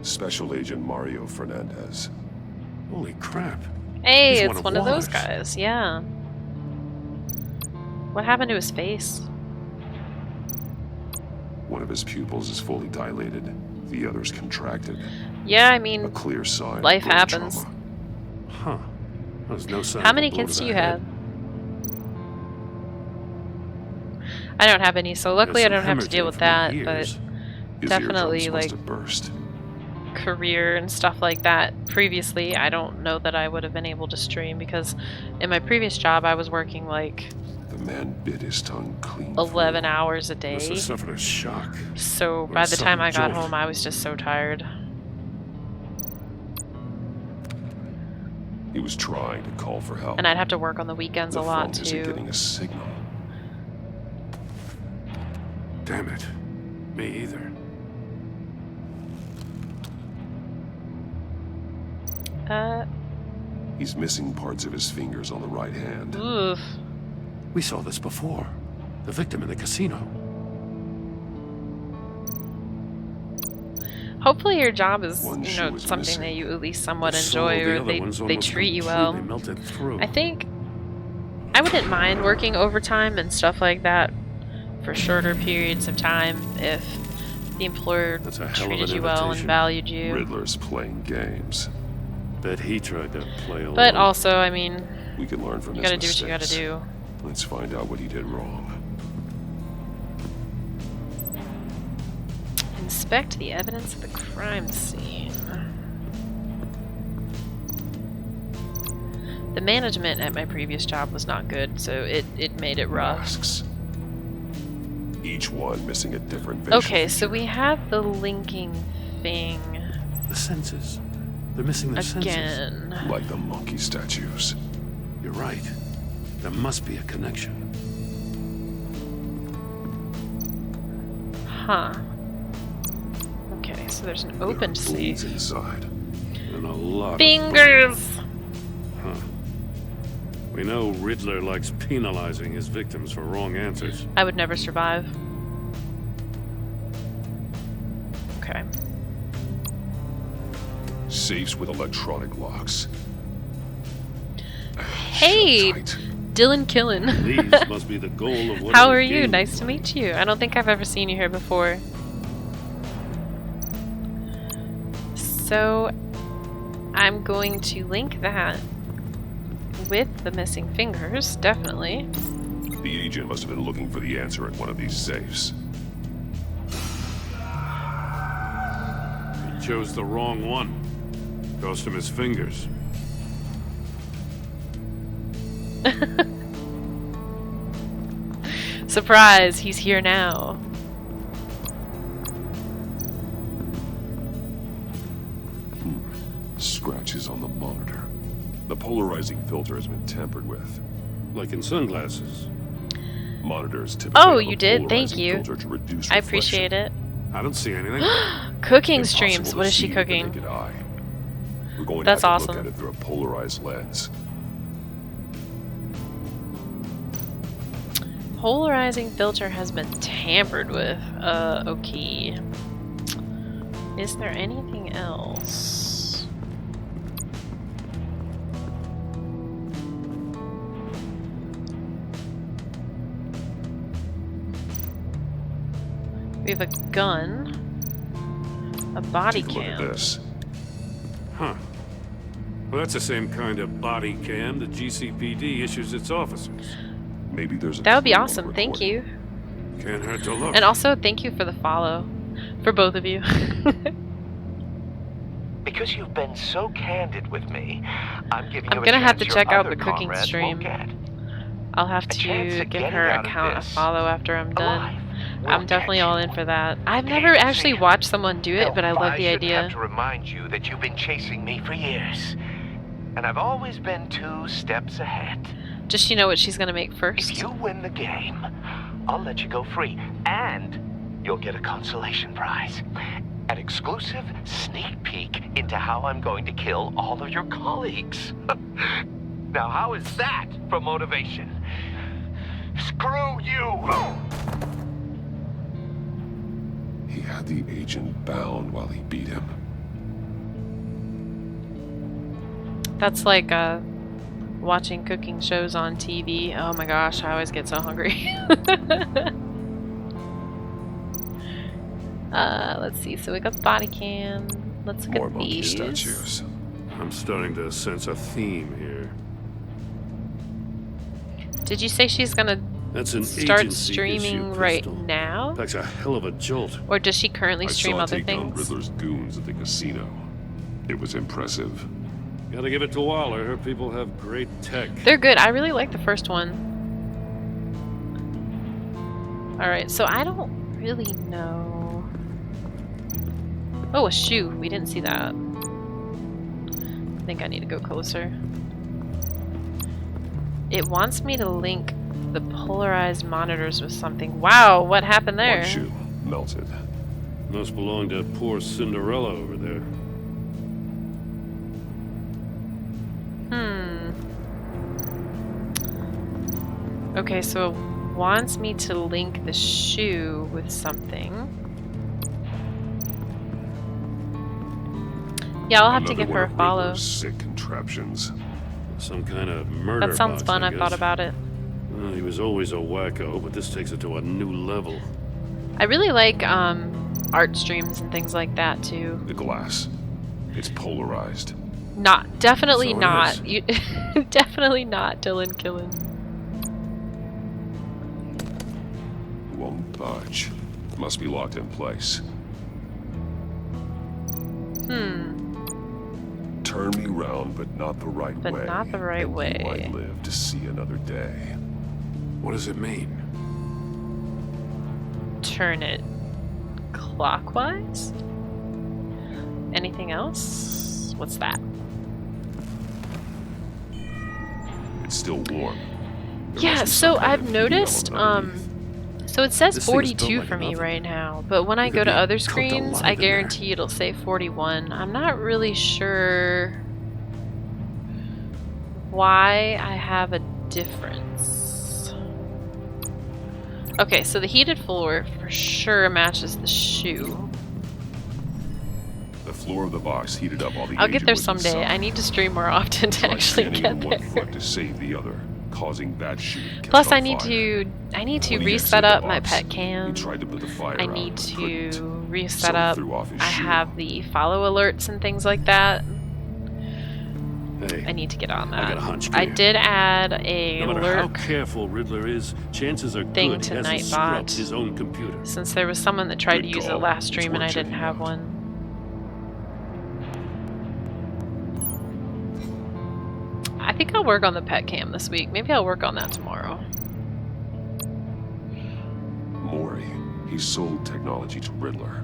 Speaker 2: Special Agent Mario Fernandez.
Speaker 7: Holy crap.
Speaker 3: Hey,
Speaker 2: He's
Speaker 3: it's one of those
Speaker 2: Waller's.
Speaker 3: guys, yeah. What happened to his face?
Speaker 2: One of his pupils is fully dilated. The other's contracted.
Speaker 3: Yeah, I mean,
Speaker 2: A clear sign. of
Speaker 3: life
Speaker 2: brain
Speaker 3: happens.
Speaker 2: trauma.
Speaker 7: Huh. There's no sign
Speaker 3: How
Speaker 7: of a
Speaker 3: many
Speaker 7: blow to
Speaker 3: kids do
Speaker 7: the
Speaker 3: you
Speaker 7: head.
Speaker 3: have? I don't have any, so luckily I
Speaker 7: There's
Speaker 3: don't
Speaker 7: some
Speaker 3: have to deal with
Speaker 7: hemorrhaging
Speaker 3: that,
Speaker 7: from the
Speaker 3: but
Speaker 7: ears.
Speaker 2: His
Speaker 3: definitely
Speaker 2: eardrums must
Speaker 3: like
Speaker 2: have burst.
Speaker 3: career and stuff like that previously, I don't know that I would have been able to stream because in my previous job I was working like
Speaker 2: The man bit his tongue clean.
Speaker 3: 11 hours a day.
Speaker 7: Must have suffered a shock.
Speaker 3: So
Speaker 7: Or
Speaker 3: by the time I got
Speaker 7: sudden jolt.
Speaker 3: home I was just so tired.
Speaker 2: He was trying to call for help.
Speaker 3: And I'd have to work on the weekends
Speaker 2: the
Speaker 3: a lot
Speaker 2: phone isn't
Speaker 3: too.
Speaker 2: getting a signal.
Speaker 7: Damn it. Me either.
Speaker 2: He's missing parts of his fingers on the right hand.
Speaker 3: Oof.
Speaker 7: We saw this before. The victim in the casino.
Speaker 3: Hopefully your job is,
Speaker 7: One
Speaker 3: you
Speaker 7: shoe
Speaker 3: know,
Speaker 7: is
Speaker 3: something
Speaker 7: missing.
Speaker 3: that you at least somewhat
Speaker 7: The sole of
Speaker 3: enjoy,
Speaker 7: the
Speaker 3: or
Speaker 7: other
Speaker 3: they
Speaker 7: one's almost
Speaker 3: treat you well.
Speaker 7: completely melted through.
Speaker 3: I think I wouldn't mind working overtime and stuff like that for shorter periods of time if the employer
Speaker 7: That's a hell of
Speaker 3: treated
Speaker 7: an
Speaker 3: you well and
Speaker 7: invitation.
Speaker 3: valued you.
Speaker 10: Riddler's playing games.
Speaker 7: Bet he tried to play along.
Speaker 3: But also, I mean,
Speaker 10: We can learn from
Speaker 3: you
Speaker 10: his
Speaker 3: gotta do what you gotta
Speaker 10: mistakes.
Speaker 3: do.
Speaker 10: Let's find out what he did wrong.
Speaker 3: Inspect the evidence of the crime scene. The management at my previous job was not good, so it made it rough.
Speaker 10: Masks. Each one missing a different facial
Speaker 3: Okay, so we have the linking thing.
Speaker 7: The senses. They're missing their
Speaker 3: Again.
Speaker 7: senses.
Speaker 10: like the monkey statues.
Speaker 7: You're right. There must be a connection.
Speaker 3: Huh. Okay, so there's an open safe.
Speaker 10: Inside.
Speaker 7: And a lot of
Speaker 3: Fingers!
Speaker 7: Huh. We know Riddler likes penalizing his victims for wrong answers.
Speaker 3: I would never survive. Okay.
Speaker 10: Safes with electronic locks.
Speaker 3: Hey! Dylan Killen.
Speaker 7: These must be the goal of what.
Speaker 3: How are you? Nice to meet you. I don't think I've ever seen you here before. So, I'm going to link that with the missing fingers, definitely.
Speaker 10: The agent must have been looking for the answer at one of these safes.
Speaker 7: He chose the wrong one. Cost him his fingers.
Speaker 3: Surprise, he's here now.
Speaker 10: Scratches on the monitor. The polarizing filter has been tampered with.
Speaker 7: Like in sunglasses.
Speaker 10: Monitors typically
Speaker 3: Oh,
Speaker 10: have a
Speaker 3: you did? Thank
Speaker 10: polarizing
Speaker 3: you.
Speaker 10: filter to reduce
Speaker 3: I
Speaker 10: reflection.
Speaker 3: appreciate it.
Speaker 7: I don't see anything.
Speaker 3: Cooking
Speaker 10: Impossible
Speaker 3: streams.
Speaker 10: to
Speaker 3: What is she
Speaker 10: see with the
Speaker 3: cooking?
Speaker 10: naked eye. We're going
Speaker 3: That's
Speaker 10: to have to
Speaker 3: awesome.
Speaker 10: look at it through a polarized lens.
Speaker 3: Polarizing filter has been tampered with. Okay. Is there anything else? We have a gun. A body
Speaker 10: Take a look at
Speaker 3: cam.
Speaker 10: this.
Speaker 7: Huh. Well, that's the same kind of body cam the GCPD issues its officers.
Speaker 10: Maybe there's a
Speaker 3: That would be
Speaker 10: clue on the
Speaker 3: awesome. Thank you.
Speaker 7: Can't hurt to look.
Speaker 3: And also, thank you for the follow. For both of you.
Speaker 11: Because you've been so candid with me, I'm giving you
Speaker 3: I'm
Speaker 11: a
Speaker 3: gonna have
Speaker 11: chance
Speaker 3: to check
Speaker 11: your
Speaker 3: out the
Speaker 11: other
Speaker 3: cooking
Speaker 11: comrades
Speaker 3: stream.
Speaker 11: won't get.
Speaker 3: I'll have
Speaker 11: chance
Speaker 3: to
Speaker 11: of
Speaker 3: give
Speaker 11: getting
Speaker 3: her
Speaker 11: out of
Speaker 3: account a
Speaker 11: this
Speaker 3: follow after I'm done.
Speaker 11: alive.
Speaker 3: I'm definitely all in for that. I've never actually watched someone do it, but I love the
Speaker 11: shouldn't have
Speaker 3: idea.
Speaker 11: to remind you that you've been chasing me for years, and I've always been 2 steps ahead.
Speaker 3: Does she know what she's gonna make first?
Speaker 11: If you win the game, I'll let you go free, and you'll get a consolation prize. An exclusive sneak peek into how I'm going to kill all of your colleagues. Now, how is that for motivation? Screw you!
Speaker 10: He had the agent bound while he beat him.
Speaker 3: That's like watching cooking shows on TV. Oh my gosh, I always get so hungry. Let's see. So we got the body cam. Let's look
Speaker 10: More
Speaker 3: at
Speaker 10: monkey
Speaker 3: these.
Speaker 10: statues.
Speaker 7: I'm starting to sense a theme here.
Speaker 3: Did you say she's gonna
Speaker 7: That's an
Speaker 3: start
Speaker 7: agency
Speaker 3: streaming
Speaker 7: issue,
Speaker 3: right
Speaker 7: Crystal.
Speaker 3: now?
Speaker 7: That's a hell of a jolt.
Speaker 3: Or does she currently
Speaker 10: I
Speaker 3: stream
Speaker 10: saw
Speaker 3: other
Speaker 10: take down
Speaker 3: things?
Speaker 10: Riddler's goons at the casino. It was impressive.
Speaker 7: Gotta give it to Waller. Her people have great tech.
Speaker 3: They're good. I really like the first one. Alright, so I don't really know. Oh, a shoe. We didn't see that. I think I need to go closer. It wants me to link the polarized monitors with something. Wow, what happened there?
Speaker 10: One shoe melted.
Speaker 7: Must belong to poor Cinderella over there.
Speaker 3: Okay, so wants me to link the shoe with something. Yeah, I'll have to give her a follow.
Speaker 10: Sick contraptions.
Speaker 7: Some kind of murder
Speaker 3: That sounds
Speaker 7: box,
Speaker 3: fun. I thought
Speaker 7: guess.
Speaker 3: about it.
Speaker 7: Well, he was always a wacko, but this takes it to a new level.
Speaker 3: I really like art streams and things like that too.
Speaker 10: The glass. It's polarized.
Speaker 3: Definitely
Speaker 10: So it
Speaker 3: not.
Speaker 10: is.
Speaker 3: You, definitely not Dylan Killen.
Speaker 10: Won't budge. Must be locked in place. Turn me round, but not the right way.
Speaker 3: But not the right
Speaker 10: and
Speaker 3: way.
Speaker 10: You might live to see another day.
Speaker 7: What does it mean?
Speaker 3: Turn it clockwise? Anything else? What's that?
Speaker 10: It's still warm.
Speaker 3: Yeah, so I've noticed, so it says
Speaker 10: This thing's built
Speaker 3: 42
Speaker 10: like
Speaker 3: for me
Speaker 10: nothing.
Speaker 3: right now, but when I
Speaker 10: It
Speaker 3: go
Speaker 10: could
Speaker 3: to
Speaker 10: be
Speaker 3: other
Speaker 10: cooked
Speaker 3: screens,
Speaker 10: alive
Speaker 3: I
Speaker 10: in there.
Speaker 3: guarantee it'll say 41. I'm not really sure why I have a difference. Okay, so the heated floor for sure matches the shoe.
Speaker 10: The floor of the box heated up all the
Speaker 3: I'll get
Speaker 10: agent
Speaker 3: there
Speaker 10: was
Speaker 3: someday.
Speaker 10: inside.
Speaker 3: I need to stream more often to
Speaker 10: Tried
Speaker 3: actually
Speaker 10: standing
Speaker 3: get
Speaker 10: on
Speaker 3: there.
Speaker 10: one foot to save the other, causing that shoe to catch
Speaker 3: Plus,
Speaker 10: on
Speaker 3: I need
Speaker 10: fire.
Speaker 3: to
Speaker 10: When he
Speaker 3: reset
Speaker 10: exited the
Speaker 3: up my
Speaker 10: box,
Speaker 3: pet cam.
Speaker 10: He tried to put the fire
Speaker 3: I
Speaker 10: out,
Speaker 3: need
Speaker 10: but
Speaker 3: to
Speaker 10: couldn't.
Speaker 3: reset
Speaker 10: So he
Speaker 3: up.
Speaker 10: threw off his
Speaker 3: I
Speaker 10: shoe.
Speaker 3: have the follow alerts and things like that.
Speaker 7: Hey,
Speaker 3: I need to get on that.
Speaker 7: I got a hunch.
Speaker 3: I did add a
Speaker 7: No matter how
Speaker 3: alert
Speaker 7: careful Riddler is, chances are
Speaker 3: thing
Speaker 7: good he
Speaker 3: to
Speaker 7: hasn't
Speaker 3: Nightbot.
Speaker 7: scrubbed his own computer.
Speaker 3: since there was someone that tried to
Speaker 10: Good
Speaker 3: use it
Speaker 10: call.
Speaker 3: last
Speaker 10: It's
Speaker 3: stream and
Speaker 10: worth
Speaker 3: I didn't
Speaker 10: checking
Speaker 3: have
Speaker 10: out.
Speaker 3: one. I think I'll work on the pet cam this week. Maybe I'll work on that tomorrow.
Speaker 10: Mori. He sold technology to Riddler.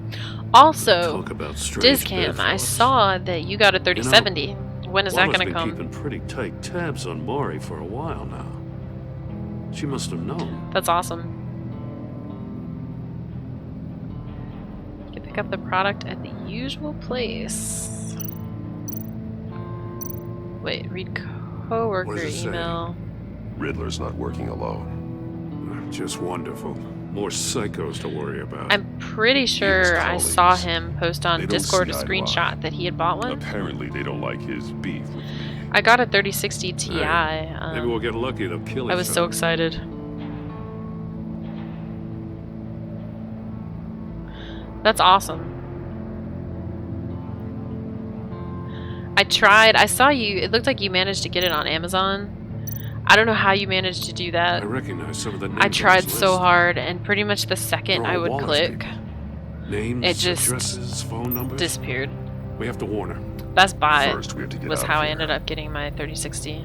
Speaker 3: Also,
Speaker 7: Talk about strange
Speaker 3: Discam, I
Speaker 7: bedfellows.
Speaker 3: saw that you got a 3070. When is that
Speaker 7: Lana's
Speaker 3: going to
Speaker 7: been
Speaker 3: come?
Speaker 7: keeping pretty tight tabs on Maury for a while now. She must have known.
Speaker 3: That's awesome. You can pick up the product at the usual place. Wait, read coworker
Speaker 7: What does it say?
Speaker 3: email.
Speaker 10: Riddler's not working alone.
Speaker 7: Just wonderful. More psychos to worry about.
Speaker 3: I'm pretty sure I saw him post on
Speaker 10: They don't
Speaker 3: Discord a
Speaker 10: see eye to eye.
Speaker 3: screenshot that he had bought one.
Speaker 10: Apparently, they don't like his beef with me.
Speaker 3: I got a 3060 Ti.
Speaker 7: Maybe we'll get lucky. They'll kill
Speaker 3: I was
Speaker 7: each
Speaker 3: so
Speaker 7: other.
Speaker 3: excited. That's awesome. I saw you, it looked like you managed to get it on Amazon. I don't know how you managed to do that.
Speaker 7: I recognize some of the names
Speaker 3: I
Speaker 7: on
Speaker 3: tried
Speaker 7: this
Speaker 3: so
Speaker 7: list.
Speaker 3: hard, and pretty much the second
Speaker 7: They're
Speaker 3: I
Speaker 7: all
Speaker 3: would
Speaker 7: Wallace
Speaker 3: click,
Speaker 7: Names,
Speaker 3: it just
Speaker 7: addresses, phone numbers.
Speaker 3: disappeared.
Speaker 7: We have to warn her.
Speaker 3: Best Buy
Speaker 10: First, we have to get
Speaker 3: was
Speaker 10: out
Speaker 3: how
Speaker 10: of
Speaker 3: I
Speaker 10: here.
Speaker 3: ended up getting my 3060.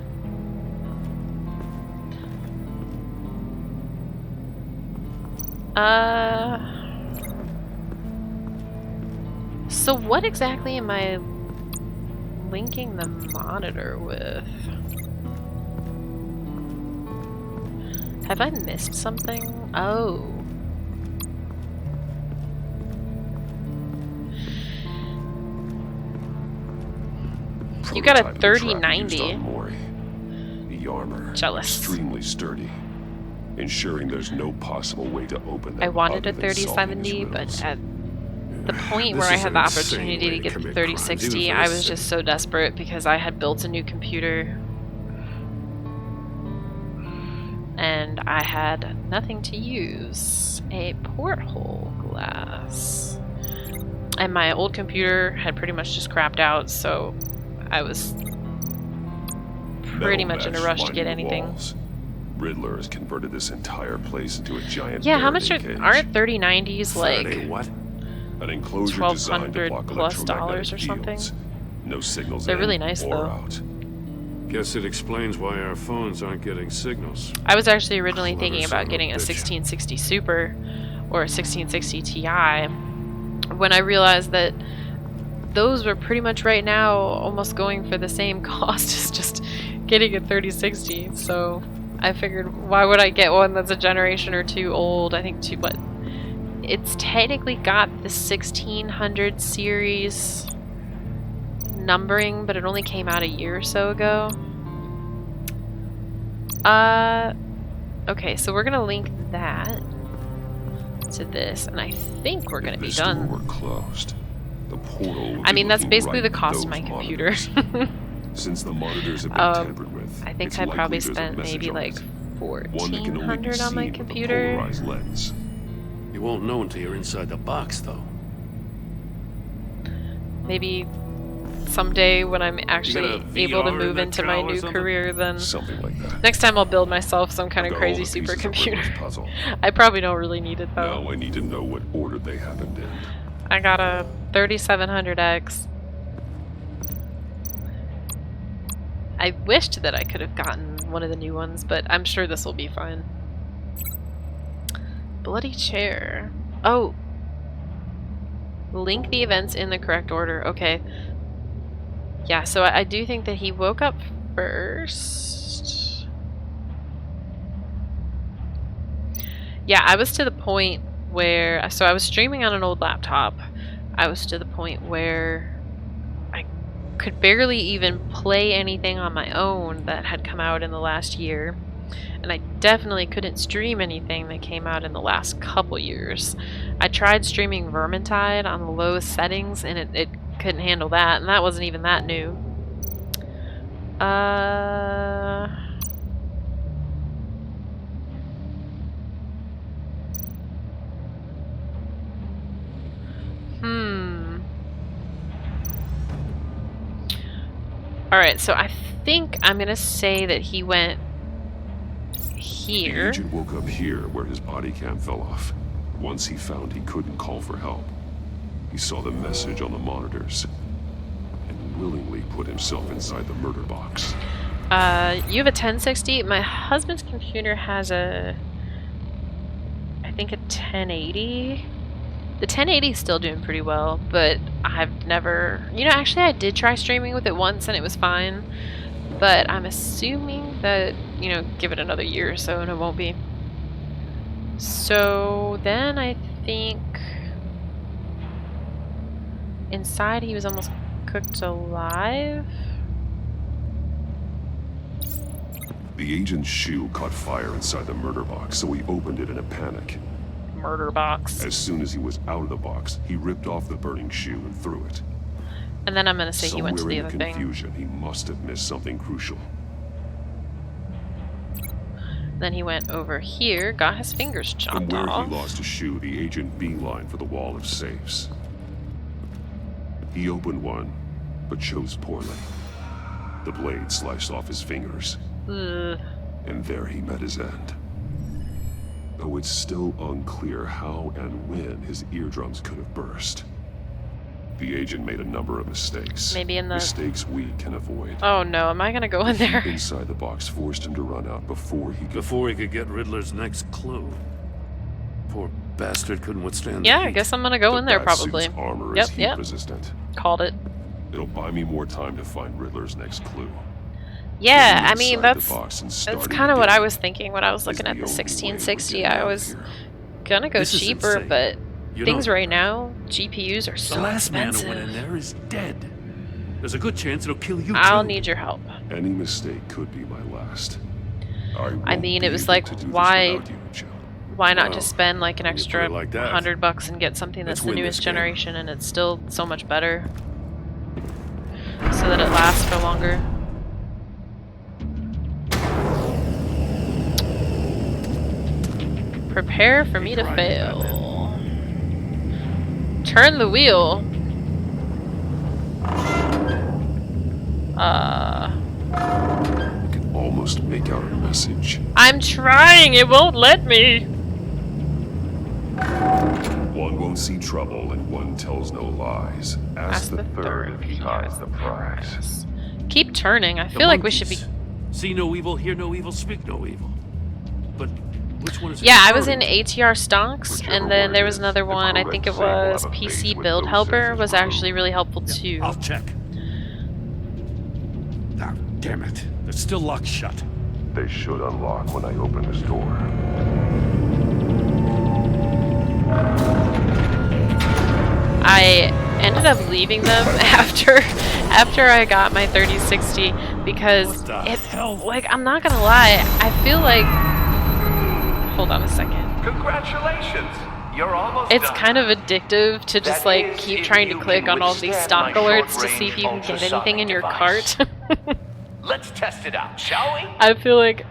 Speaker 3: So what exactly am I linking the monitor with? Have I missed something? Oh. You got a
Speaker 10: Prototype of the trap used
Speaker 3: 3090.
Speaker 10: on Mori. The armor.
Speaker 3: Jealous.
Speaker 10: Extremely sturdy. Ensuring there's no possible way to open them.
Speaker 3: I wanted a
Speaker 10: other than solving his
Speaker 3: 3070, but
Speaker 10: riddles.
Speaker 3: at the point
Speaker 7: This
Speaker 3: where I
Speaker 7: is
Speaker 3: had
Speaker 7: an
Speaker 3: the
Speaker 7: insane
Speaker 3: opportunity
Speaker 7: way
Speaker 3: to
Speaker 7: to
Speaker 3: get the
Speaker 7: commit crimes,
Speaker 3: 3060,
Speaker 7: even for
Speaker 3: I
Speaker 7: a
Speaker 3: was
Speaker 7: city.
Speaker 3: just so desperate because I had built a new computer and I had nothing to use. A porthole glass. And my old computer had pretty much just crapped out, so I was pretty
Speaker 10: Metal
Speaker 3: much in a
Speaker 10: mesh
Speaker 3: rush to
Speaker 10: lining
Speaker 3: get
Speaker 10: the
Speaker 3: anything.
Speaker 10: walls. Riddler has converted this entire place into a giant
Speaker 3: Yeah, how much
Speaker 10: Faraday cage.
Speaker 3: aren't 3090s
Speaker 10: Faraday
Speaker 3: like
Speaker 10: what? An enclosure designed to
Speaker 3: $1,200
Speaker 10: block
Speaker 3: plus dollars
Speaker 10: electromagnetic
Speaker 3: or something?
Speaker 10: fields. No signals
Speaker 3: They're
Speaker 10: in
Speaker 3: really nice
Speaker 10: or
Speaker 3: though.
Speaker 10: out.
Speaker 7: Guess it explains why our phones aren't getting signals.
Speaker 3: I was actually originally
Speaker 7: Clever
Speaker 3: thinking
Speaker 7: son
Speaker 3: about
Speaker 7: of a
Speaker 3: getting a
Speaker 7: bitch.
Speaker 3: 1660 Super or a 1660 Ti when I realized that those were pretty much right now almost going for the same cost as just getting a 3060. So I figured, why would I get one that's a generation or two old? I think it's technically got the 1600 series numbering, but it only came out a year or so ago. Okay, so we're gonna link that to this, and I think we're gonna be
Speaker 2: If this
Speaker 3: done.
Speaker 2: door were closed, the portal would
Speaker 3: I
Speaker 2: be
Speaker 3: mean, that's
Speaker 2: looking
Speaker 3: basically
Speaker 2: right
Speaker 3: the
Speaker 2: at
Speaker 3: cost of
Speaker 2: those
Speaker 3: my computer.
Speaker 2: monitors. Since the monitors have been tampered with,
Speaker 3: I think
Speaker 2: it's
Speaker 3: I
Speaker 2: likely
Speaker 3: probably
Speaker 2: there's a
Speaker 3: spent
Speaker 2: message
Speaker 3: maybe
Speaker 2: on
Speaker 3: like
Speaker 2: it. One that can only be
Speaker 3: 1400 on my
Speaker 2: seen with a
Speaker 3: computer.
Speaker 2: polarized lens.
Speaker 7: You won't know until you're inside the box, though.
Speaker 3: Maybe someday when I'm actually able to
Speaker 7: VR in
Speaker 3: move
Speaker 7: that
Speaker 3: into my
Speaker 7: cow or
Speaker 3: new
Speaker 7: something?
Speaker 3: career, then
Speaker 2: Something like that.
Speaker 3: next time I'll build myself some kind
Speaker 2: I've
Speaker 3: of
Speaker 2: got all
Speaker 3: crazy
Speaker 2: the pieces of
Speaker 3: supercomputer.
Speaker 2: Riddler's puzzle.
Speaker 3: I probably don't really need it though.
Speaker 2: Now I need to know what order they happened in.
Speaker 3: I got a 3700X. I wished that I could have gotten one of the new ones, but I'm sure this will be fine. Bloody chair. Oh! Link the events in the correct order. Okay. Yeah, so I do think that he woke up first. Yeah, I was to the point where... So I was streaming on an old laptop. I was to the point where I could barely even play anything on my own that had come out in the last year. And I definitely couldn't stream anything that came out in the last couple years. I tried streaming Vermintide on the lowest settings, and it couldn't handle that, and that wasn't even that new. Alright, so I think I'm gonna say that he went here.
Speaker 2: The agent woke up here where his body cam fell off. Once he found he couldn't call for help, he saw the message on the monitors and willingly put himself inside the murder box.
Speaker 3: You have a 1060. My husband's computer has a, I think a 1080. The 1080 is still doing pretty well, but I've never, you know, actually I did try streaming with it once and it was fine, but I'm assuming that, you know, give it another year or so and it won't be. So then I think inside he was almost cooked alive.
Speaker 2: The agent's shoe caught fire inside the murder box, so he opened it in a panic.
Speaker 3: Murder box.
Speaker 2: As soon as he was out of the box, he ripped off the burning shoe and threw it.
Speaker 3: And then I'm gonna say he went to the
Speaker 2: Somewhere
Speaker 3: other
Speaker 2: in the
Speaker 3: thing.
Speaker 2: confusion, he must have missed something crucial.
Speaker 3: Then he went over here, got his fingers
Speaker 2: From
Speaker 3: chopped
Speaker 2: where
Speaker 3: off.
Speaker 2: he lost a shoe, the agent beelined for the wall of safes. He opened one, but chose poorly. The blade sliced off his fingers.
Speaker 3: Ugh.
Speaker 2: And there he met his end. Though it's still unclear how and when his eardrums could have burst. The agent made a number of mistakes.
Speaker 3: Maybe in the...
Speaker 2: Mistakes we can avoid.
Speaker 3: Oh no, am I gonna go in there?
Speaker 2: Inside the box forced him to run out before he could
Speaker 7: get Riddler's next clue. Poor bastard couldn't withstand
Speaker 3: Yeah,
Speaker 7: the
Speaker 3: I
Speaker 7: heat.
Speaker 3: guess I'm gonna go in there
Speaker 2: Batsuit's
Speaker 3: probably.
Speaker 2: armor
Speaker 3: Yep,
Speaker 2: is heat
Speaker 3: yep.
Speaker 2: resistant.
Speaker 3: Called it.
Speaker 2: It'll buy me more time to find Riddler's next clue.
Speaker 3: Yeah, I mean,
Speaker 2: Inside the
Speaker 3: that's
Speaker 2: box and starting
Speaker 3: kind of what
Speaker 2: again
Speaker 3: I was thinking when I was looking at the 1660. I was gonna go
Speaker 7: This is
Speaker 3: cheaper,
Speaker 7: insane.
Speaker 3: but
Speaker 7: You
Speaker 3: things
Speaker 7: know,
Speaker 3: right now, GPUs are so
Speaker 7: The last man
Speaker 3: expensive.
Speaker 7: who went in there is dead. There's a good chance it'll kill you
Speaker 3: I'll
Speaker 7: too.
Speaker 3: need your help.
Speaker 2: Any mistake could be my last.
Speaker 3: I
Speaker 2: won't
Speaker 3: mean,
Speaker 2: be
Speaker 3: it was
Speaker 2: able
Speaker 3: like,
Speaker 2: to do this
Speaker 3: why
Speaker 2: without you, Jill.
Speaker 3: why not
Speaker 2: Well,
Speaker 3: just spend like an
Speaker 2: when you put
Speaker 3: extra
Speaker 2: it like that,
Speaker 3: $100 and get something that's
Speaker 2: let's
Speaker 3: the
Speaker 2: win
Speaker 3: newest
Speaker 2: this game.
Speaker 3: generation and it's still so much better, so that it lasts for longer. Prepare for me to fail. Turn the wheel.
Speaker 2: I can almost make out a message.
Speaker 3: I'm trying, it won't let me.
Speaker 2: One won't see trouble and one tells no lies. Ask the third if he hides the prize.
Speaker 3: Keep turning. I
Speaker 7: The
Speaker 3: feel like we should be.
Speaker 7: monkeys. See no evil, hear no evil, speak no evil. But which one is it?
Speaker 3: Yeah, I was in ATR Stonks, and then there was another one. I think it was PC Build Helper was actually really helpful too.
Speaker 7: I'll check. Ah, damn it. They're still locked shut.
Speaker 2: They should unlock when I open this door.
Speaker 3: I ended up leaving them after I got my 3060 because it, like, I'm not gonna lie, I feel like Hold on a second.
Speaker 11: Congratulations! You're almost
Speaker 3: It's
Speaker 11: done.
Speaker 3: kind of addictive to just
Speaker 11: That
Speaker 3: like
Speaker 11: is,
Speaker 3: keep
Speaker 11: if
Speaker 3: trying
Speaker 11: you
Speaker 3: to click
Speaker 11: can
Speaker 3: on all these
Speaker 11: withstand
Speaker 3: stock
Speaker 11: my
Speaker 3: alerts to
Speaker 11: short-range
Speaker 3: see if you can get anything
Speaker 11: ultrasonic
Speaker 3: in your
Speaker 11: device.
Speaker 3: cart.
Speaker 11: Let's test it out, shall we?
Speaker 3: I feel like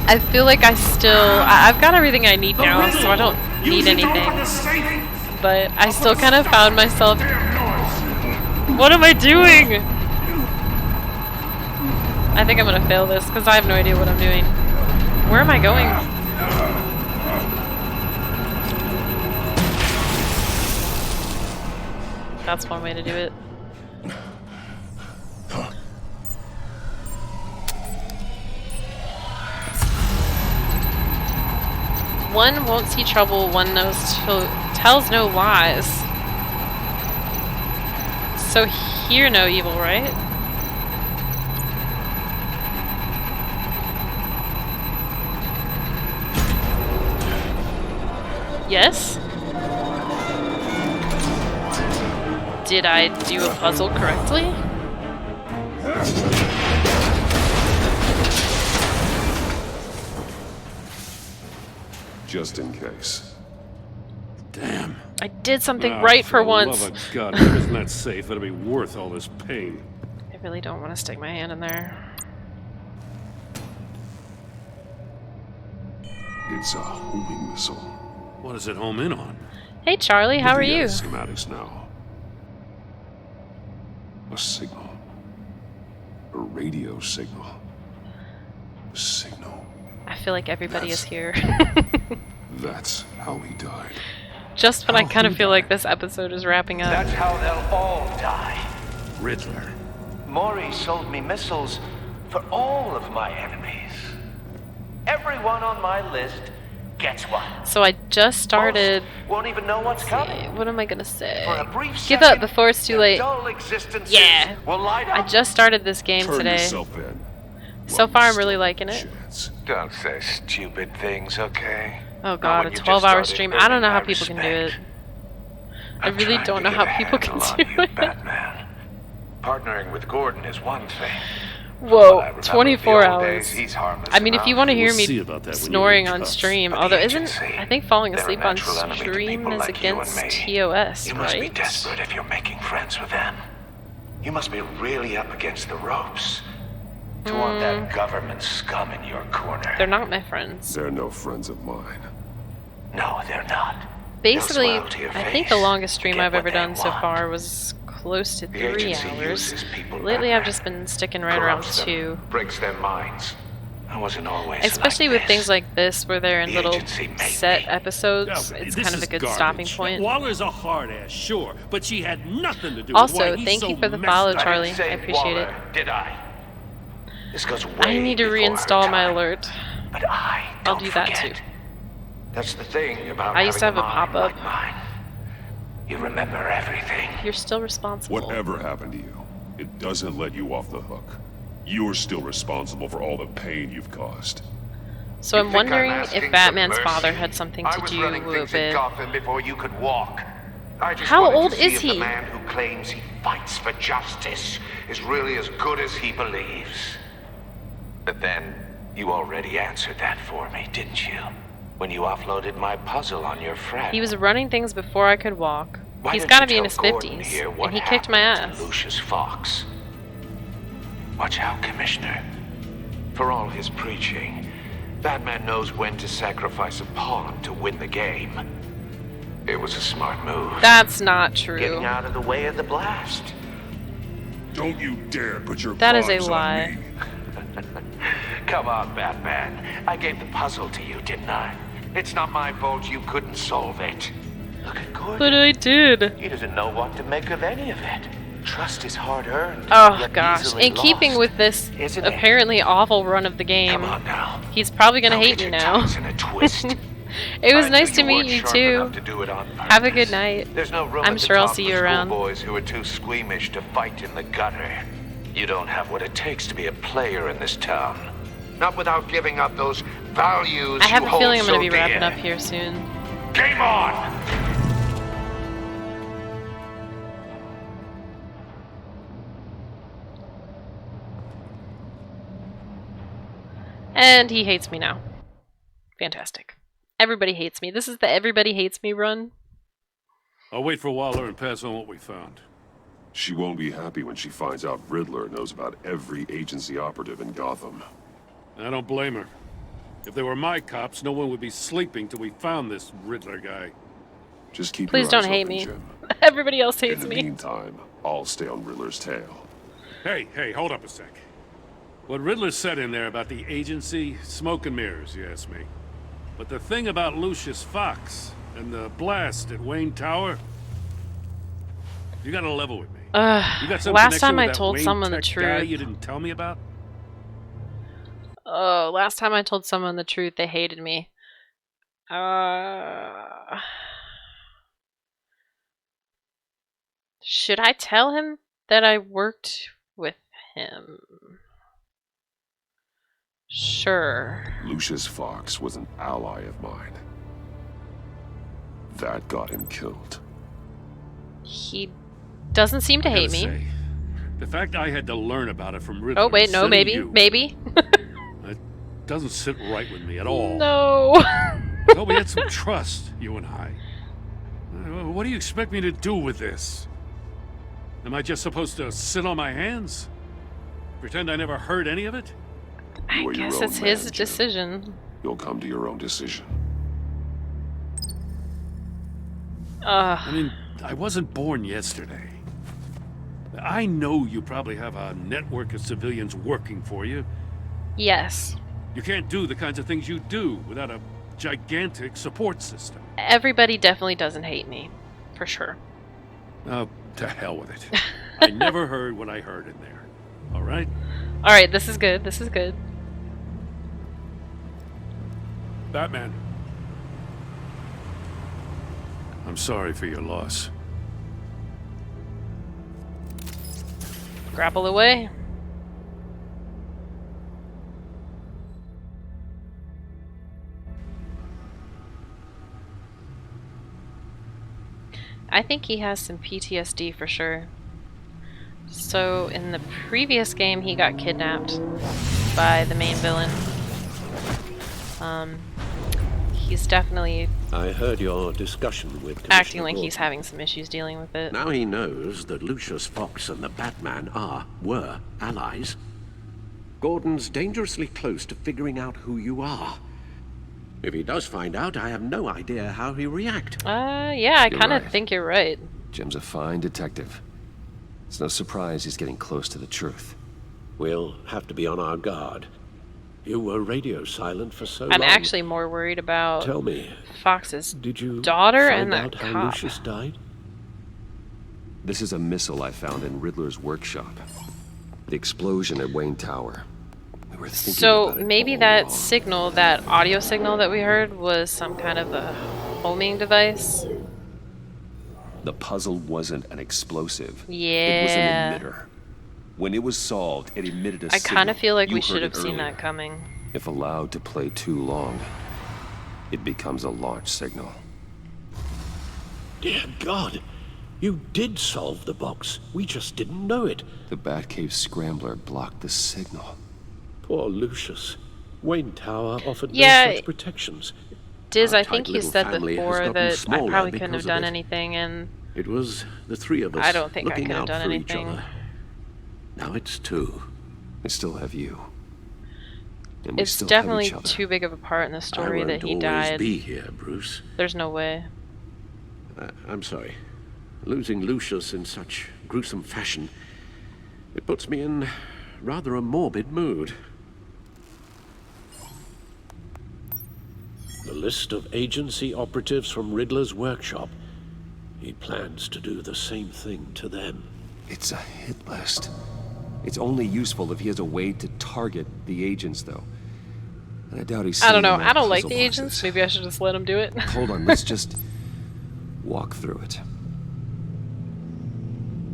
Speaker 3: I've got everything I need now, so I don't need anything. But I still kind of found myself. What am I doing? I think I'm gonna fail this because I have no idea what I'm doing. Where am I going? That's one way to do it. One won't see trouble, one tells no lies. So hear no evil, right? Yes? Did I do a puzzle correctly?
Speaker 2: Just in case.
Speaker 7: Damn.
Speaker 3: I did something
Speaker 7: Ah,
Speaker 3: right for
Speaker 7: the
Speaker 3: once.
Speaker 7: Love of God, if it's not safe. It'll be worth all this pain.
Speaker 3: I really don't want to stick my hand in there.
Speaker 10: It's a homing missile.
Speaker 7: What does it home in on?
Speaker 3: Hey Charlie, how are
Speaker 10: Looking at
Speaker 3: you?
Speaker 10: the schematics now. A signal. A radio signal. A signal.
Speaker 3: I feel like everybody is here.
Speaker 10: That's how he died.
Speaker 3: Just when I kind of feel like this episode is wrapping up.
Speaker 11: That's how they'll all die.
Speaker 7: Riddler.
Speaker 11: Maury sold me missiles for all of my enemies. Everyone on my list gets one.
Speaker 3: So I just started.
Speaker 11: Won't even know what's coming.
Speaker 3: What am I gonna say?
Speaker 11: For a brief
Speaker 3: Give
Speaker 11: second,
Speaker 3: up before it's too late.
Speaker 11: dull existences
Speaker 3: Yeah.
Speaker 11: will light
Speaker 3: I
Speaker 11: up.
Speaker 3: just started this game
Speaker 10: Turn
Speaker 3: today.
Speaker 10: yourself in.
Speaker 3: So far, I'm really liking it.
Speaker 11: Don't say stupid things, okay?
Speaker 3: Oh god, a 12-hour stream. I don't know how people can do it. I really don't know how people can do it.
Speaker 11: Batman. Partnering with Gordon is one thing.
Speaker 3: Whoa, 24 hours.
Speaker 11: He's harmless
Speaker 3: I mean, if you want to hear
Speaker 7: We'll
Speaker 3: me
Speaker 7: see about that when
Speaker 3: snoring
Speaker 7: you're in
Speaker 3: on
Speaker 7: cuffs.
Speaker 3: stream,
Speaker 11: But
Speaker 3: although
Speaker 11: the
Speaker 3: isn't
Speaker 11: agency,
Speaker 3: I think falling
Speaker 11: they're a
Speaker 3: asleep on
Speaker 11: natural enemy to
Speaker 3: stream
Speaker 11: people
Speaker 3: is
Speaker 11: like you and
Speaker 3: against
Speaker 11: me.
Speaker 3: TOS,
Speaker 11: You must be
Speaker 3: right?
Speaker 11: desperate if you're making friends with them. You must be really up against the ropes to want that government scum in your corner.
Speaker 3: They're not my friends.
Speaker 2: They're no friends of mine.
Speaker 11: No, they're not.
Speaker 3: Basically,
Speaker 11: They'll smile to your
Speaker 3: I think
Speaker 11: face
Speaker 3: the longest stream
Speaker 11: get
Speaker 3: I've ever
Speaker 11: what they
Speaker 3: done so
Speaker 11: want.
Speaker 3: far was close to
Speaker 11: The
Speaker 3: 3
Speaker 11: agency
Speaker 3: hours.
Speaker 11: uses people
Speaker 3: Lately,
Speaker 11: like
Speaker 3: I've just been sticking right around
Speaker 11: corrupts them,
Speaker 3: 2.
Speaker 11: breaks their minds. I wasn't always
Speaker 3: Especially
Speaker 11: like
Speaker 3: with things like this, where they're in
Speaker 11: The
Speaker 3: little
Speaker 11: agency made
Speaker 3: set episodes.
Speaker 7: Yeah,
Speaker 3: It's
Speaker 7: this
Speaker 3: kind of
Speaker 7: is
Speaker 3: a good
Speaker 7: garbage.
Speaker 3: stopping point.
Speaker 7: Waller's a hard ass, sure, but she had nothing to do with
Speaker 3: Also,
Speaker 7: why he's
Speaker 3: thank
Speaker 7: so
Speaker 3: you for the
Speaker 7: messed
Speaker 3: follow,
Speaker 7: up.
Speaker 3: Charlie.
Speaker 11: didn't say
Speaker 3: I appreciate
Speaker 11: Waller, did I? This goes way
Speaker 3: I need to
Speaker 11: before her
Speaker 3: reinstall my
Speaker 11: time.
Speaker 3: alert.
Speaker 11: But I'll
Speaker 3: I'll do that too.
Speaker 11: That's the thing about
Speaker 3: I used to have
Speaker 11: having
Speaker 3: a
Speaker 11: mind
Speaker 3: pop-up.
Speaker 11: like mine. You remember everything.
Speaker 3: You're still responsible.
Speaker 10: Whatever happened to you, it doesn't let you off the hook. You're still responsible for all the pain you've caused.
Speaker 3: So
Speaker 11: You
Speaker 3: I'm
Speaker 11: think I'm
Speaker 3: wondering
Speaker 11: asking
Speaker 3: if
Speaker 11: for
Speaker 3: Batman's
Speaker 11: mercy?
Speaker 3: father had something
Speaker 11: I
Speaker 3: to
Speaker 11: was
Speaker 3: do
Speaker 11: running things
Speaker 3: with
Speaker 11: in
Speaker 3: it.
Speaker 11: Gotham before you could walk. I just
Speaker 3: How
Speaker 11: wanted
Speaker 3: old
Speaker 11: to see
Speaker 3: is
Speaker 11: if
Speaker 3: he?
Speaker 11: the man who claims he fights for justice is really as good as he believes. But then, you already answered that for me, didn't you? When you offloaded my puzzle on your friend.
Speaker 3: He was running things before I could walk.
Speaker 11: Why
Speaker 3: He's
Speaker 11: don't
Speaker 3: got to
Speaker 11: you
Speaker 3: be in
Speaker 11: tell
Speaker 3: his
Speaker 11: Gordon
Speaker 3: 50s,
Speaker 11: here what
Speaker 3: and he kicked my
Speaker 11: happened
Speaker 3: ass.
Speaker 11: to Lucius Fox. Watch out, Commissioner. For all his preaching, Batman knows when to sacrifice a pawn to win the game. It was a smart move.
Speaker 3: That's not true.
Speaker 11: Getting out of the way of the blast.
Speaker 10: Don't you dare put your
Speaker 3: That is a
Speaker 10: paws on
Speaker 3: lie.
Speaker 10: me.
Speaker 11: Come on, Batman. I gave the puzzle to you, didn't I? It's not my fault you couldn't solve it. Look at Gordon.
Speaker 3: But I did.
Speaker 11: He doesn't know what to make of any of it. Trust is hard earned.
Speaker 3: Oh
Speaker 11: yet
Speaker 3: gosh.
Speaker 11: easily
Speaker 3: In keeping
Speaker 11: lost,
Speaker 3: with this
Speaker 11: isn't it?
Speaker 3: apparently awful run of the game,
Speaker 11: Come on now.
Speaker 3: he's probably gonna
Speaker 11: Don't
Speaker 3: hate
Speaker 11: get
Speaker 3: me
Speaker 11: your
Speaker 3: now.
Speaker 11: tongues in a twist.
Speaker 3: It was
Speaker 11: I knew
Speaker 3: nice to
Speaker 11: you
Speaker 3: meet
Speaker 11: weren't
Speaker 3: you
Speaker 11: sharp
Speaker 3: too.
Speaker 11: enough to do it on
Speaker 3: Have a good night.
Speaker 11: There's no room
Speaker 3: I'm
Speaker 11: at the
Speaker 3: sure I'll
Speaker 11: top
Speaker 3: see
Speaker 11: for
Speaker 3: you around.
Speaker 11: schoolboys who are too squeamish to fight in the gutter. You don't have what it takes to be a player in this town. Not without giving up those values
Speaker 3: I have
Speaker 11: you
Speaker 3: a
Speaker 11: hold
Speaker 3: feeling I'm
Speaker 11: so
Speaker 3: gonna be wrapping
Speaker 11: dear.
Speaker 3: up here soon.
Speaker 11: Game on!
Speaker 3: And he hates me now. Fantastic. Everybody hates me. This is the everybody hates me run.
Speaker 7: I'll wait for Waller and pass on what we found.
Speaker 2: She won't be happy when she finds out Riddler knows about every agency operative in Gotham.
Speaker 7: I don't blame her. If they were my cops, no one would be sleeping till we found this Riddler guy.
Speaker 2: Just keep
Speaker 3: Please
Speaker 2: your eyes
Speaker 3: don't hate
Speaker 2: open,
Speaker 3: me.
Speaker 2: Jim.
Speaker 3: Everybody else hates
Speaker 2: In the
Speaker 3: me.
Speaker 2: meantime, I'll stay on Riddler's tail.
Speaker 7: Hey, hold up a sec. What Riddler said in there about the agency, smoke and mirrors, you ask me. But the thing about Lucius Fox and the blast at Wayne Tower, you gotta level with me. You got some
Speaker 3: last
Speaker 7: connection
Speaker 3: time
Speaker 7: with
Speaker 3: I
Speaker 7: that
Speaker 3: told
Speaker 7: Wayne
Speaker 3: someone the
Speaker 7: Tech guy
Speaker 3: truth.
Speaker 7: you didn't tell me about?
Speaker 3: Oh, last time I told someone the truth, they hated me. Should I tell him that I worked with him? Sure.
Speaker 2: Lucius Fox was an ally of mine. That got him killed.
Speaker 3: He doesn't seem to hate me.
Speaker 7: Say, the fact I had to learn about it from Riddler.
Speaker 3: Oh wait, no,
Speaker 7: instead of
Speaker 3: maybe,
Speaker 7: you,
Speaker 3: maybe.
Speaker 7: it doesn't sit right with me at all.
Speaker 3: No.
Speaker 7: Well, we had some trust, you and I. What do you expect me to do with this? Am I just supposed to sit on my hands? Pretend I never heard any of it?
Speaker 3: I guess it's his decision.
Speaker 2: You'll come to your own decision.
Speaker 7: I mean, I wasn't born yesterday. I know you probably have a network of civilians working for you.
Speaker 3: Yes.
Speaker 7: You can't do the kinds of things you do without a gigantic support system.
Speaker 3: Everybody definitely doesn't hate me. For sure.
Speaker 7: Oh, to hell with it. I never heard what I heard in there. All right?
Speaker 3: Alright, this is good. This is good.
Speaker 7: Batman. I'm sorry for your loss.
Speaker 3: Grapple away. I think he has some PTSD for sure. So in the previous game he got kidnapped by the main villain. He's definitely
Speaker 16: I heard your discussion with
Speaker 3: acting
Speaker 16: Commissioner
Speaker 3: like he's
Speaker 16: Gordon.
Speaker 3: having some issues dealing with it.
Speaker 16: Now he knows that Lucius Fox and the Batman were allies. Gordon's dangerously close to figuring out who you are. If he does find out, I have no idea how he'll react.
Speaker 3: Yeah, I
Speaker 2: You're
Speaker 3: kind of
Speaker 2: right.
Speaker 3: think you're right.
Speaker 2: Jim's a fine detective. It's no surprise he's getting close to the truth.
Speaker 16: We'll have to be on our guard. You were radio silent for so long.
Speaker 3: I'm actually more worried about
Speaker 16: Tell me,
Speaker 3: Fox's
Speaker 16: did you
Speaker 3: daughter
Speaker 16: find
Speaker 3: and that
Speaker 16: out how
Speaker 3: cop.
Speaker 16: Lucius died?
Speaker 2: This is a missile I found in Riddler's workshop. The explosion at Wayne Tower. We were thinking
Speaker 3: So
Speaker 2: about it
Speaker 3: maybe
Speaker 2: all
Speaker 3: that
Speaker 2: along.
Speaker 3: signal, that audio signal that we heard, was some kind of a homing device.
Speaker 2: The puzzle wasn't an explosive. It was
Speaker 3: Yeah.
Speaker 2: an emitter. When it was solved, it emitted a
Speaker 3: I kind of
Speaker 2: signal.
Speaker 3: feel like
Speaker 2: You
Speaker 3: we
Speaker 2: heard
Speaker 3: should have
Speaker 2: it
Speaker 3: seen
Speaker 2: earlier.
Speaker 3: that coming.
Speaker 2: If allowed to play too long, it becomes a launch signal.
Speaker 16: Dear God, you did solve the box. We just didn't know it.
Speaker 2: The Batcave scrambler blocked the signal.
Speaker 16: Poor Lucius. Wayne Tower offered
Speaker 3: Yeah,
Speaker 16: no such protections.
Speaker 3: Diz,
Speaker 16: Our
Speaker 3: I think
Speaker 16: tight
Speaker 3: you
Speaker 16: little
Speaker 3: said
Speaker 16: family has
Speaker 3: before
Speaker 16: gotten
Speaker 3: that I
Speaker 16: smaller
Speaker 3: probably couldn't
Speaker 16: because
Speaker 3: have
Speaker 16: of
Speaker 3: done
Speaker 16: it.
Speaker 3: anything, and
Speaker 16: It was the three of us
Speaker 3: I don't think I
Speaker 16: looking
Speaker 3: could have
Speaker 16: out
Speaker 3: done
Speaker 16: for each
Speaker 3: anything.
Speaker 16: other. Now it's two.
Speaker 2: I still have you. And we
Speaker 3: it's
Speaker 2: still
Speaker 3: definitely
Speaker 2: have each other.
Speaker 3: too big of a part in the
Speaker 16: I
Speaker 3: story
Speaker 16: won't
Speaker 3: that he
Speaker 16: always
Speaker 3: died.
Speaker 16: be here, Bruce.
Speaker 3: There's no way.
Speaker 16: I'm sorry. Losing Lucius in such gruesome fashion, it puts me in rather a morbid mood. The list of agency operatives from Riddler's workshop. He plans to do the same thing to them.
Speaker 2: It's a hit list. It's only useful if he has a way to target the agents, though. And I doubt he's
Speaker 3: I don't
Speaker 2: seen
Speaker 3: know.
Speaker 2: enough
Speaker 3: I don't like
Speaker 2: puzzle
Speaker 3: the
Speaker 2: boxes.
Speaker 3: agents. Maybe I should just let him do it.
Speaker 2: Hold on, let's just walk through it.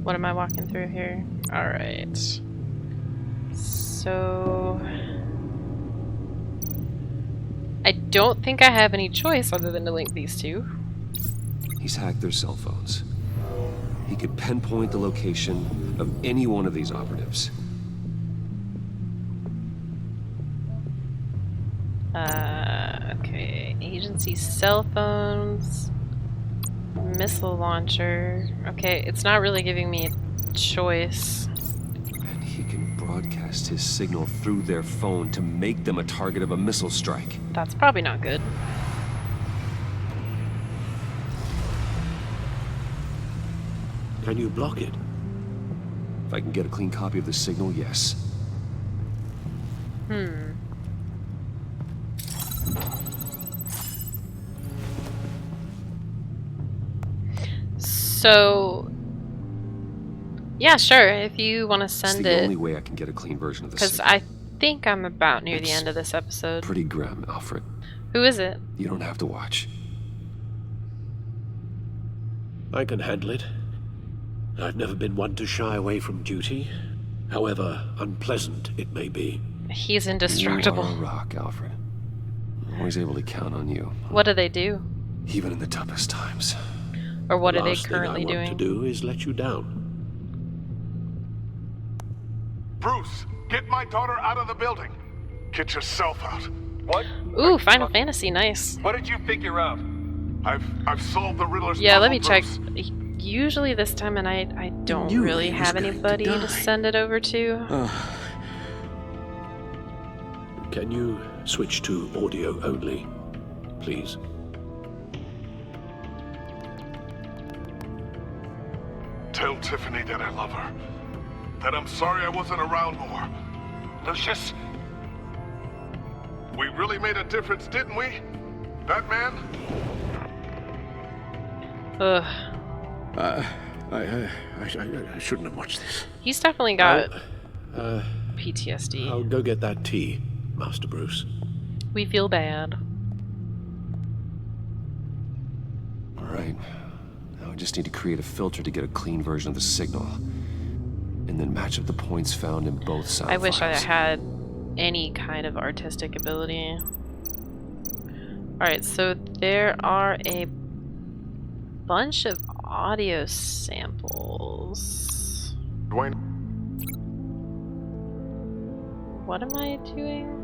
Speaker 3: What am I walking through here? Alright. So... I don't think I have any choice other than to link these two.
Speaker 2: He's hacked their cell phones. He could pinpoint the location of any one of these operatives.
Speaker 3: Okay. Agency cell phones. Missile launcher. Okay, it's not really giving me a choice.
Speaker 2: And he can broadcast his signal through their phone to make them a target of a missile strike.
Speaker 3: That's probably not good.
Speaker 16: Can you block it?
Speaker 2: If I can get a clean copy of the signal, yes.
Speaker 3: So, yeah, sure. If you want to send
Speaker 2: it's the
Speaker 3: it,
Speaker 2: only way I can get a clean version of the signal.
Speaker 3: because I think I'm about near the end of this episode.
Speaker 2: Pretty grim, Alfred.
Speaker 3: Who is it?
Speaker 2: You don't have to watch.
Speaker 16: I can handle it. I've never been one to shy away from duty, however unpleasant it may be.
Speaker 3: He's indestructible.
Speaker 2: You are a rock, Alfred. I'm always able to count on you.
Speaker 3: What do they do?
Speaker 2: Even in the toughest times.
Speaker 3: Or what
Speaker 16: The
Speaker 3: are they
Speaker 16: last thing
Speaker 3: currently
Speaker 16: I want
Speaker 3: doing?
Speaker 16: to do is let you down.
Speaker 10: Bruce, get my daughter out of the building. Get yourself out.
Speaker 11: What?
Speaker 3: Ooh, Final Fantasy, nice.
Speaker 11: What did you figure out?
Speaker 10: I've solved the Riddler's
Speaker 3: Yeah, let
Speaker 10: puzzle,
Speaker 3: me check.
Speaker 10: Bruce.
Speaker 3: Usually this time of night, I don't
Speaker 12: knew
Speaker 3: really
Speaker 12: he was
Speaker 3: have
Speaker 12: going to
Speaker 3: anybody to
Speaker 12: die.
Speaker 3: send it over to.
Speaker 16: Can you switch to audio only, please?
Speaker 10: Tell Tiffany that I love her. That I'm sorry I wasn't around more. Lucius, we really made a difference, didn't we? That man?
Speaker 3: Ugh.
Speaker 16: I shouldn't have watched this.
Speaker 3: He's definitely got PTSD.
Speaker 16: I'll go get that tea, Master Bruce.
Speaker 3: We feel bad.
Speaker 2: Alright. Now I just need to create a filter to get a clean version of the signal. And then match up the points found in both sound
Speaker 3: I wish I
Speaker 2: files.
Speaker 3: had any kind of artistic ability. Alright, so there are a bunch of audio samples.
Speaker 10: Dwayne.
Speaker 3: What am I doing?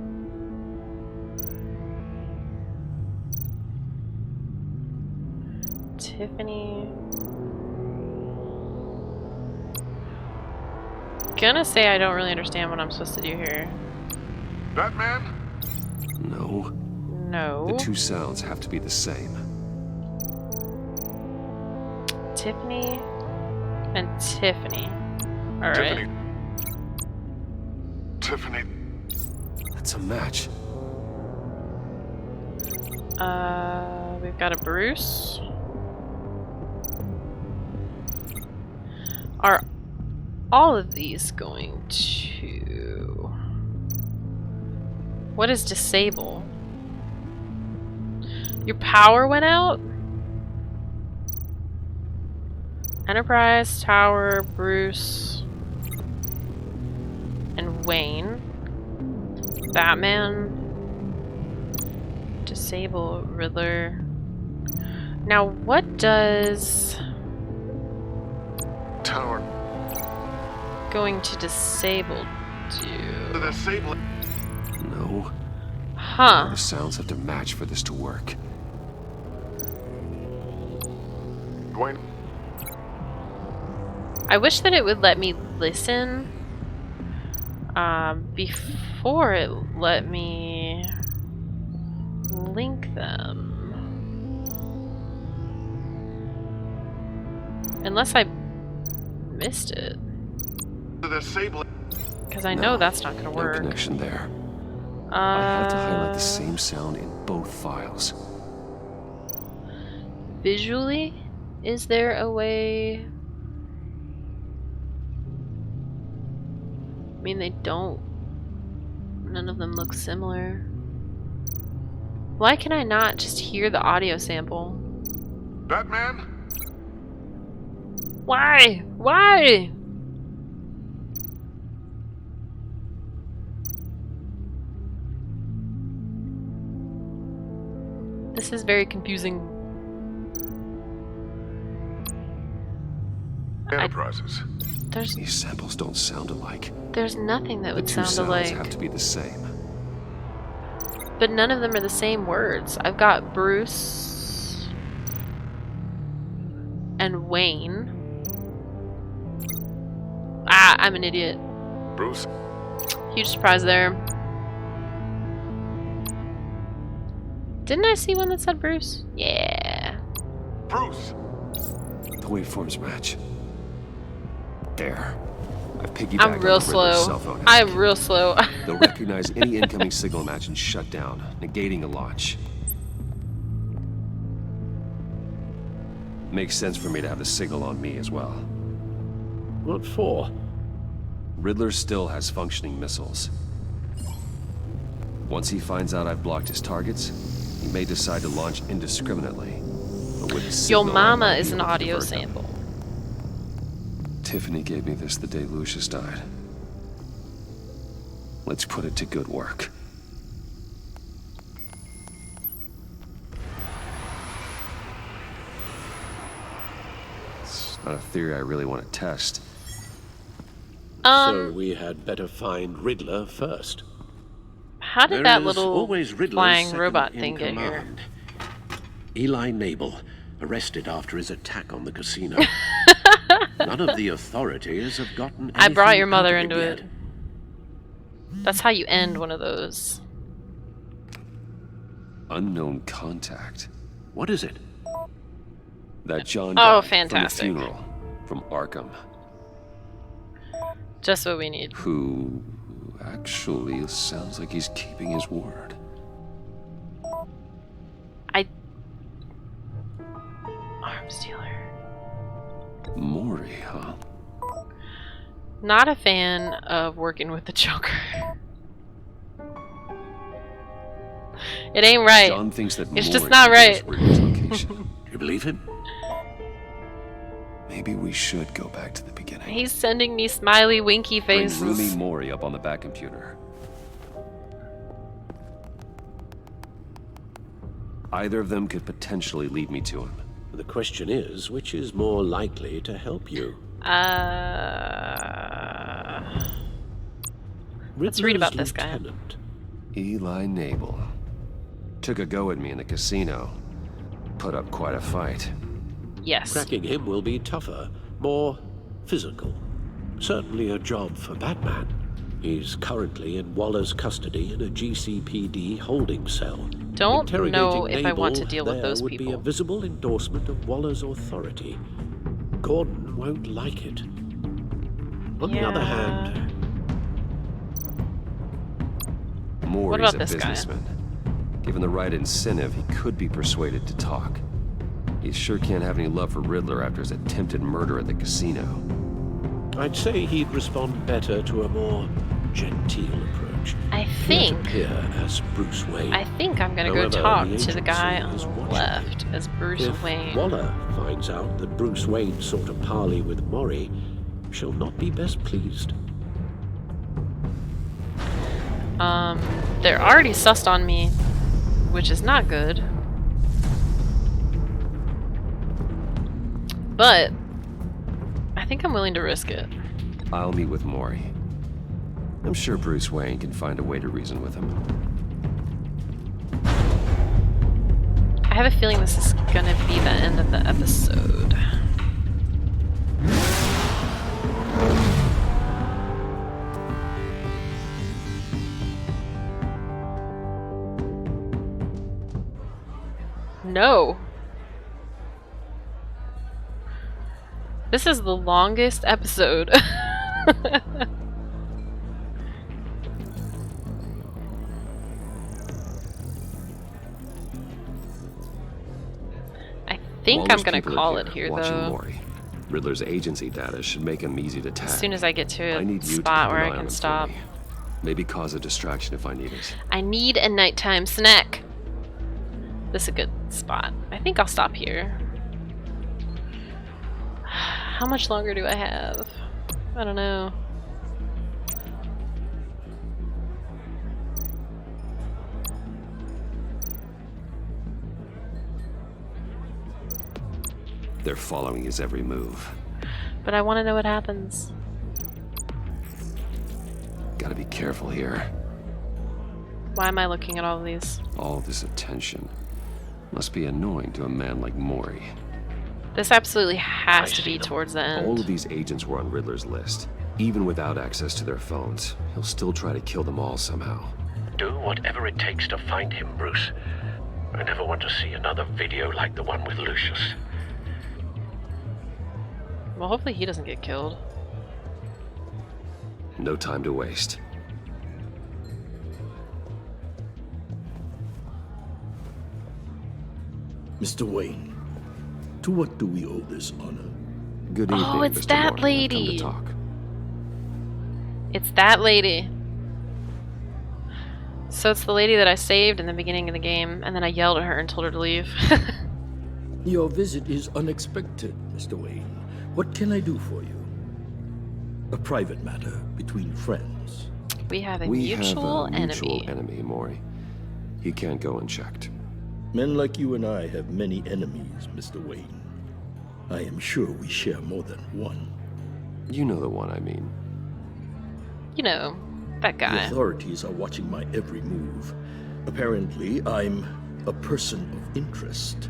Speaker 3: Tiffany. Gonna say I don't really understand what I'm supposed to do here.
Speaker 10: That man?
Speaker 2: No.
Speaker 3: No.
Speaker 2: The two sounds have to be the same.
Speaker 3: Tiffany and Tiffany. Alright.
Speaker 10: Tiffany.
Speaker 2: That's a match.
Speaker 3: We've got a Bruce. Are all of these going to... What is disable? Your power went out? Enterprise, Tower, Bruce, and Wayne. Batman. Disable Riddler. Now, what does
Speaker 10: Tower.
Speaker 3: going to disable do?
Speaker 10: The disable.
Speaker 2: No.
Speaker 3: Huh.
Speaker 2: The sounds have to match for this to work.
Speaker 10: Dwayne.
Speaker 3: I wish that it would let me listen before it let me link them. Unless I missed it.
Speaker 10: The disable.
Speaker 3: Because I know that's not going to
Speaker 2: No
Speaker 3: work.
Speaker 2: connection there. I have to highlight the same sound in both files.
Speaker 3: Visually, is there a way? I mean, they don't. None of them look similar. Why can I not just hear the audio sample?
Speaker 10: That man?
Speaker 3: Why? Why? This is very confusing.
Speaker 10: Enterprises.
Speaker 2: These samples don't sound alike.
Speaker 3: There's nothing that would
Speaker 2: The two
Speaker 3: sound
Speaker 2: sounds
Speaker 3: alike.
Speaker 2: have to be the same.
Speaker 3: But none of them are the same words. I've got Bruce and Wayne. Ah, I'm an idiot.
Speaker 10: Bruce?
Speaker 3: Huge surprise there. Didn't I see one that said Bruce? Yeah.
Speaker 10: Bruce!
Speaker 2: The waveforms match. There. I've piggybacked
Speaker 3: I'm real
Speaker 2: on the Riddler's cell
Speaker 3: slow.
Speaker 2: phone.
Speaker 3: I'm real slow.
Speaker 2: They'll recognize any incoming signal match and shut down, negating a launch. Makes sense for me to have the signal on me as well.
Speaker 16: What for?
Speaker 2: Riddler still has functioning missiles. Once he finds out I've blocked his targets, he may decide to launch indiscriminately. But with the
Speaker 3: Yo
Speaker 2: signal, I
Speaker 3: Mama
Speaker 2: might
Speaker 3: is
Speaker 2: be
Speaker 3: an
Speaker 2: able to
Speaker 3: audio
Speaker 2: divert them.
Speaker 3: sample.
Speaker 2: Tiffany gave me this the day Lucius died. Let's put it to good work. It's not a theory I really want to test.
Speaker 16: So we had better find Riddler first.
Speaker 3: How did
Speaker 16: There
Speaker 3: that
Speaker 16: is
Speaker 3: little
Speaker 16: always Riddler's
Speaker 3: flying
Speaker 16: second
Speaker 3: robot
Speaker 16: in
Speaker 3: thing get here?
Speaker 16: command. Eli Nabel, arrested after his attack on the casino. None of the authorities have gotten
Speaker 3: I brought
Speaker 16: anything
Speaker 3: your mother
Speaker 16: out of
Speaker 3: into
Speaker 16: yet.
Speaker 3: it. That's how you end one of those.
Speaker 2: Unknown contact.
Speaker 16: What is it?
Speaker 2: That John
Speaker 3: Oh,
Speaker 2: died
Speaker 3: fantastic.
Speaker 2: from the funeral from Arkham.
Speaker 3: Just what we need.
Speaker 2: Who actually sounds like he's keeping his word.
Speaker 3: Arms dealer.
Speaker 2: Mori, huh?
Speaker 3: Not a fan of working with the Joker. It ain't right.
Speaker 2: John thinks that
Speaker 3: It's
Speaker 2: Mori
Speaker 3: just not
Speaker 2: knows
Speaker 3: right.
Speaker 2: Riddler's location.
Speaker 16: Do you believe him?
Speaker 2: Maybe we should go back to the beginning.
Speaker 3: He's sending me smiley winky
Speaker 2: Bring
Speaker 3: faces.
Speaker 2: Rumi Mori up on the back computer. Either of them could potentially lead me to him.
Speaker 16: The question is, which is more likely to help you?
Speaker 3: Let's read about this guy.
Speaker 16: Lieutenant.
Speaker 2: Eli Nabel. Took a go at me in the casino. Put up quite a fight.
Speaker 3: Yes.
Speaker 16: Cracking him will be tougher, more physical. Certainly a job for Batman. He's currently in Waller's custody in a GCPD holding cell.
Speaker 3: Don't know
Speaker 16: Interrogating
Speaker 3: if I want to
Speaker 16: Nabel
Speaker 3: deal with
Speaker 16: there
Speaker 3: those
Speaker 16: would be a
Speaker 3: people.
Speaker 16: visible endorsement of Waller's authority. Gordon won't like it. On the other hand,
Speaker 2: Mori's
Speaker 3: about
Speaker 2: a
Speaker 3: this guy?
Speaker 2: businessman. Given the right incentive, he could be persuaded to talk. He sure can't have any love for Riddler after his attempted murder at the casino.
Speaker 16: I'd say he'd respond better to a more genteel approach.
Speaker 3: I
Speaker 16: Not
Speaker 3: think
Speaker 16: appear as Bruce Wayne.
Speaker 3: I'm gonna go
Speaker 16: However,
Speaker 3: talk
Speaker 16: the
Speaker 3: to the guy
Speaker 16: agency
Speaker 3: on
Speaker 16: is
Speaker 3: the
Speaker 16: watching
Speaker 3: left as Bruce
Speaker 16: If
Speaker 3: Wayne.
Speaker 16: Waller finds out that Bruce Wayne sought a parley with Mori, she'll not be best pleased.
Speaker 3: They're already sussed on me, which is not good. But I think I'm willing to risk it.
Speaker 2: I'll meet with Mori. I'm sure Bruce Wayne can find a way to reason with him.
Speaker 3: I have a feeling this is gonna be the end of the episode. No. This is the longest episode. I think I'm
Speaker 2: Waller's
Speaker 3: gonna
Speaker 2: people are
Speaker 3: call it here
Speaker 2: watching
Speaker 3: though.
Speaker 2: Mori. Riddler's agency data should make him easy to tag.
Speaker 3: As soon as I get to
Speaker 2: I
Speaker 3: a
Speaker 2: need you to
Speaker 3: spot
Speaker 2: keep
Speaker 3: where
Speaker 2: an
Speaker 3: I
Speaker 2: eye on
Speaker 3: can
Speaker 2: him for
Speaker 3: stop.
Speaker 2: me. Maybe cause a distraction if I need it.
Speaker 3: I need a nighttime snack. This is a good spot. I think I'll stop here. How much longer do I have? I don't know.
Speaker 2: They're following his every move.
Speaker 3: But I want to know what happens.
Speaker 2: Gotta be careful here.
Speaker 3: Why am I looking at all of these?
Speaker 2: All this attention must be annoying to a man like Mori.
Speaker 3: This absolutely has to be towards the end.
Speaker 2: All of these agents were on Riddler's list. Even without access to their phones, he'll still try to kill them all somehow.
Speaker 6: Do whatever it takes to find him, Bruce. I never want to see another video like the one with Lucius.
Speaker 3: Well, hopefully he doesn't get killed.
Speaker 2: No time to waste.
Speaker 21: Mr. Wayne, to what do we owe this honor?
Speaker 2: Good evening,
Speaker 3: Oh, it's
Speaker 2: Mr.
Speaker 3: that
Speaker 2: Mori. I've
Speaker 3: lady.
Speaker 2: come to talk.
Speaker 3: It's that lady. So it's the lady that I saved in the beginning of the game, and then I yelled at her and told her to leave.
Speaker 21: Your visit is unexpected, Mr. Wayne. What can I do for you? A private matter between friends.
Speaker 3: We have a
Speaker 2: We have
Speaker 3: mutual
Speaker 2: a mutual enemy, Mori. He can't go unchecked.
Speaker 21: Men like you and I have many enemies, Mr. Wayne. I am sure we share more than one.
Speaker 2: You know the one I mean.
Speaker 3: You know, that
Speaker 21: The
Speaker 3: guy.
Speaker 21: authorities are watching my every move. Apparently, I'm a person of interest.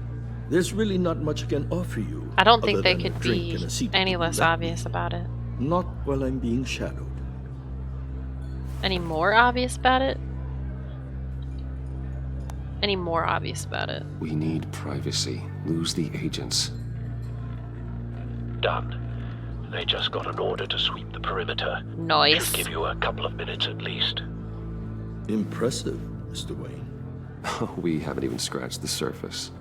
Speaker 21: There's really not much I can offer you.
Speaker 3: I don't think
Speaker 21: other
Speaker 3: they
Speaker 21: than a
Speaker 3: could
Speaker 21: drink
Speaker 3: be
Speaker 21: and a seat
Speaker 3: any
Speaker 21: to
Speaker 3: less
Speaker 21: let me.
Speaker 3: obvious about it.
Speaker 21: Not while I'm being shadowed.
Speaker 3: Any more obvious about it? Any more obvious about it?
Speaker 2: We need privacy. Lose the agents.
Speaker 6: Done. They just got an order to sweep the perimeter.
Speaker 3: Nice.
Speaker 6: Should give you a couple of minutes at least.
Speaker 21: Impressive, Mr. Wayne.
Speaker 2: We haven't even scratched the surface.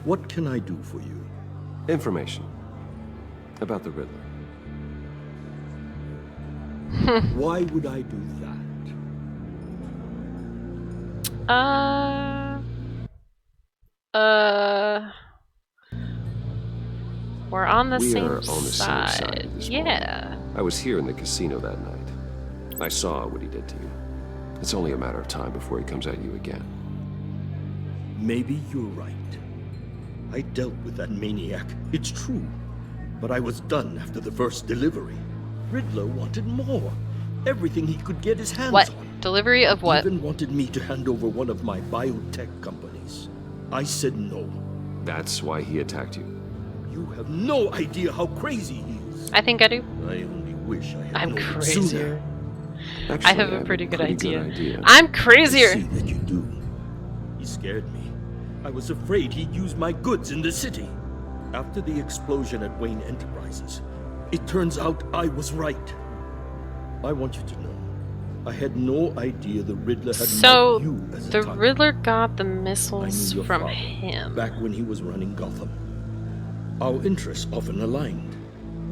Speaker 21: What can I do for you?
Speaker 2: Information. About the Riddler.
Speaker 21: Why would I do that?
Speaker 3: We're on the
Speaker 2: We
Speaker 3: same
Speaker 2: are on the
Speaker 3: side.
Speaker 2: same side of this
Speaker 3: Yeah.
Speaker 2: I was here in the casino that night. I saw what he did to you. It's only a matter of time before he comes at you again.
Speaker 21: Maybe you're right. I dealt with that maniac, it's true. But I was done after the first delivery. Riddler wanted more. Everything he could get his hands
Speaker 3: What?
Speaker 21: on.
Speaker 3: Delivery of what?
Speaker 21: Even wanted me to hand over one of my biotech companies. I said no.
Speaker 2: That's why he attacked you.
Speaker 21: You have no idea how crazy he is.
Speaker 3: I think I do.
Speaker 21: I only wish I had
Speaker 3: I'm
Speaker 21: known it
Speaker 3: crazier.
Speaker 21: sooner.
Speaker 3: I have a pretty good idea. I'm crazier.
Speaker 21: I see that you do. He scared me. I was afraid he'd use my goods in the city. After the explosion at Wayne Enterprises, it turns out I was right. I want you to know, I had no idea the Riddler had
Speaker 3: So
Speaker 21: marked you as a
Speaker 3: the
Speaker 21: target.
Speaker 3: Riddler got the
Speaker 21: I knew
Speaker 3: missiles
Speaker 21: your
Speaker 3: from
Speaker 21: father
Speaker 3: him.
Speaker 21: back when he was running Gotham. Our interests often aligned.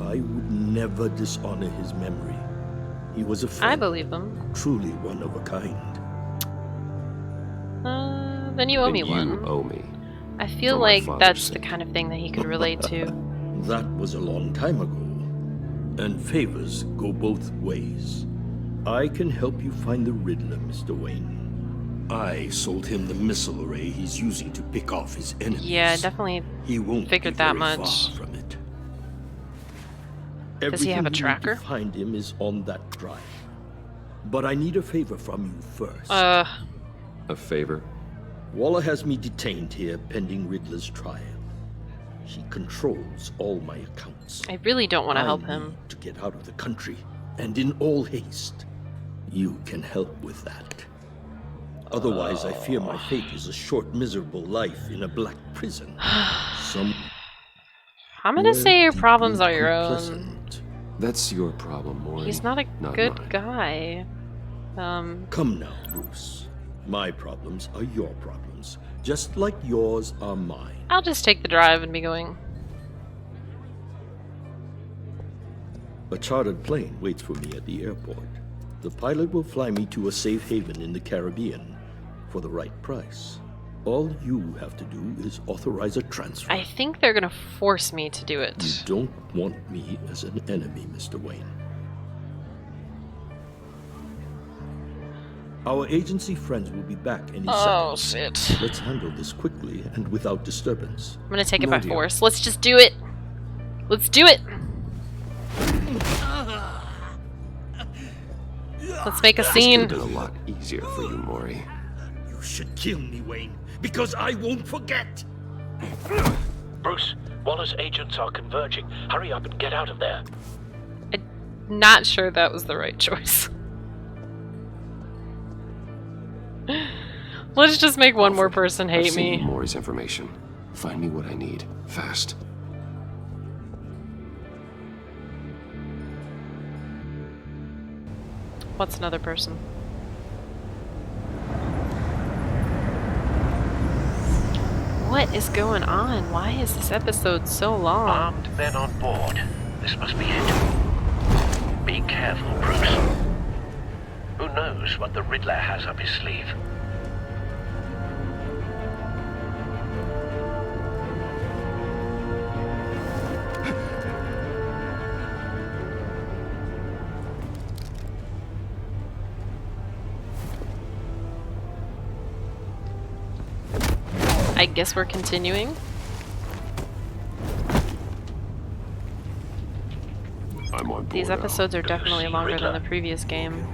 Speaker 21: I would never dishonor his memory. He was a friend.
Speaker 3: I believe him.
Speaker 21: Truly one of a kind.
Speaker 3: Then you owe me
Speaker 2: You
Speaker 3: one.
Speaker 2: owe me.
Speaker 3: I feel
Speaker 2: For my
Speaker 3: like
Speaker 2: father's
Speaker 3: that's the kind of thing that he could relate to.
Speaker 21: That was a long time ago. And favors go both ways. I can help you find the Riddler, Mr. Wayne. I sold him the missile array he's using to pick off his enemies.
Speaker 3: Yeah, I definitely
Speaker 21: He won't
Speaker 3: figured
Speaker 21: be
Speaker 3: that
Speaker 21: very
Speaker 3: much.
Speaker 21: far from it.
Speaker 3: Does he have a
Speaker 21: Everything you need
Speaker 3: tracker?
Speaker 21: to find him is on that drive. But I need a favor from you first.
Speaker 2: A favor?
Speaker 21: Waller has me detained here pending Riddler's trial. She controls all my accounts.
Speaker 3: I really don't want to help
Speaker 21: I
Speaker 3: him.
Speaker 21: need to get out of the country, and in all haste. You can help with that. Otherwise, I fear my fate is a short, miserable life in a black prison.
Speaker 3: I'm gonna say your problems are your own.
Speaker 2: That's your problem, Mori.
Speaker 3: He's not a
Speaker 2: not
Speaker 3: good
Speaker 2: mine.
Speaker 3: guy.
Speaker 21: Come now, Bruce. My problems are your problems, just like yours are mine.
Speaker 3: I'll just take the drive and be going.
Speaker 21: A chartered plane waits for me at the airport. The pilot will fly me to a safe haven in the Caribbean for the right price. All you have to do is authorize a transfer.
Speaker 3: I think they're gonna force me to do
Speaker 21: You
Speaker 3: it.
Speaker 21: don't want me as an enemy, Mr. Wayne. Our agency friends will be back any
Speaker 3: Oh,
Speaker 21: second.
Speaker 3: shit.
Speaker 21: Let's handle this quickly and without disturbance.
Speaker 3: I'm gonna take it
Speaker 21: No
Speaker 3: by
Speaker 21: deal.
Speaker 3: force. Let's just do it. Let's do it. Let's make a scene.
Speaker 2: This could have been a lot easier for you, Mori.
Speaker 21: You should kill me, Wayne, because I won't forget.
Speaker 6: Bruce, Waller's agents are converging. Hurry up and get out of there.
Speaker 3: I'm not sure that was the right choice. Let's just make one more person hate me.
Speaker 2: Mori's information. Find me what I need. Fast.
Speaker 3: What's another person? What is going on? Why is this episode so long?
Speaker 6: Armed men on board. This must be it. Be careful, Bruce. Who knows what the Riddler has up his sleeve?
Speaker 3: I guess we're continuing.
Speaker 2: I'm on board.
Speaker 3: These episodes are definitely longer than the previous game.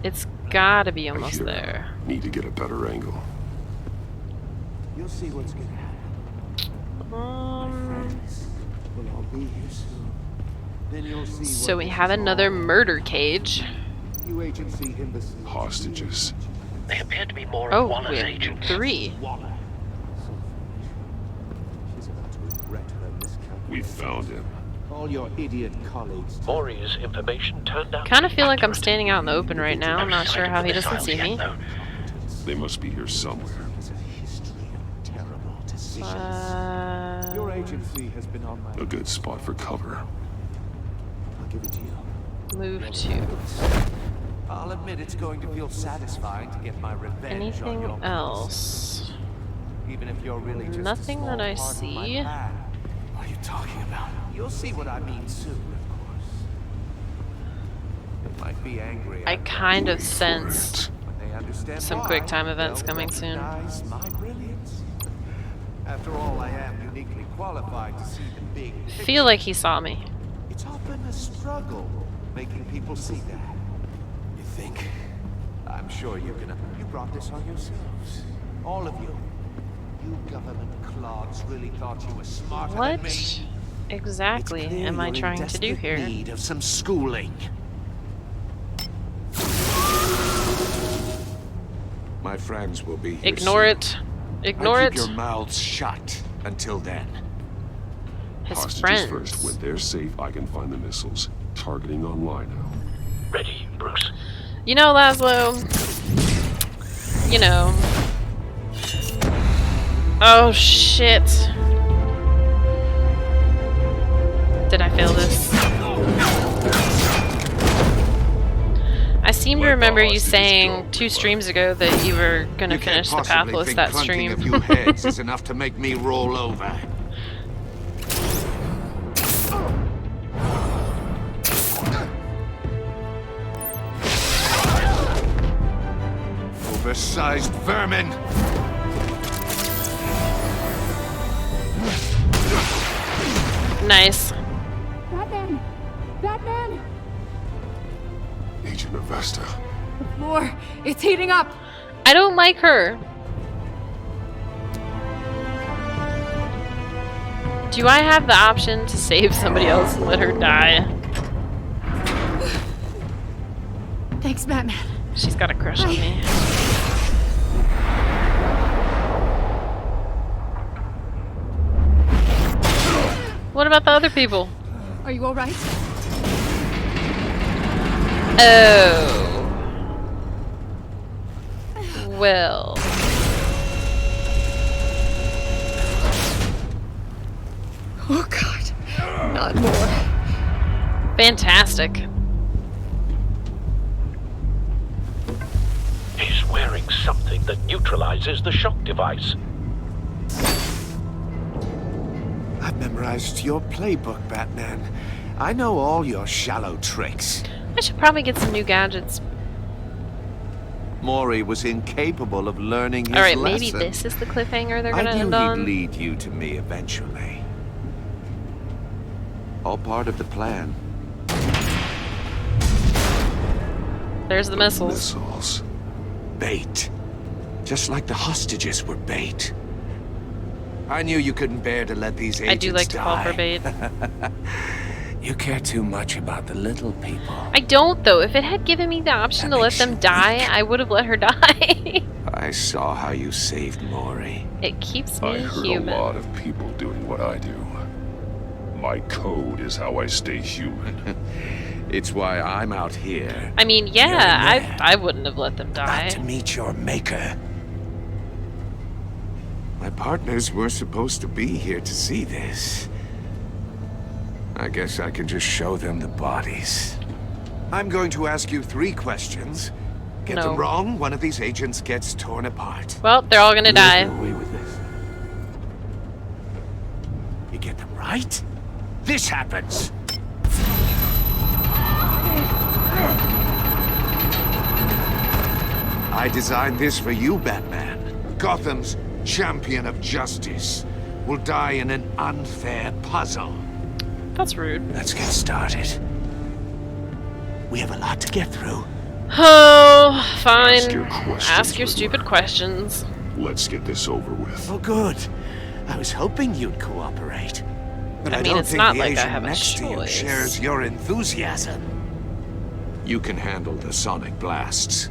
Speaker 3: It's gotta be almost there.
Speaker 2: Need to get a better angle.
Speaker 9: You'll see what's gonna happen. We'll all be here soon. Then you'll see.
Speaker 3: So we have another murder cage.
Speaker 9: You agency imbeciles.
Speaker 2: Hostages.
Speaker 6: They appear to be more of Waller's agents.
Speaker 3: 3.
Speaker 10: We found him.
Speaker 9: All your idiot colleagues.
Speaker 6: Mori's information turned out.
Speaker 3: Kind of feel like I'm standing out in the open right now. I'm not sure how he doesn't see me.
Speaker 2: They must be here somewhere.
Speaker 9: Your agency has been on my.
Speaker 2: A good spot for cover.
Speaker 9: I'll give it to you.
Speaker 3: Move to.
Speaker 11: I'll admit it's going to feel satisfying to get my revenge on your
Speaker 3: Anything else?
Speaker 11: even if you're really just
Speaker 3: Nothing that I see.
Speaker 11: What are you talking about? You'll see what I mean soon, of course. It might be angry.
Speaker 3: I kind of sensed some quick time events coming soon.
Speaker 11: My brilliance. After all, I am uniquely qualified to see the big picture.
Speaker 3: Feel like he saw me.
Speaker 11: It's often a struggle making people see that. You think? I'm sure you can. You brought this on yourselves. All of you. You government clods really thought you were smarter than me.
Speaker 3: What exactly am I trying to do here?
Speaker 11: Need of some schooling.
Speaker 9: My friends will be here
Speaker 3: Ignore
Speaker 9: soon.
Speaker 3: it. Ignore it.
Speaker 9: Keep your mouths shut until then.
Speaker 3: His
Speaker 2: Hostages
Speaker 3: friends.
Speaker 2: first. When they're safe, I can find the missiles. Targeting on Lino.
Speaker 6: Ready, Bruce.
Speaker 3: You know, Laszlo. You know. Oh shit. Did I fail this? I seem to remember you saying 2 streams ago that you were gonna finish the Pathless that stream.
Speaker 9: A few heads is enough to make me roll over. Oversized vermin!
Speaker 3: Nice.
Speaker 8: Batman! Batman!
Speaker 2: Agent Avesta.
Speaker 8: The floor, it's heating up!
Speaker 3: I don't like her. Do I have the option to save somebody else and let her die?
Speaker 8: Thanks, Batman.
Speaker 3: She's got a crush on me. What about the other people?
Speaker 8: Are you alright?
Speaker 3: Oh. Well.
Speaker 8: Oh god. Not more.
Speaker 3: Fantastic.
Speaker 6: He's wearing something that neutralizes the shock device.
Speaker 9: I've memorized your playbook, Batman. I know all your shallow tricks.
Speaker 3: I should probably get some new gadgets.
Speaker 9: Mori was incapable of learning his
Speaker 3: Alright,
Speaker 9: lesson.
Speaker 3: maybe this is the cliffhanger they're gonna
Speaker 9: I knew
Speaker 3: end on.
Speaker 9: he'd lead you to me eventually. All part of the plan.
Speaker 3: There's the missiles.
Speaker 10: Missiles.
Speaker 9: Bait. Just like the hostages were bait. I knew you couldn't bear to let these agents
Speaker 3: I do like to fall for bait.
Speaker 9: You care too much about the little people.
Speaker 3: I don't, though. If it had given me the option to let them die, I would have let her die.
Speaker 9: I saw how you saved Mori.
Speaker 3: It keeps me
Speaker 10: I heard
Speaker 3: human.
Speaker 10: a lot of people doing what I do. My code is how I stay human.
Speaker 9: It's why I'm out here.
Speaker 3: I mean, yeah, I wouldn't have let them die.
Speaker 9: About to meet your maker. My partners were supposed to be here to see this. I guess I can just show them the bodies. I'm going to ask you 3 questions. Get them wrong, one of these agents gets torn apart.
Speaker 3: Well, they're all gonna die.
Speaker 9: Away with this. You get them right, this happens. I designed this for you, Batman. Gotham's champion of justice will die in an unfair puzzle.
Speaker 3: That's rude.
Speaker 9: Let's get started. We have a lot to get through.
Speaker 3: Oh, fine.
Speaker 10: Ask
Speaker 3: Ask your
Speaker 10: your questions,
Speaker 3: stupid questions.
Speaker 10: Let's get this over with.
Speaker 9: Oh, good. I was hoping you'd cooperate. But
Speaker 3: I
Speaker 9: I
Speaker 3: mean,
Speaker 9: don't
Speaker 3: it's
Speaker 9: think
Speaker 3: not
Speaker 9: the
Speaker 3: like I
Speaker 9: Asian
Speaker 3: have a
Speaker 9: next to you
Speaker 3: choice.
Speaker 9: shares your enthusiasm. You can handle the sonic blasts.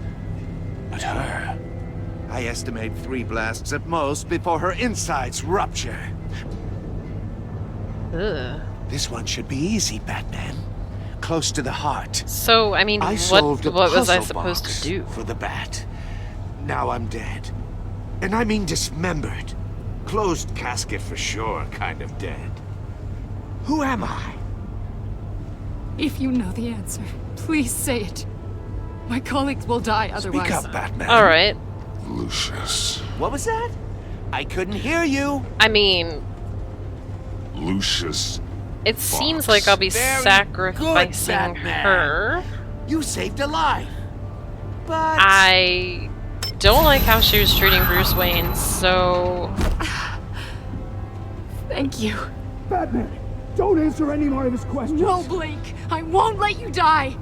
Speaker 9: But her... I estimate 3 blasts at most before her insides rupture.
Speaker 3: Ugh.
Speaker 9: This one should be easy, Batman. Close to the heart.
Speaker 3: So, I mean,
Speaker 9: I
Speaker 3: what
Speaker 9: solved a
Speaker 3: was I
Speaker 9: puzzle
Speaker 3: supposed
Speaker 9: box
Speaker 3: to do?
Speaker 9: for the Bat. Now I'm dead. And I mean dismembered. Closed casket for sure, kind of dead. Who am I?
Speaker 15: If you know the answer, please say it. My colleagues will die otherwise.
Speaker 9: Speak up, Batman.
Speaker 3: All right.
Speaker 10: Lucius.
Speaker 9: What was that? I couldn't hear you.
Speaker 3: I mean,
Speaker 10: Lucius.
Speaker 3: it seems like I'll be
Speaker 9: Very
Speaker 3: sacrificing
Speaker 9: good, Batman.
Speaker 3: her.
Speaker 9: You saved a life. But
Speaker 3: I don't like how she was treating Bruce Wayne, so...
Speaker 15: Thank you.
Speaker 12: Batman, don't answer any more of his questions.
Speaker 15: No, Blake. I won't let you die.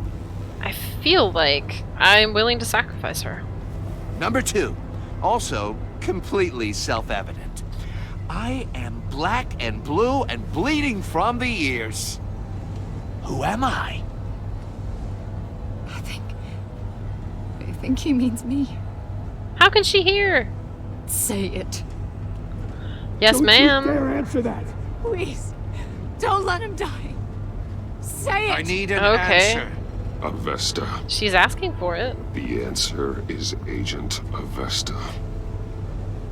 Speaker 3: I feel like I'm willing to sacrifice her.
Speaker 9: Number 2, also completely self-evident. I am black and blue and bleeding from the ears. Who am I?
Speaker 15: I think he means me.
Speaker 3: How can she hear?
Speaker 15: Say it.
Speaker 3: Yes, ma'am.
Speaker 12: Don't you dare answer that.
Speaker 15: Please. Don't let him die. Say it.
Speaker 9: I need an
Speaker 3: Okay.
Speaker 9: answer.
Speaker 10: Avesta.
Speaker 3: She's asking for it.
Speaker 10: The answer is Agent Avesta.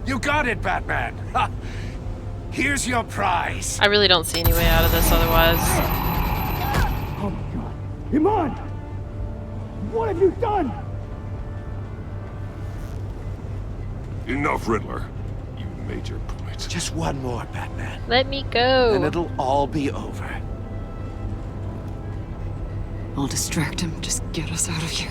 Speaker 9: You got it, Batman. Ha. Here's your prize.
Speaker 3: I really don't see any way out of this otherwise.
Speaker 12: Oh my god. Iman! What have you done?
Speaker 10: Enough, Riddler. You made your point.
Speaker 9: Just one more, Batman.
Speaker 3: Let me go.
Speaker 9: And it'll all be over.
Speaker 15: I'll distract him. Just get us out of here.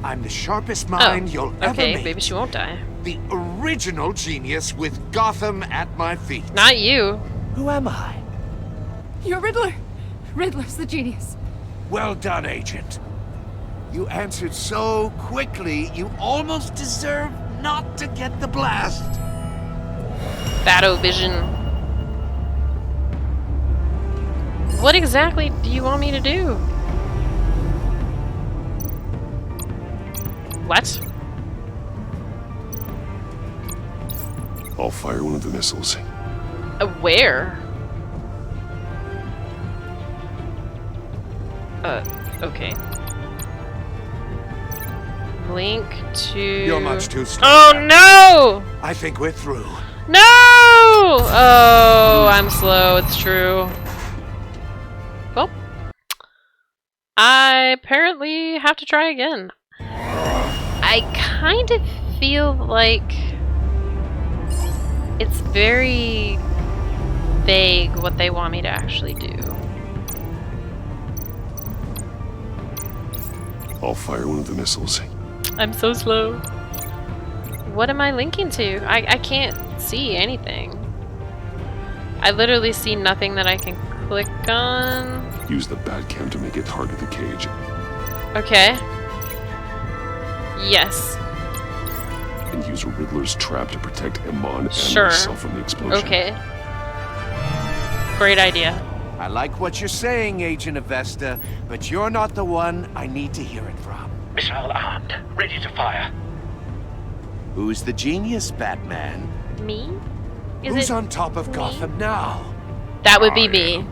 Speaker 9: I'm the sharpest mind you'll ever
Speaker 3: okay,
Speaker 9: meet.
Speaker 3: maybe she won't die.
Speaker 9: The original genius with Gotham at my feet.
Speaker 3: Not you.
Speaker 9: Who am I?
Speaker 15: You're Riddler. Riddler's the genius.
Speaker 9: Well done, Agent. You answered so quickly, you almost deserve not to get the blast.
Speaker 3: Bat-O-Vision. What exactly do you want me to do? What?
Speaker 10: I'll fire one of the missiles.
Speaker 3: Where? Okay. Link to...
Speaker 9: You're much too slow.
Speaker 3: Oh no!
Speaker 9: I think we're through.
Speaker 3: No! Oh, I'm slow, it's true. Well, I apparently have to try again. I kind of feel like it's very vague what they want me to actually do.
Speaker 10: I'll fire one of the missiles.
Speaker 3: I'm so slow. What am I linking to? I can't see anything. I literally see nothing that I can Click on...
Speaker 2: Use the Batcam to make it target the cage.
Speaker 3: Okay. Yes.
Speaker 2: And use Riddler's trap to protect Iman and yourself from the explosion.
Speaker 3: Okay. Great idea.
Speaker 11: I like what you're saying, Agent Avesta, but you're not the one I need to hear it from.
Speaker 6: Missile armed, ready to fire.
Speaker 11: Who's the genius, Batman?
Speaker 3: Me?
Speaker 11: Who's on top of Gotham now?
Speaker 3: That would be me.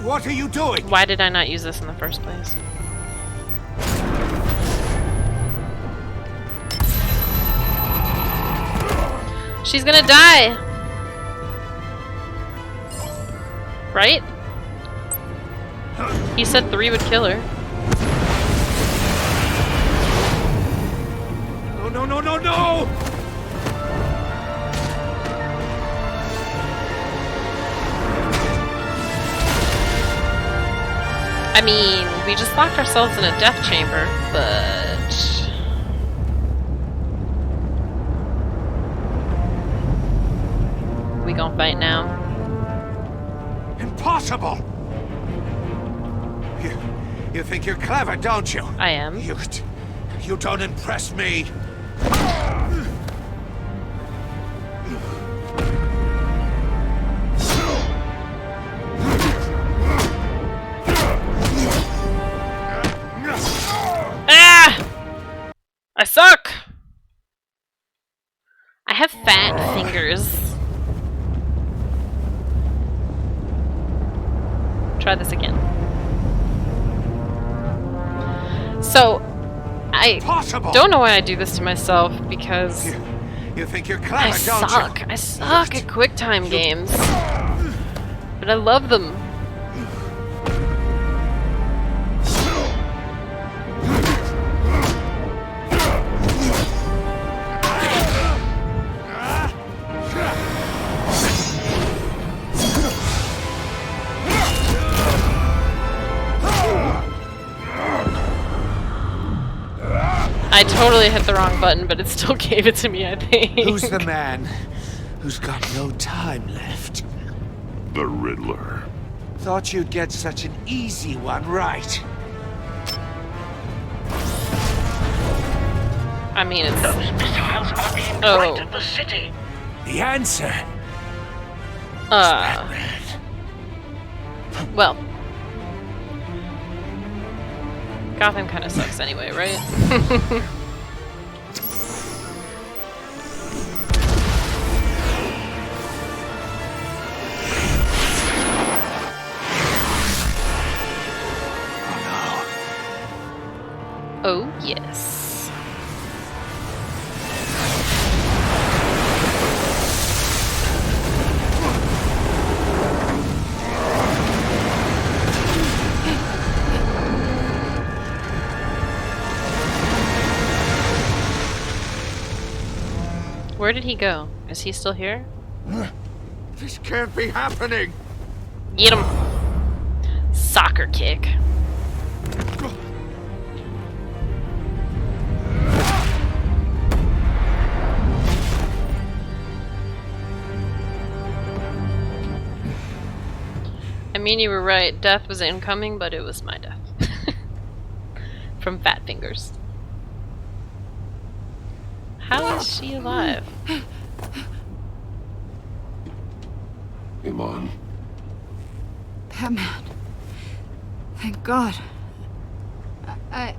Speaker 11: What are you doing?
Speaker 3: Why did I not use this in the first place? She's gonna die! Right? He said 3 would kill her.
Speaker 11: No, no, no, no!
Speaker 3: I mean, we just locked ourselves in a death chamber, but... We gonna fight now?
Speaker 11: Impossible! You think you're clever, don't you?
Speaker 3: I am.
Speaker 11: You don't impress me.
Speaker 3: Ah! I suck! I have fat fingers. Try this again. So, I don't know why I do this to myself, because
Speaker 11: you think you're clever,
Speaker 3: I suck. I suck at QuickTime games. But I love them. I totally hit the wrong button, but it still gave it to me, I think.
Speaker 11: Who's the man who's got no time left?
Speaker 2: The Riddler.
Speaker 11: Thought you'd get such an easy one right.
Speaker 3: I mean, it's...
Speaker 6: Those missiles are aimed right at the city.
Speaker 11: The answer.
Speaker 3: Well. Gotham kind of sucks anyway, right? Oh, yes. Where did he go? Is he still here?
Speaker 11: This can't be happening.
Speaker 3: Get him. Soccer kick. I mean, you were right. Death was incoming, but it was my death. From Fat Fingers. How is she alive?
Speaker 2: Iman.
Speaker 15: Batman. Thank God.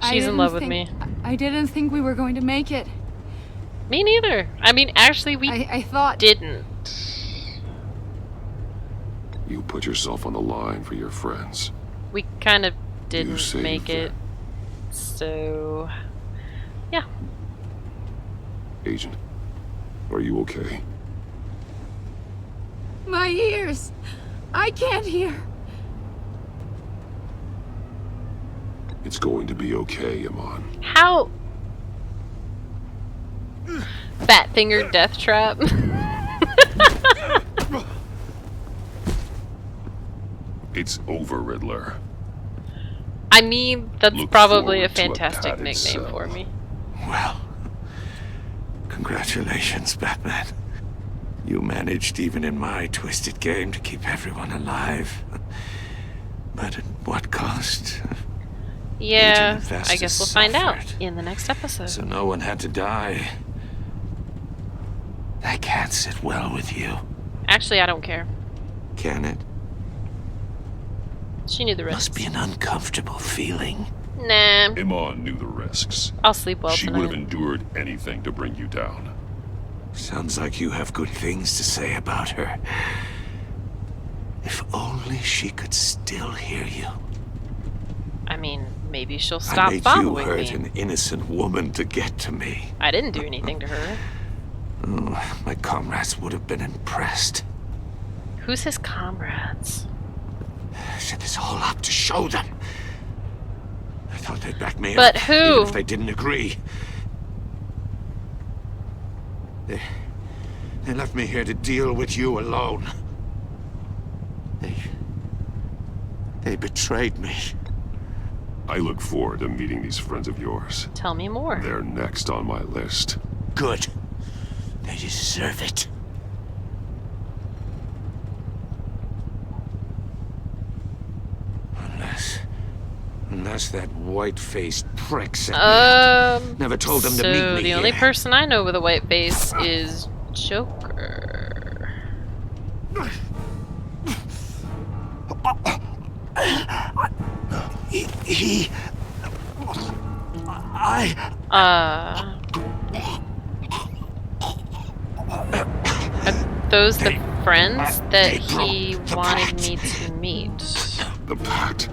Speaker 3: She's in love with me.
Speaker 15: I didn't think we were going to make it.
Speaker 3: Me neither. I mean, actually, we
Speaker 15: I thought...
Speaker 3: didn't.
Speaker 2: You put yourself on the line for your friends.
Speaker 3: We kind of didn't make it. So... yeah.
Speaker 2: Agent, are you okay?
Speaker 15: My ears! I can't hear!
Speaker 2: It's going to be okay, Iman.
Speaker 3: How? Fat finger death trap.
Speaker 2: It's over, Riddler.
Speaker 3: I mean, that's
Speaker 2: Look
Speaker 3: probably a
Speaker 2: forward to a
Speaker 3: fantastic
Speaker 2: padded
Speaker 3: nickname
Speaker 2: cell.
Speaker 3: for me.
Speaker 11: Well, congratulations, Batman.
Speaker 9: You managed, even in my twisted game, to keep everyone alive. But at what cost?
Speaker 3: Yeah,
Speaker 9: Agent
Speaker 3: I guess we'll
Speaker 9: Investus
Speaker 3: find out
Speaker 9: suffered.
Speaker 3: in the next episode.
Speaker 9: So no one had to die. That can't sit well with you.
Speaker 3: Actually, I don't care.
Speaker 9: Can it?
Speaker 3: She knew the risks.
Speaker 9: Must be an uncomfortable feeling.
Speaker 3: Nah.
Speaker 1: Iman knew the risks.
Speaker 3: I'll sleep well
Speaker 1: She
Speaker 3: tonight.
Speaker 1: would have endured anything to bring you down.
Speaker 9: Sounds like you have good things to say about her. If only she could still hear you.
Speaker 3: I mean, maybe she'll
Speaker 9: I
Speaker 3: stop
Speaker 9: made you
Speaker 3: following
Speaker 9: hurt
Speaker 3: me.
Speaker 9: an innocent woman to get to me.
Speaker 3: I didn't do anything to her.
Speaker 9: Oh, my comrades would have been impressed.
Speaker 3: Who's his comrades?
Speaker 9: I set this all up to show them. I thought they'd back me
Speaker 3: But
Speaker 9: up,
Speaker 3: who?
Speaker 9: even if they didn't agree. They left me here to deal with you alone. They betrayed me.
Speaker 1: I look forward to meeting these friends of yours.
Speaker 3: Tell me more.
Speaker 1: They're next on my list.
Speaker 9: Good. They deserve it. Unless that white-faced prick sent me up. Never told them to meet me
Speaker 3: the
Speaker 9: here.
Speaker 3: only person I know with a white face is Joker. Are those the friends that he wanted me to meet?
Speaker 1: The Pact.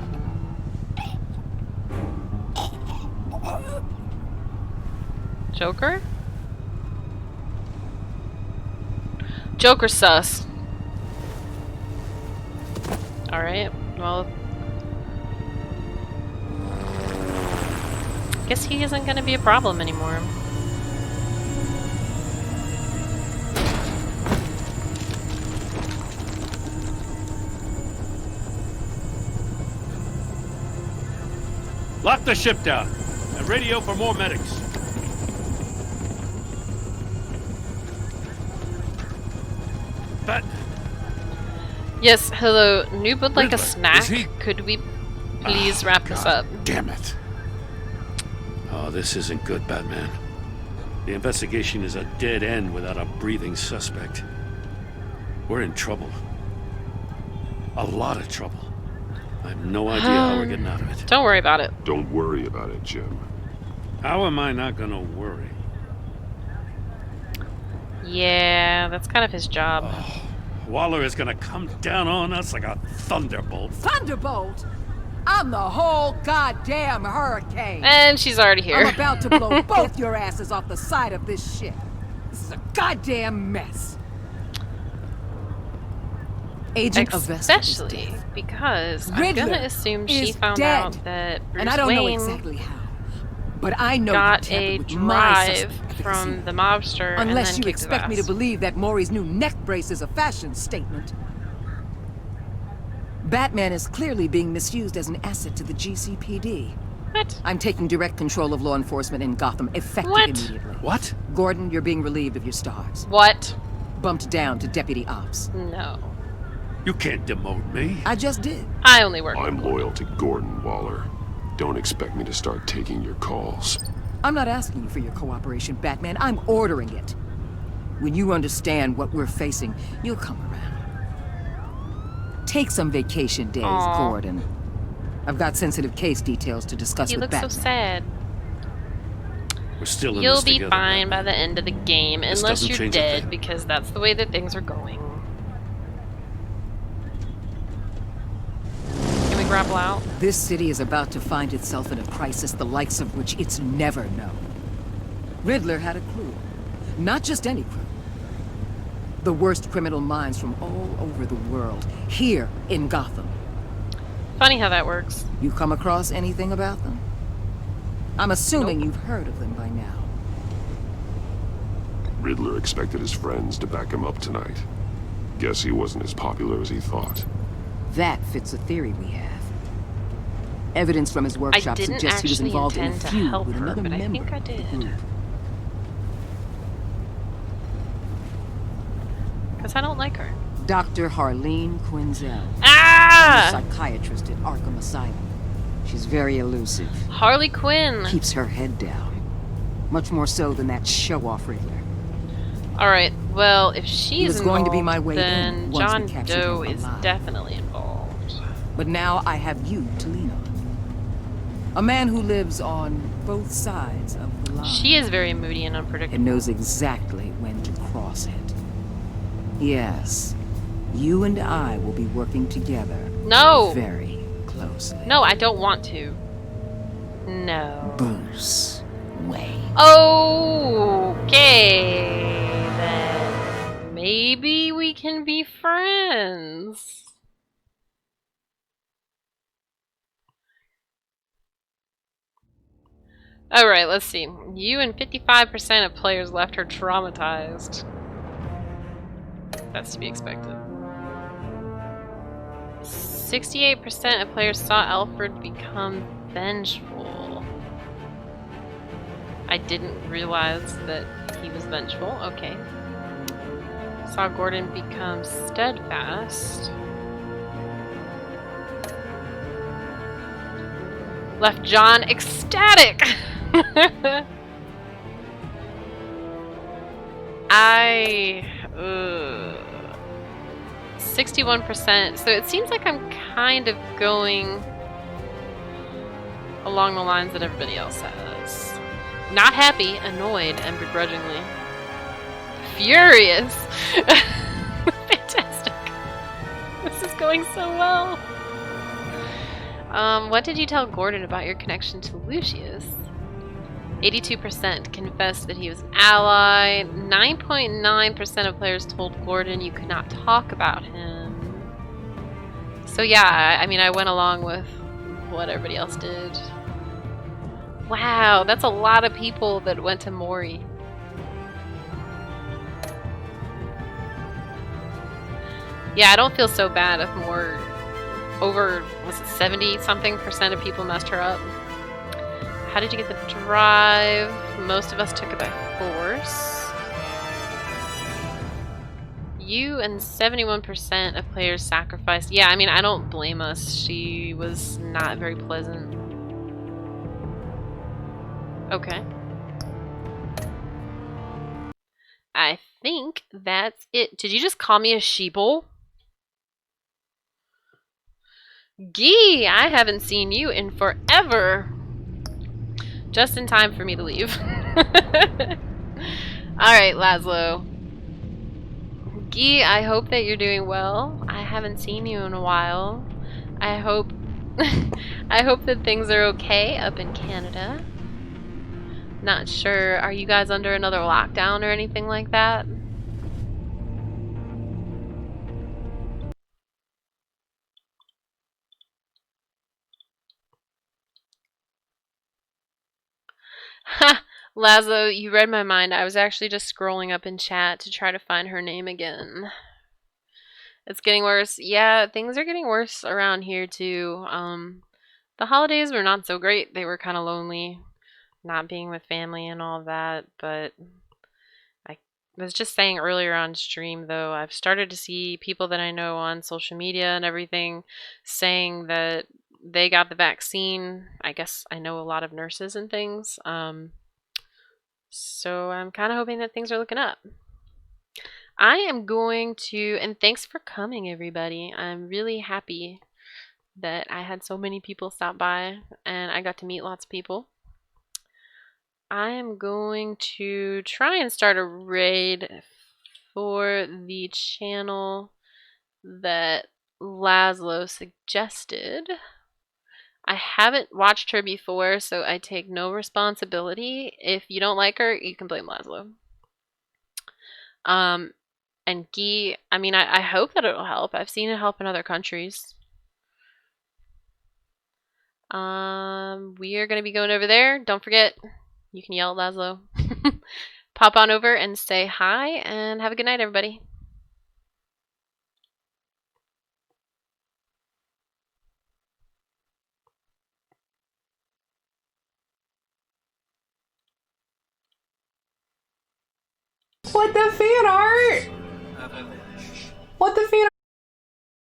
Speaker 3: Joker? Joker sus. Alright, well... guess he isn't gonna be a problem anymore.
Speaker 21: Lock the ship down and radio for more medics. But
Speaker 3: Yes, hello. Noob would like a
Speaker 21: Riddler,
Speaker 3: snack.
Speaker 21: is he-
Speaker 3: Could we please wrap this up?
Speaker 9: Damn it.
Speaker 7: Oh, this isn't good, Batman. The investigation is a dead end without a breathing suspect. We're in trouble. A lot of trouble. I have no idea how we're getting out of it.
Speaker 3: Don't worry about it.
Speaker 1: Don't worry about it, Jim.
Speaker 7: How am I not gonna worry?
Speaker 3: Yeah, that's kind of his job.
Speaker 7: Waller is gonna come down on us like a thunderbolt.
Speaker 13: Thunderbolt? I'm the whole goddamn hurricane.
Speaker 3: And she's already here.
Speaker 13: I'm about to blow both your asses off the side of this ship. This is a goddamn mess. Agent of Vesper is
Speaker 3: Especially
Speaker 13: dead.
Speaker 3: because I'm
Speaker 13: Riddler
Speaker 3: gonna assume she
Speaker 13: is
Speaker 3: found
Speaker 13: dead.
Speaker 3: out that Bruce
Speaker 13: And I don't know
Speaker 3: Wayne
Speaker 13: exactly how. But I know
Speaker 3: got
Speaker 13: you
Speaker 3: a
Speaker 13: tampered with my
Speaker 3: drive
Speaker 13: suspect
Speaker 3: from the mobster and
Speaker 13: Unless
Speaker 3: then
Speaker 13: you
Speaker 3: kicked his
Speaker 13: expect me to
Speaker 3: ass.
Speaker 13: believe that Maury's new neck brace is a fashion statement. Batman is clearly being misused as an asset to the GCPD.
Speaker 3: What?
Speaker 13: I'm taking direct control of law enforcement in Gotham, effective
Speaker 3: What?
Speaker 13: immediately.
Speaker 7: What?
Speaker 13: Gordon, you're being relieved of your stars.
Speaker 3: What?
Speaker 13: Bumped down to Deputy Ops.
Speaker 3: No.
Speaker 7: You can't demote me.
Speaker 13: I just did.
Speaker 3: I only work.
Speaker 1: I'm loyal to Gordon Waller. Don't expect me to start taking your calls.
Speaker 13: I'm not asking you for your cooperation, Batman. I'm ordering it. When you understand what we're facing, you'll come around. Take some vacation days,
Speaker 3: Aw.
Speaker 13: Gordon. I've got sensitive case details to discuss
Speaker 3: He
Speaker 13: with
Speaker 3: looks so
Speaker 13: Batman.
Speaker 3: sad.
Speaker 7: We're still in
Speaker 3: You'll
Speaker 7: this
Speaker 3: be
Speaker 7: together,
Speaker 3: fine
Speaker 7: Batman.
Speaker 3: by the end of the game,
Speaker 7: This
Speaker 3: unless
Speaker 7: doesn't
Speaker 3: you're
Speaker 7: change a
Speaker 3: dead,
Speaker 7: thing.
Speaker 3: because that's the way that things are going. Can we grapple out?
Speaker 13: This city is about to find itself in a crisis the likes of which it's never known. Riddler had a crew. Not just any crew. The worst criminal minds from all over the world, here in Gotham.
Speaker 3: Funny how that works.
Speaker 13: You come across anything about them? I'm assuming you've heard of them by now.
Speaker 1: Riddler expected his friends to back him up tonight. Guess he wasn't as popular as he thought.
Speaker 13: That fits a theory we have. Evidence from his workshop
Speaker 3: didn't
Speaker 13: suggests he was
Speaker 3: actually
Speaker 13: involved in a
Speaker 3: intend to
Speaker 13: feud
Speaker 3: help
Speaker 13: with
Speaker 3: her,
Speaker 13: another
Speaker 3: but I
Speaker 13: member
Speaker 3: think I
Speaker 13: of the
Speaker 3: did.
Speaker 13: group.
Speaker 3: Because I don't like her.
Speaker 13: Dr. Harleen Quinzel.
Speaker 3: Ah!
Speaker 13: I'm a psychiatrist at Arkham Asylum. She's very elusive.
Speaker 3: Harley Quinn.
Speaker 13: Keeps her head down. Much more so than that show-off Riddler.
Speaker 3: Alright, well, if she's
Speaker 13: was going to be my way
Speaker 3: then
Speaker 13: in once we
Speaker 3: John
Speaker 13: captured
Speaker 3: Doe
Speaker 13: him
Speaker 3: is
Speaker 13: alive.
Speaker 3: definitely involved.
Speaker 13: But now I have you to lean on. A man who lives on both sides of the line.
Speaker 3: She is very moody and unpredictable.
Speaker 13: And knows exactly when to cross it. Yes. You and I will be working together.
Speaker 3: No!
Speaker 13: Very closely.
Speaker 3: No, I don't want to. No.
Speaker 13: Bruce Wayne.
Speaker 3: Okay, then maybe we can be friends. Alright, let's see. You and 55% of players left her traumatized. That's to be expected. 68% of players saw Alfred become vengeful. I didn't realize that he was vengeful. Okay. Saw Gordon become steadfast. Left John ecstatic! 61%. So it seems like I'm kind of going along the lines that everybody else has. Not happy, annoyed, and begrudgingly. Furious! Fantastic. This is going so well. What did you tell Gordon about your connection to Lucius? 82% confessed that he was an ally. 9.9% of players told Gordon you could not talk about him. So yeah, I mean, I went along with what everybody else did. Wow, that's a lot of people that went to Mori. Yeah, I don't feel so bad if more over, was it 70-something% of people messed her up. How did you get the drive? Most of us took it by force. You and 71% of players sacrificed. Yeah, I mean, I don't blame us. She was not very pleasant. Okay. I think that's it. Did you just call me a sheeple? Gee, I haven't seen you in forever. Just in time for me to leave. Alright, Laszlo. Guy, I hope that you're doing well. I haven't seen you in a while. I hope I hope that things are okay up in Canada. Not sure, are you guys under another lockdown or anything like that? Ha! Laszlo, you read my mind. I was actually just scrolling up in chat to try to find her name again. It's getting worse. Yeah, things are getting worse around here too. The holidays were not so great. They were kind of lonely, not being with family and all of that. But I was just saying earlier on stream, though, I've started to see people that I know on social media and everything saying that they got the vaccine. I guess I know a lot of nurses and things. So I'm kind of hoping that things are looking up. I am going to, and thanks for coming, everybody. I'm really happy that I had so many people stop by and I got to meet lots of people. I am going to try and start a raid for the channel that Laszlo suggested. I haven't watched her before, so I take no responsibility. If you don't like her, you can blame Laszlo. And Guy, I mean, I hope that it'll help. I've seen it help in other countries. We are going to be going over there. Don't forget, you can yell at Laszlo. Pop on over and say hi, and have a good night, everybody.
Speaker 5: What the fan art? What the fuck?